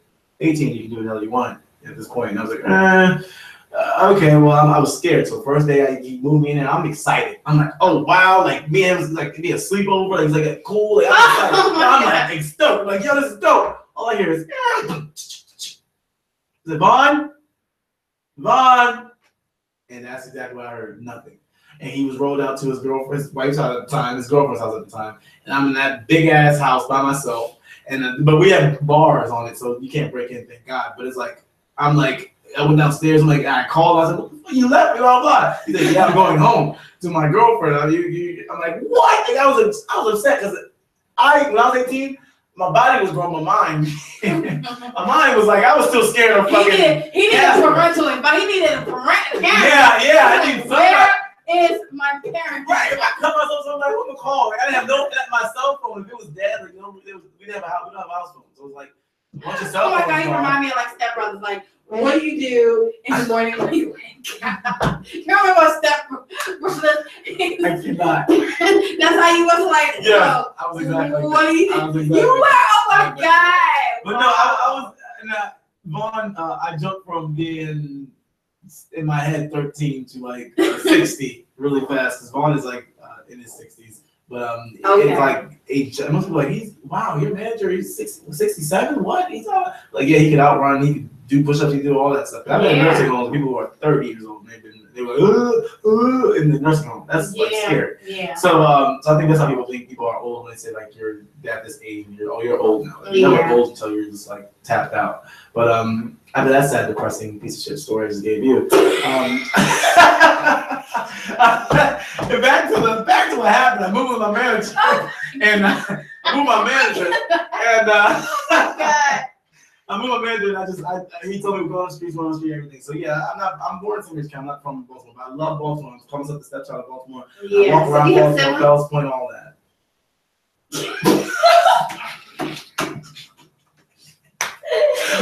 18. You can do whatever you want at this point." And I was like, okay, well, I was scared. So first day he moved me in and I'm excited. I'm like, oh wow, like me and him was like be a sleepover. He's like cool. Like, I'm like stoked. Like, yo, this is dope. All I hear is Vaughn. And that's exactly what I heard. Nothing. And he was rolled out to his girlfriend's wife's house at the time, his girlfriend's house at the time. And I'm in that big ass house by myself. And but we have bars on it, so you can't break in, thank God. But it's like I went downstairs. I'm like, I called. I said, "You left me, blah blah." He's like, "Yeah, I'm going home to my girlfriend." I'm like, "What?" Like, I was upset because when I was 18, my body was growing, my mind. My mind was like, I was still scared of fucking.
He needed a parental, but he needed a parental.
Yeah. I need somebody.
Is my parents.
Right. If I cut myself, I'm like, who to call? Like, I didn't have my cell phone. If it was dead, like, we didn't have a house. We don't have a house phone. So it was like a bunch of cell phones.
Oh my God, you remind me of like Step Brothers. Like, what do you do in the morning when you wake up? You remember Step Brothers?
I cannot.
That's how you was like.
Yeah, I was exactly.
What do you do?
Exactly
You were. Oh my God.
But no, I was. Vaughn, I jumped from being in my head 13 to like 60 really fast because Vaughn is like in his 60s, but it's like most people are like wow, your manager, he's 67. What he's like? Yeah, he could outrun, he could do push-ups, he could do all that stuff. I've been in nursing homes, people who are 30 years old, they were in the nursing home. That's like scary. Yeah. So I think that's how people think people are old when they say like you're at this age, you're old now. You're never old until you're just like tapped out. But after that sad, depressing piece of shit story I just gave you. Back to what happened. I moved with my manager, and he told me to go on the streets, everything. So yeah, I'm born in St. Mary's County. I'm not from Baltimore, but I love Baltimore. I'm calling myself the stepchild of Baltimore. Yeah. I walk around Baltimore, Fells Point, all that.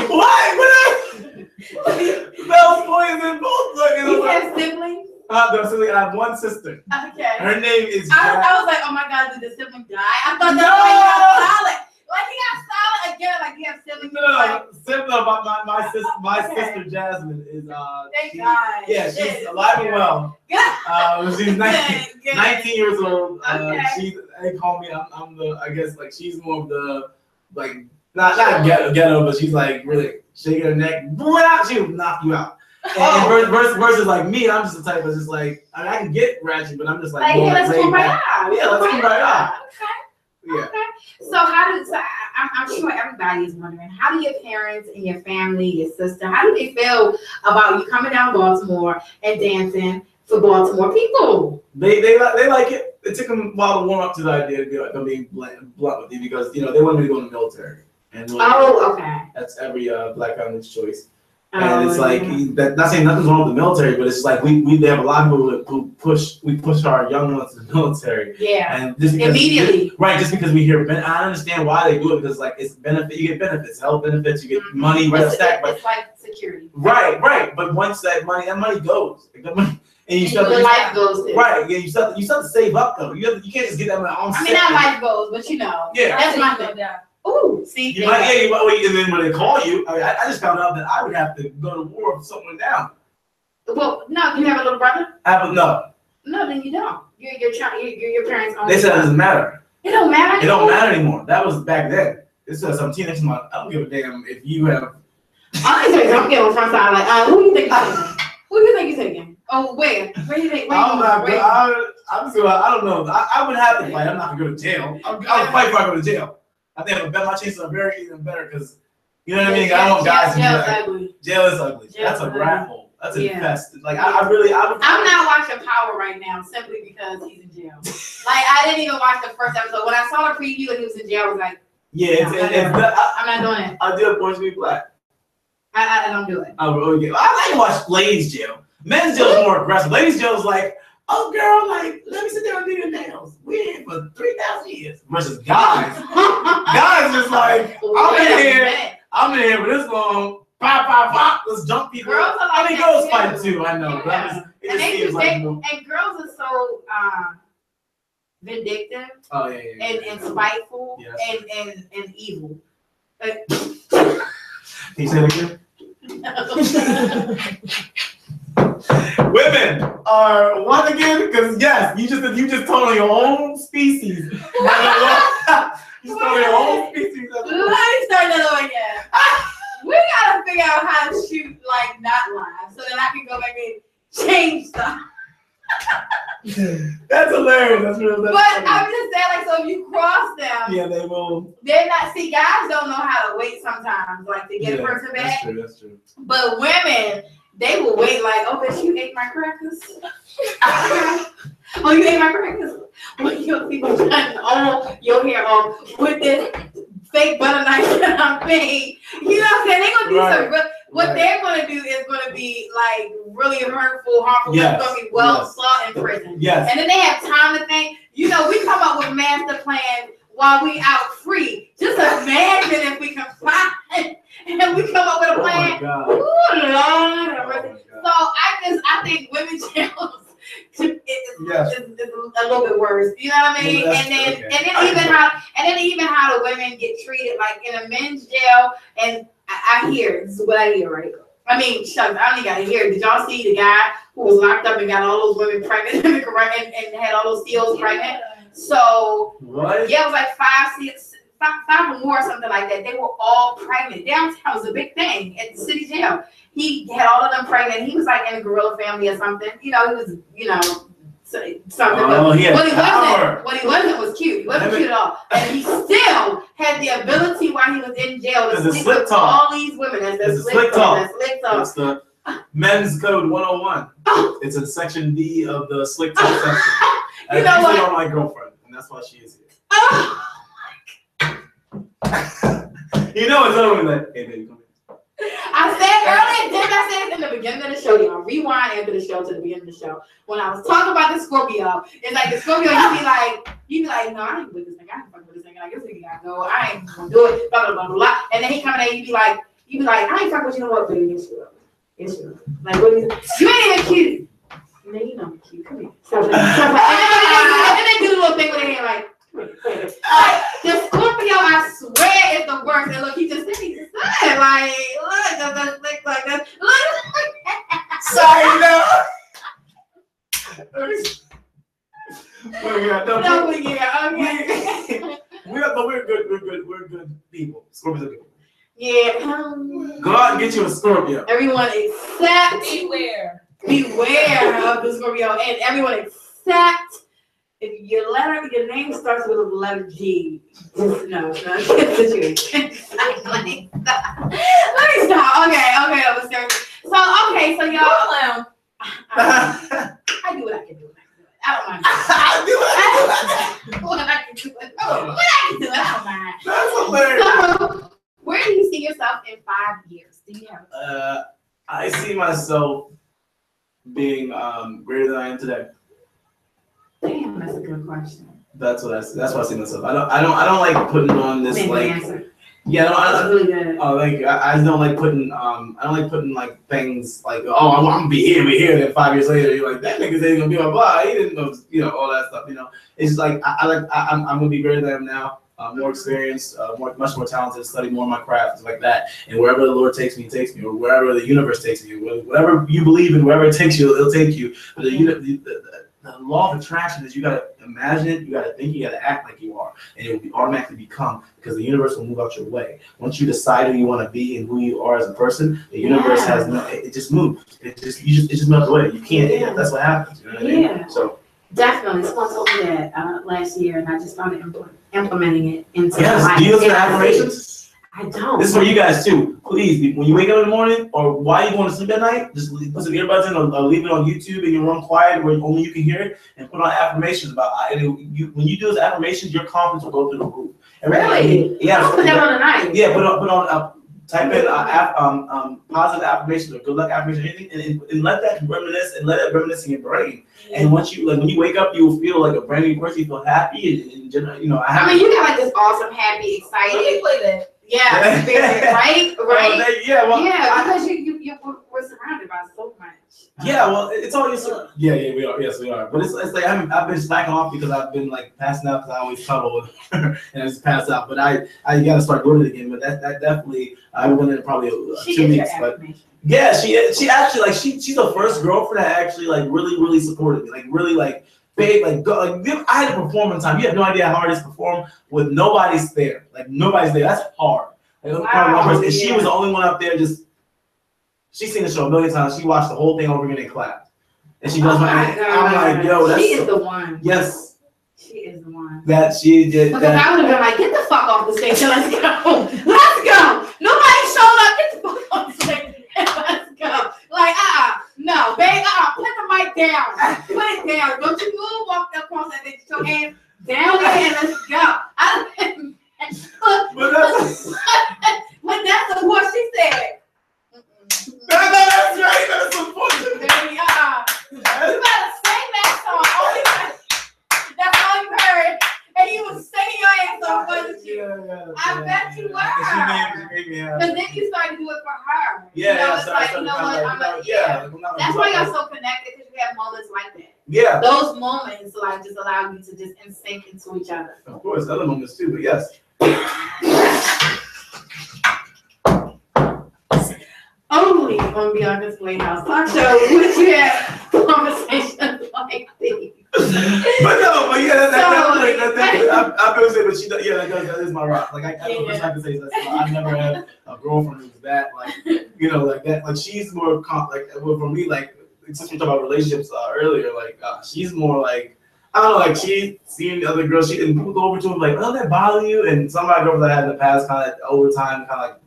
What? Fells Point is in Baltimore.
You have siblings?
I have one sister.
Okay.
Her name is.
I was like, oh my God, did the sibling die? I thought that was he got solid again. Like he has siblings.
No, sibling. My sister Jasmine is.
Thank God.
Yeah, she's alive and well. She's 19 years old. Okay. They call me. I'm the. I guess like she's more of the like not ghetto, but she's like really shaking her neck. She will knock you out. And versus like me, I'm just the type of just like I can get ratchet, but I'm just like
let's come right out.
Yeah, let's come right out.
Okay.
Yeah.
Okay. So I'm sure everybody is wondering, how do your parents and your family, your sister, how do they feel about you coming down Baltimore and dancing for Baltimore people?
They like it. it took them a while to warm up to the idea, to be like, I'm being blunt with you, because, you know, they wanted me to go in the military. And
okay.
That's every black family's choice. And it's like, not saying nothing's wrong with the military, but it's like we have a lot of people who push our young ones to the military.
Yeah.
And just because,
immediately.
Right, just because we hear, I understand why they do it, because like it's benefit, you get benefits, health benefits, you get money right up stack.
It's like security.
Right. But once that money goes. And you start
your life goes there.
Right, yeah, you start to save up though. You can't just get that money on.
I mean, not life goes, but you know.
Yeah.
That's my thing. Ooh, see.
You might, yeah, you might wait, and then when they call you, I just found out that I would have to go to war if someone went down.
Well, no, you have a little brother?
No.
No, then you don't. You're your parents' own.
They said it doesn't matter.
It don't matter anymore?
It don't matter anymore. That was back then. This is some teenage month. I don't give a damn if you have.
I'm getting on front side. Like, who do you think you're taking? Who do you think you're taking? Oh, where? Where do you think?
I'm just gonna. I don't know. I would have to fight. I'm not gonna go to jail. I'll fight before I go to jail. I think my chances are very even better because, you know what I mean? I don't want guys to be like,
ugly.
Jail is ugly. That's a rat hole. That's a infest. Like, I'm
not watching Power right now simply because he's in jail. Like, I didn't even watch the first episode. When I saw the preview and he was in jail, I was like, I'm not doing it.
I do it for to be black.
I don't do it.
I like to watch ladies' jail. Men's jail is more aggressive. Ladies' jail is like, oh, girl, like, let me sit there and do your nails. We're in for 3,000 years. Versus guys. Guys just like, I'm in here for this long. Pop. Let's jump people.
Girls are like
girls fight too, I know.
Yeah. And girls are so vindictive.
Oh, yeah.
And spiteful.
Yes.
And evil. Like,
can you say it again? Women are what again? Because yes, you just told on your own species. You told on your own species.
Let me start that over again. We gotta figure out how to shoot like not live, so that I can go back and change stuff.
That's hilarious. That's real.
But funny. I'm just saying, like, so if you cross them,
yeah, they will.
They're not. See, guys don't know how to wait sometimes, like to get a person back.
That's true.
But women, they will wait like, oh, but you ate my crackers. Oh, you ate my crackers. Well, you'll see what's done all your hair off with this fake butter knife that I made. You know what I'm saying? They're gonna do some real. What they're gonna do is gonna be like really hurtful, harmful. Yes. It's gonna be sought in prison.
Yes.
And then they have time to think. You know, we come up with master plans while we out free. Just imagine if we can find and we come up with a plan.
Oh
my God. So I think women's jails is a little bit worse. You know what I mean? And then even how the women get treated, like in a men's jail. And I hear, this is what I hear, right? I mean, shucks, I only got to hear. Did y'all see the guy who was locked up and got all those women pregnant and had all those seals pregnant? So
what?
Yeah, it was like five or more, or something like that. They were all pregnant. Downtown was a big thing at the city jail. He had all of them pregnant. He was like in a gorilla family or something. You know, he was, something.
Oh,
What he wasn't was cute. He wasn't cute at all. And he still had the ability while he was in jail to sleep with all these women. That's slick talk.
That's the men's code 101. It's in section D of the slick talk section.
You know what?
On my girlfriend, and that's why she is here.
Oh.
You know it's over like, hey baby, come here.
I said earlier, didn't I say it in the beginning of the show? Y'all rewind after the show to the beginning of the show. When I was talking about the Scorpio, it's like the Scorpio, you'd be like, no, I ain't with this nigga. I ain't fucking with this nigga. Like, this nigga gotta go. I ain't gonna do it. Blah, blah, blah, blah, blah. And then he come in there, you'd be like, I ain't fucking with you no more, baby. It's you. Like, what is it? You ain't even cute. Man, you know I'm cute. Come here. Stop it. And then they do the little thing with their hand, like, the Scorpio, I swear, is the worst. And look, he just said, like, look, does look like this. Look.
Sorry, no. We're good. We're good people. Scorpios are good.
Yeah.
Go out and get you a Scorpio.
Everyone except beware of the Scorpio, and everyone except if your name starts with a letter G. No, it's not a situation. Let me stop. Okay, upstairs. So y'all. I do what I can do. I don't mind. What I can do it. Oh, what I can do it. I don't mind.
That's hilarious.
So, where do you see yourself in 5 years? Do you have?
I see myself being greater than I am today.
Damn, that's a good question.
That's what I see. That's what I see myself. I don't like putting on this like.
Answer.
Yeah, no,
That's really good.
Oh, thank you. I don't like putting I don't like putting like things like, oh, I'm gonna be here. Then 5 years later, you're like, that nigga's ain't gonna be blah. He didn't know, all that stuff. It's like I'm gonna be greater than I am now. More experienced, much more talented, study more of my craft, things like that. And wherever the Lord takes me, or wherever the universe takes me, whatever you believe in, wherever it takes you, it'll take you. But the law of attraction is you gotta imagine it, you gotta think, you gotta act like you are, and it will be automatically become, because the universe will move out your way. Once you decide who you want to be and who you are as a person, the universe has no, it just moves. It just moves out the way. You can't. That's what happens. You know what I mean? So.
Definitely. Someone told me that last year, and I just started implementing it into
my life. Do you listen to affirmations?
I don't.
This is for you guys too. Please, when you wake up in the morning or while you're going to sleep at night, just put some earbuds in or leave it on YouTube in your room quiet where only you can hear it, and put on affirmations about it. When you do those affirmations, your confidence will go through the roof.
Really?
Yeah.
I'll put that on tonight.
Yeah, put on type in positive affirmation or good luck affirmation, anything, and let that reminisce in your brain. And once you when you wake up, you will feel like a brand new person. You feel happy and
I mean, you got like this awesome, happy, excited.
Let me play that.
Yeah, right.
Because
we're surrounded by so much.
Yeah, well, it's all your. Yeah, we are. Yes, we are. But it's like I've been slacking off because I've been like passing out because I always cuddle with her and I just pass out. But I gotta start doing it again. But that definitely I went in probably 2 weeks. But yeah, she actually like she's the first girlfriend that actually like really supported me. Like really like. Babe, I had to perform one time. You have no idea how hard it is to perform with nobody's there. Like nobody's there. That's hard. Like, wow, and she was the only one up there. She's seen the show a million times. She watched the whole thing over again and clapped. And she does I'm like, yo, that's
she is the one.
Yes.
She is the one.
That she did.
Because I would have been like, get the fuck off the stage. Let's go. Let's go. Nobody showed up. Get the fuck off the stage. Let's go. Like, no, babe, put the mic down. Put it down. Don't you move, walk across that bitch. Your hands down and let's go. But that's what she said.
That's right. That's important.
Baby, you better sing that song. That's all you heard. And you was singing your ass off, wasn't you?
Yeah.
I bet you were. Because then you started to do it for her.
Yeah.
It's like, you know what? That's why y'all so connected, because you have moments like that.
Yeah.
Those moments like just allow you to just sink into each other.
Of course, other moments too, but yes.
Only on Beyonka's Playhouse Show would you have conversations like these.
But yeah, I feel the same. But that is my rock. Like I can say that. I never had a girlfriend who's that like like that. Like she's more for me like since we talked about relationships earlier. Like she's more like I don't know. Like she seen other girls. And people go over to him like, oh, that bother you? And some of my girls I had in the past kind of over time kind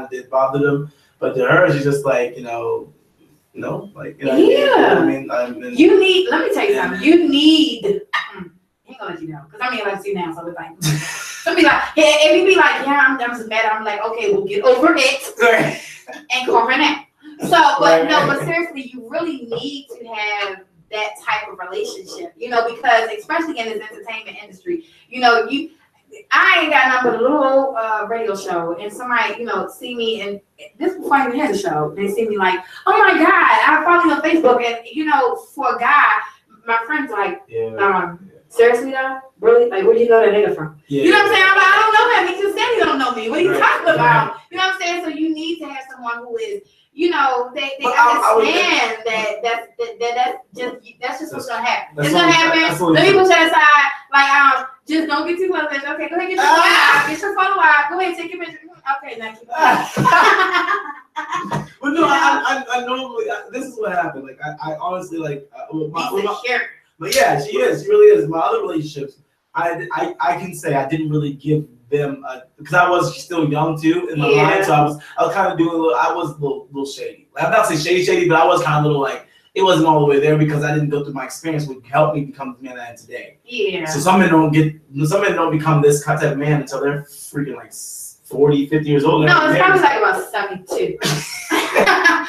of did bother them. But to her, she's just like like
yeah.
I mean,
you need. Let me tell you something. You need. I ain't gonna let you know because I mean, I let you now. So it's like, so be like, yeah. If you be like, yeah, I'm just mad. I'm like, okay, we'll get over it and call her now. So, but seriously, you really need to have that type of relationship, because especially in this entertainment industry, I ain't got nothing but a little old radio show, and somebody, see me, and this is before I even had the show. They see me like, oh my God, I follow you on Facebook, and for a guy, my friends like, seriously though, really, like, where do you know that nigga from? Yeah. You know what I'm saying? I'm like, I don't know him. He just said he don't know me. What are you talking about? You know what I'm saying? So you need to have someone who is. They understand that's just what's gonna happen. It's gonna happen. Let me put that aside. Like, just don't get too close. Okay, go ahead, get your phone out. Get your photo out. Go ahead, take your picture. Okay, now keep going.
But no, I normally this is what happened. Like, I honestly like but yeah, she is. She really is. My other relationships, I can say I didn't really give them because I was still young too in my mind, so I was kind of doing I was a little shady. Like, I'm not saying shady, but I was kind of a little like it wasn't all the way there because I didn't go through my experience, which helped me become the man I am today.
Yeah.
So some men don't become this type of man until they're freaking like 40, 50 years old.
No, it's probably like about 72.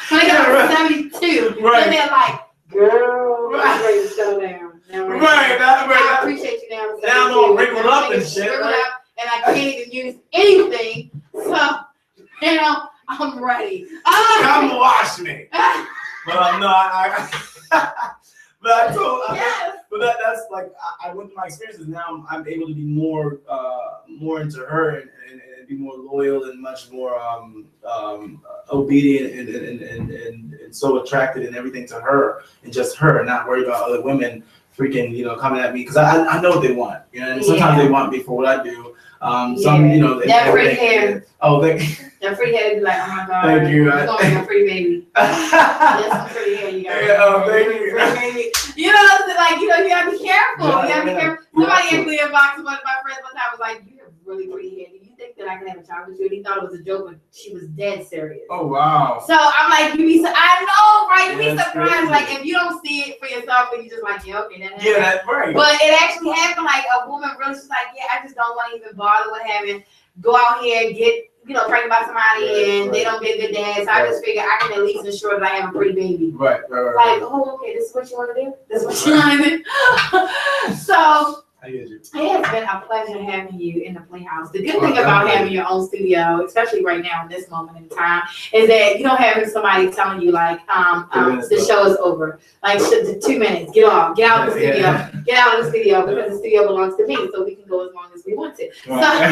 When they get to 72,
right.
then they're like, girl, I'm ready to settle down.
Right.
I appreciate you now.
Now I'm all wrinkled up and shit.
Right? And I can't even use anything. So, I'm ready.
Come wash me. But no, but I told,
yes.
but that's like I went through my experiences. Now I'm able to be more into her and be more loyal and much more obedient and so attracted and everything to her and just her, not worried about other women freaking coming at me because I know what they want, and sometimes they want me for what I do. Some
that free hair.
Oh,
that free hair be like, oh my god.
Thank you.
You're gonna be a free baby. That's some free hair you got.
Yeah, thank you.
You gotta be careful. You gotta be careful. Somebody asked me in box, one of my friends one time was like, you have really pretty hair. Do you think that I can have a child with you? And he thought it was a joke, but she was dead serious.
Oh wow.
So I'm like, I know, right? You'd be surprised.
Crazy.
Like if you don't see it for yourself, and you just like, yeah, okay, that happened.
Yeah, that's right.
But it actually happened. Like a woman really was like, yeah, I just don't want to even bother with having go out here and get pregnant by somebody and they don't be a good dad. So I just figure I can at least ensure that I have a pretty baby.
Right.
Like, oh, okay, this is what you want to do. This is what you want to do. So.
I get you.
It has been a pleasure having you in the Playhouse. The good thing about having your own studio, especially right now in this moment in time, is that you don't have somebody telling you like, the show is over. Like 2 minutes, get out of the studio, get out of the studio because the studio belongs to me, so we can go as long as we want to.
Right.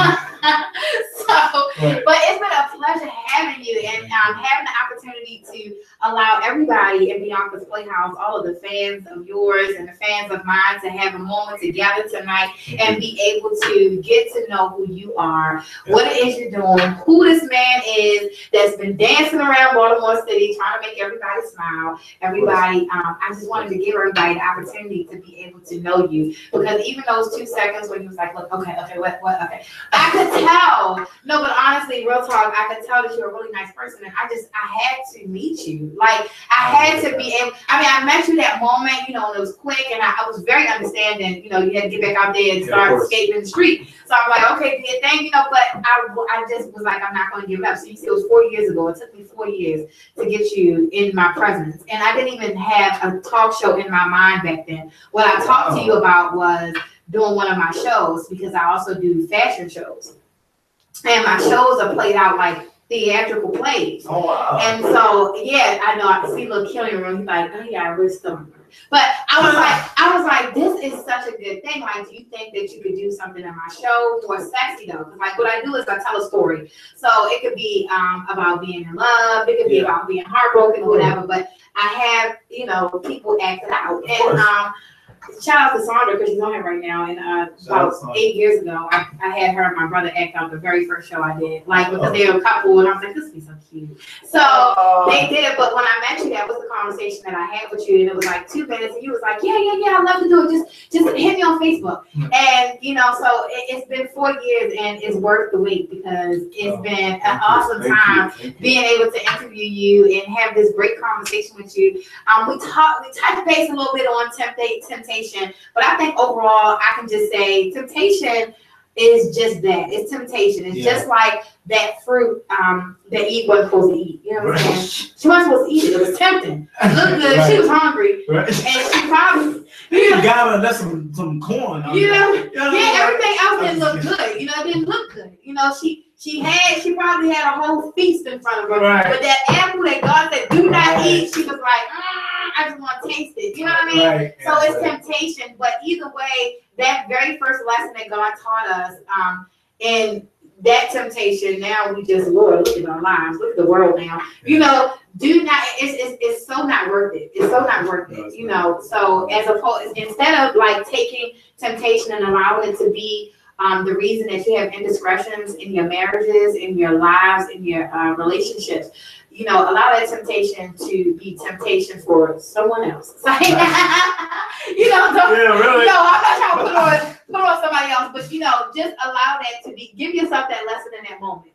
But it's been a pleasure having you and having the opportunity to allow everybody in Beyonka's Playhouse, all of the fans of yours and the fans of mine, to have a moment together tonight and be able to get to know who you are, what it is you're doing, who this man is that's been dancing around Baltimore City trying to make everybody smile. Everybody, I just wanted to give everybody the opportunity to be able to know you, because even those 2 seconds when you was like, look, okay, what, okay, I could tell. No, but honestly, real talk, I could tell that you're a really nice person, and I had to meet you. Like I had to be able. I mean, I met you that moment, and it was quick, and I was very understanding. You had to get back out there and start skating in the street. So I'm like, okay, good thing, but I just was like, I'm not going to give it up. So you see, it was 4 years ago. It took me 4 years to get you in my presence, and I didn't even have a talk show in my mind back then. What I talked to you about was doing one of my shows, because I also do fashion shows, and my shows are played out like theatrical plays.
Oh wow!
And so I know I can see little Killing Room. He's like, oh yeah, I really stomach. But I was like, this is such a good thing. Like, do you think that you could do something in my show more sexy though? Because like what I do is I tell a story. So it could be about being in love. It could be about being heartbroken or whatever. But I have people act it out. And shout out to Sandra, because she's on here right now. And about 8 years ago, I had her and my brother act out the very first show I did. Like, because they were a couple, and I was like, this would be so cute. So they did it, but when I met you, that was the conversation that I had with you, and it was like 2 minutes, and you was like, yeah, I'd love to do it. Just hit me on Facebook. And, so it's been 4 years, and it's worth the wait, because it's been an awesome time being able to interview you and have this great conversation with you. We touched base a little bit on temptation, but I think overall I can just say temptation is just that. It's temptation. It's just like that fruit that Eve wasn't supposed to eat. You know what I'm saying? She wasn't supposed to eat it. It was tempting. It looked good. She was hungry. And she probably
got her left some corn.
Everything else didn't look good. It didn't look good. She probably had a whole feast in front of her. Right. But that apple that God said do not eat, she was like, I just want to taste it. You know what I mean? Right. So it's temptation. But either way, that very first lesson that God taught us, in that temptation, now we just, Lord, look at our lives, look at the world now. Do not. It's so not worth it. It's so not worth it. So as opposed, instead of like taking temptation and allowing it to be the reason that you have indiscretions in your marriages, in your lives, in your relationships, allow that temptation to be temptation for someone else. Like, really? I'm not trying to put on somebody else, but just allow that to be. Give yourself that lesson in that moment.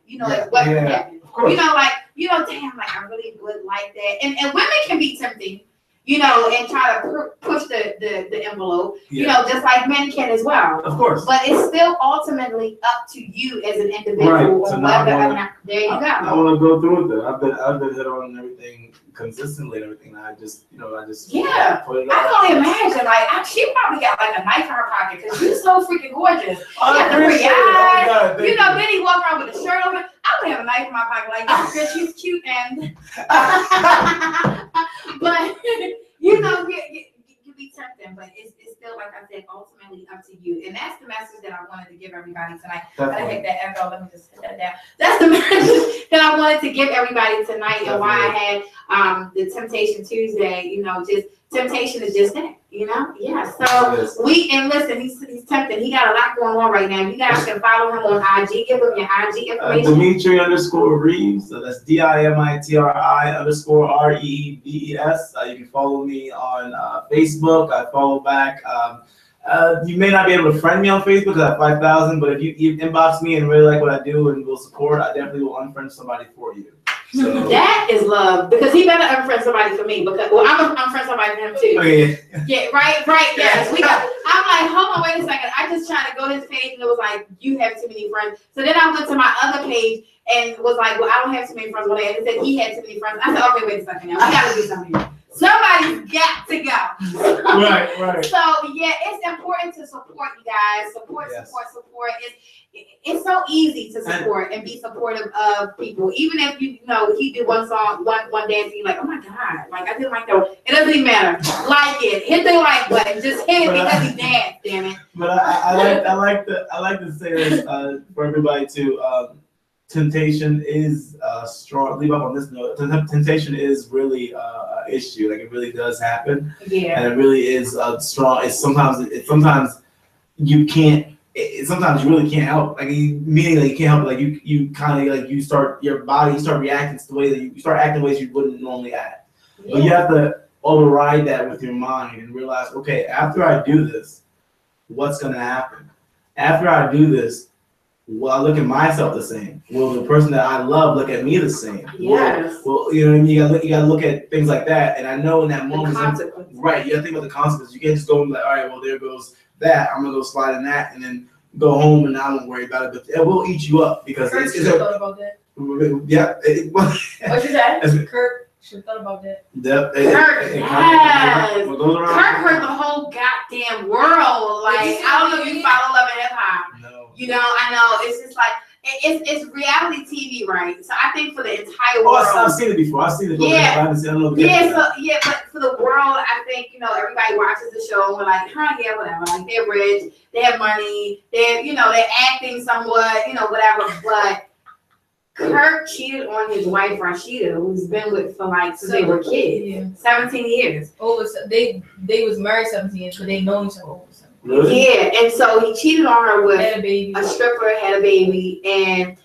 What can happen. Damn, like I really would like that. And women can be tempting. you know, and try to push the envelope, you know, just like men can as well.
Of course.
But it's still ultimately up to you as an individual.
Right.
On
So
whether
now
or not, there you go.
I want to go through with it. I've been hit on everything consistently and everything. I just
Yeah.
put it
I
out.
can only imagine, like, she probably got like a knife in her pocket because she's so freaking gorgeous.
Oh,
She got the pretty
oh,
eyes.
God, thank
You know,
you.
then he walk around with a shirt over. I would have a knife in my pocket like this because she's cute and but you know, you be tempting, but it's still, like I said, ultimately up to you. And that's the message that I wanted to give everybody tonight. I hit that echo. Let me just put that down. That's the message that I wanted to give everybody tonight, and why I had the Temptation Tuesday. You know, just temptation is just that. You know, yeah. So and listen, he's tempting. He got a lot going on right now. You guys can follow him on IG. Give him your IG information.
Dimitri _Reeves. So that's DIMITRI _REEVES. You can follow me on Facebook. I follow back. You may not be able to friend me on Facebook because I have 5,000, but if you inbox me and really like what I do and will support, I definitely will unfriend somebody for you. So.
That is love, because he better unfriend somebody for me, because I'm unfriend somebody for him too.
Okay.
Yeah, right, yes. I'm like, hold on, wait a second. I just tried to go to his page and it was like, you have too many friends. So then I went to my other page and was like, well, I don't have too many friends. Well, it said he had too many friends. I said, okay, wait a second now. We gotta do something here. Somebody's got to go.
Right.
So yeah, it's important to support you guys. Support. It's so easy to support and be supportive of people. Even if you know he did one song, one dance, and you're like, oh my God, like I didn't like that. It doesn't even matter. Like it. Hit the like button. Just hit it because he danced, damn it.
But I like to say this for everybody too. Temptation is strong. Leave up on this note. Temptation is really an issue. Like it really does happen.
Yeah.
And it really is strong. It's sometimes you can't. Sometimes you really can't help. Like meaning that you can't help. Like you kind of like you start reacting to the way that you start acting ways you wouldn't normally act. Yeah. But you have to override that with your mind and realize, okay, after I do this, what's gonna happen? After I do this, will I look at myself the same? Will the person that I love look at me the same?
Yes.
Well, you know what I mean? You gotta look at things like that. And I know in that moment, right, you gotta think about the consequences. You can't just go and be like, all right, well, there goes that. I'm gonna go slide in that and then go home and I won't worry about it. But it will eat you up because
Kurt should have thought about that.
Yeah.
What you said? Kurt should have thought about that.
Yep.
Kurt hurt the whole goddamn world. Like, I don't know if you follow Love and Hip Hop.
No.
You know, I know. It's just like, it's reality TV, right? So I think for the entire world.
Oh, I've seen it before. I've seen it.
Yeah.
I don't know
But for the world, I think, you know, everybody watches the show and we're like, yeah, whatever. Like, they're rich, they have money, they're acting somewhat, whatever. But Kirk cheated on his wife Rashida, who's been with for like since they were kids, 17 years.
They was married 17 years, but they known each other over 17.
Really?
Yeah, and so he cheated on her with
had a baby.
A stripper, had a baby, and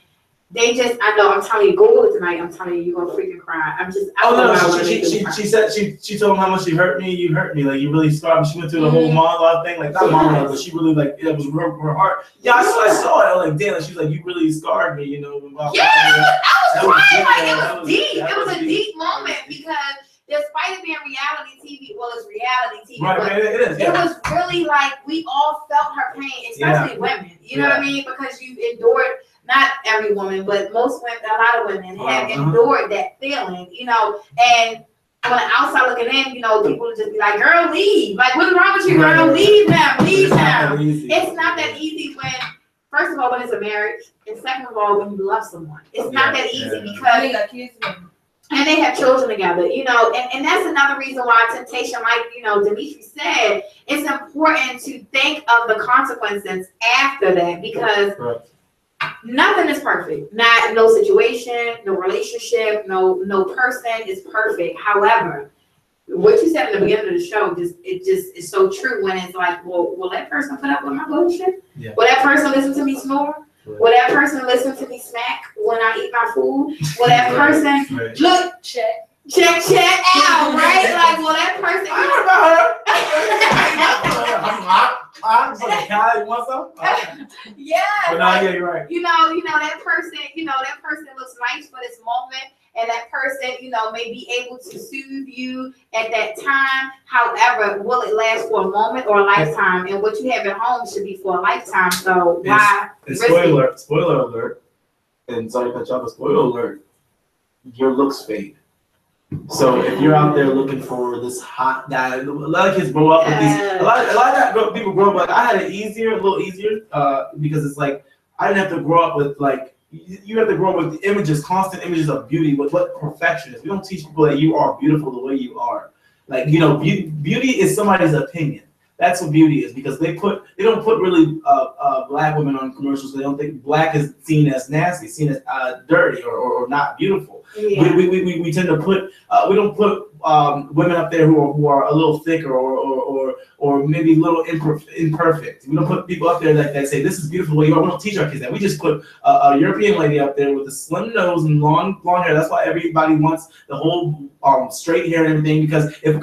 they just, I know, I'm telling you, Google it tonight. I'm telling you, you're gonna freaking cry.
She told him how much you hurt me. You hurt me, like you really scarred me. She went through the whole monologue thing, like not monologue, but she really like it was her heart. Yeah, I saw it. I was like, damn. She was like, you really scarred me,
Yeah, I was crying. Like it was deep. It was a deep moment because despite it being reality TV, well, it's reality TV.
Right,
but
it is.
It was really like we all felt her pain, especially women. You know what I mean? Because you've endured. Not every woman, but most women, a lot of women have endured that feeling, and on the outside looking in, people will just be like, girl, leave. Like, what's wrong with you, girl? Leave them, leave them. It's not that easy when, first of all, when it's a marriage, and second of all, when you love someone. It's not that easy because
they got kids
and they have children together, and that's another reason why temptation, like, Dimitri said, it's important to think of the consequences after that because nothing is perfect. No situation, no relationship, no person is perfect. However, what you said in the beginning of the show, it is so true when it's like, well, will that person put up with my bullshit? Yeah. Will that person listen to me snore? Will that person listen to me smack when I eat my food? Will that person look check out, right? Like, will that person?
I I'm just like, Kyle, you want some?
Yeah.
But no, yeah, you're right.
That person looks nice for this moment, and that person, may be able to soothe you at that time. However, will it last for a moment or a lifetime? And what you have at home should be for a lifetime. So why?
And spoiler alert, and sorry to cut you off, but spoiler alert, your looks fade. So if you're out there looking for this hot guy, a lot of kids grow up with these. A lot of people grow up like I had it a little easier, because it's like I didn't have to grow up with like you have to grow up with images, constant images of beauty. What perfection is. We don't teach people that you are beautiful the way you are. Like beauty is somebody's opinion. That's what beauty is, because they don't put really black women on commercials. They don't think black is seen as nasty, seen as dirty or not beautiful. Yeah. We tend to put we don't put women up there who are a little thicker or maybe a little imperfect. We don't put people up there that say this is beautiful the way you are. We don't teach our kids that. We just put a European lady up there with a slim nose and long hair. That's why everybody wants the whole straight hair and everything, because if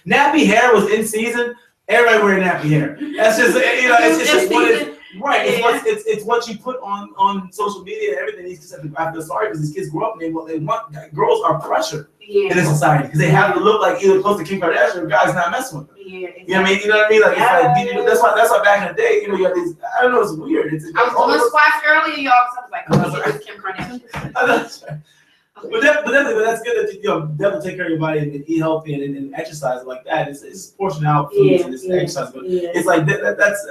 nappy hair was in season, everybody wearing nappy hair. That's just it's just what it is. Right. It's what you put on social media and everything. These kids, I feel sorry because these kids grow up and they want girls are pressured in this society because they have to look like either close to Kim Kardashian or guys not messing with them. Yeah, exactly. You know what I mean? Like, it's like that's why back in the day, you have these. I don't know, it's weird.
I was doing squats earlier, y'all. So I was like, Kim Kardashian.
But that's good that you definitely take care of your body and eat healthy and exercise like that. It's portion out foods and it's exercise, but it's like that's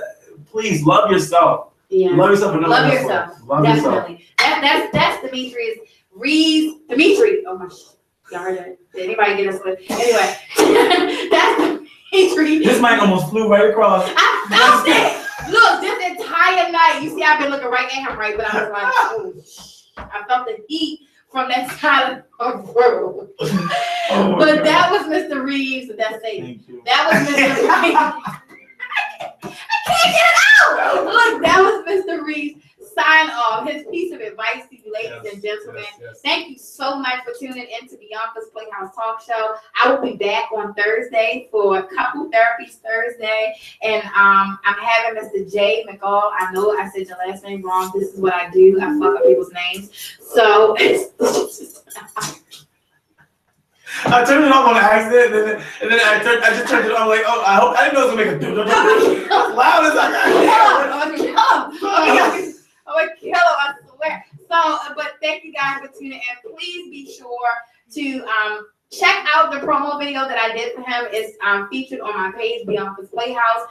please love yourself. Yeah. Love yourself.
Love yourself. Definitely. That's Dimitri's Reeves. Dimitri. Oh my shit. Y'all heard that? Did anybody get us with? Anyway, that's Dimitri.
This mic almost flew right across.
I felt it. Look, this entire night. You see, I've been looking right at him, right? But I was like, oh, I felt the heat from that side of the world. But that was Mr. Reeves. That's it.
Thank you.
That was Mr. Reeves. I can't get it out. Look, that was Mr. Reeves. Sign off. His piece of advice to you, ladies and gentlemen. Yes. Thank you so much for tuning into Beyonka's Playhouse Talk Show. I will be back on Thursday for Couple Therapies Thursday, and I'm having Mr. J. McCall. I know I said your last name wrong. This is what I do. I fuck up people's names. So
I turned it off on accident, and then I just turned it on like, oh, I didn't know it was gonna make a do as loud as I got.
I'm gonna kill him, I swear. So, but thank you guys for tuning in. Please be sure to check out the promo video that I did for him. It's featured on my page, Beyonka's Playhouse.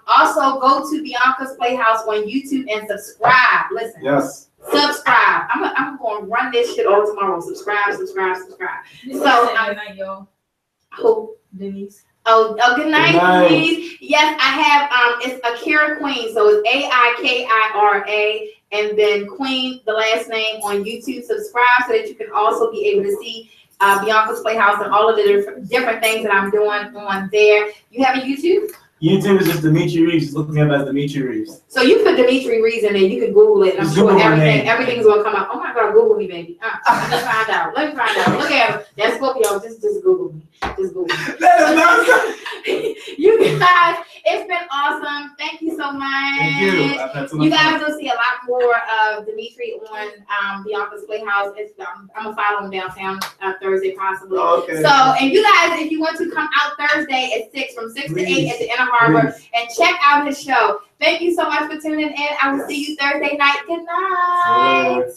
Also, go to Beyonka's Playhouse on YouTube and subscribe. Listen.
Yes.
Subscribe. I'm going to run this shit all tomorrow. Subscribe. So,
good night, y'all.
Who?
Denise.
Oh, good night, Denise. Yes, I have. It's Akira Queen. So it's AIKIRA, and then Queen, the last name, on YouTube. Subscribe so that you can also be able to see Beyonka's Playhouse and all of the different things that I'm doing on there. You have a YouTube?
YouTube is just Dimitri Reeves. Just looking at Dimitri Reeves.
So you put Dimitri Reeves in there. You can Google it. And I'm sure everything's gonna come up. Oh my God, Google me, baby. Let me find out. Look at him. That's Scorpio. Just Google me. Just Google me. You guys, it's been awesome. Thank you so much.
Thank you.
You guys will see a lot more of Dimitri on Beyonka's Playhouse. I'm gonna follow him downtown Thursday possibly.
Oh, okay.
So, and you guys, if you want to come out Thursday at 6 from 6 to 8 at the Inner Harbor and check out his show. Thank you so much for tuning in. I will see you Thursday night. Good night.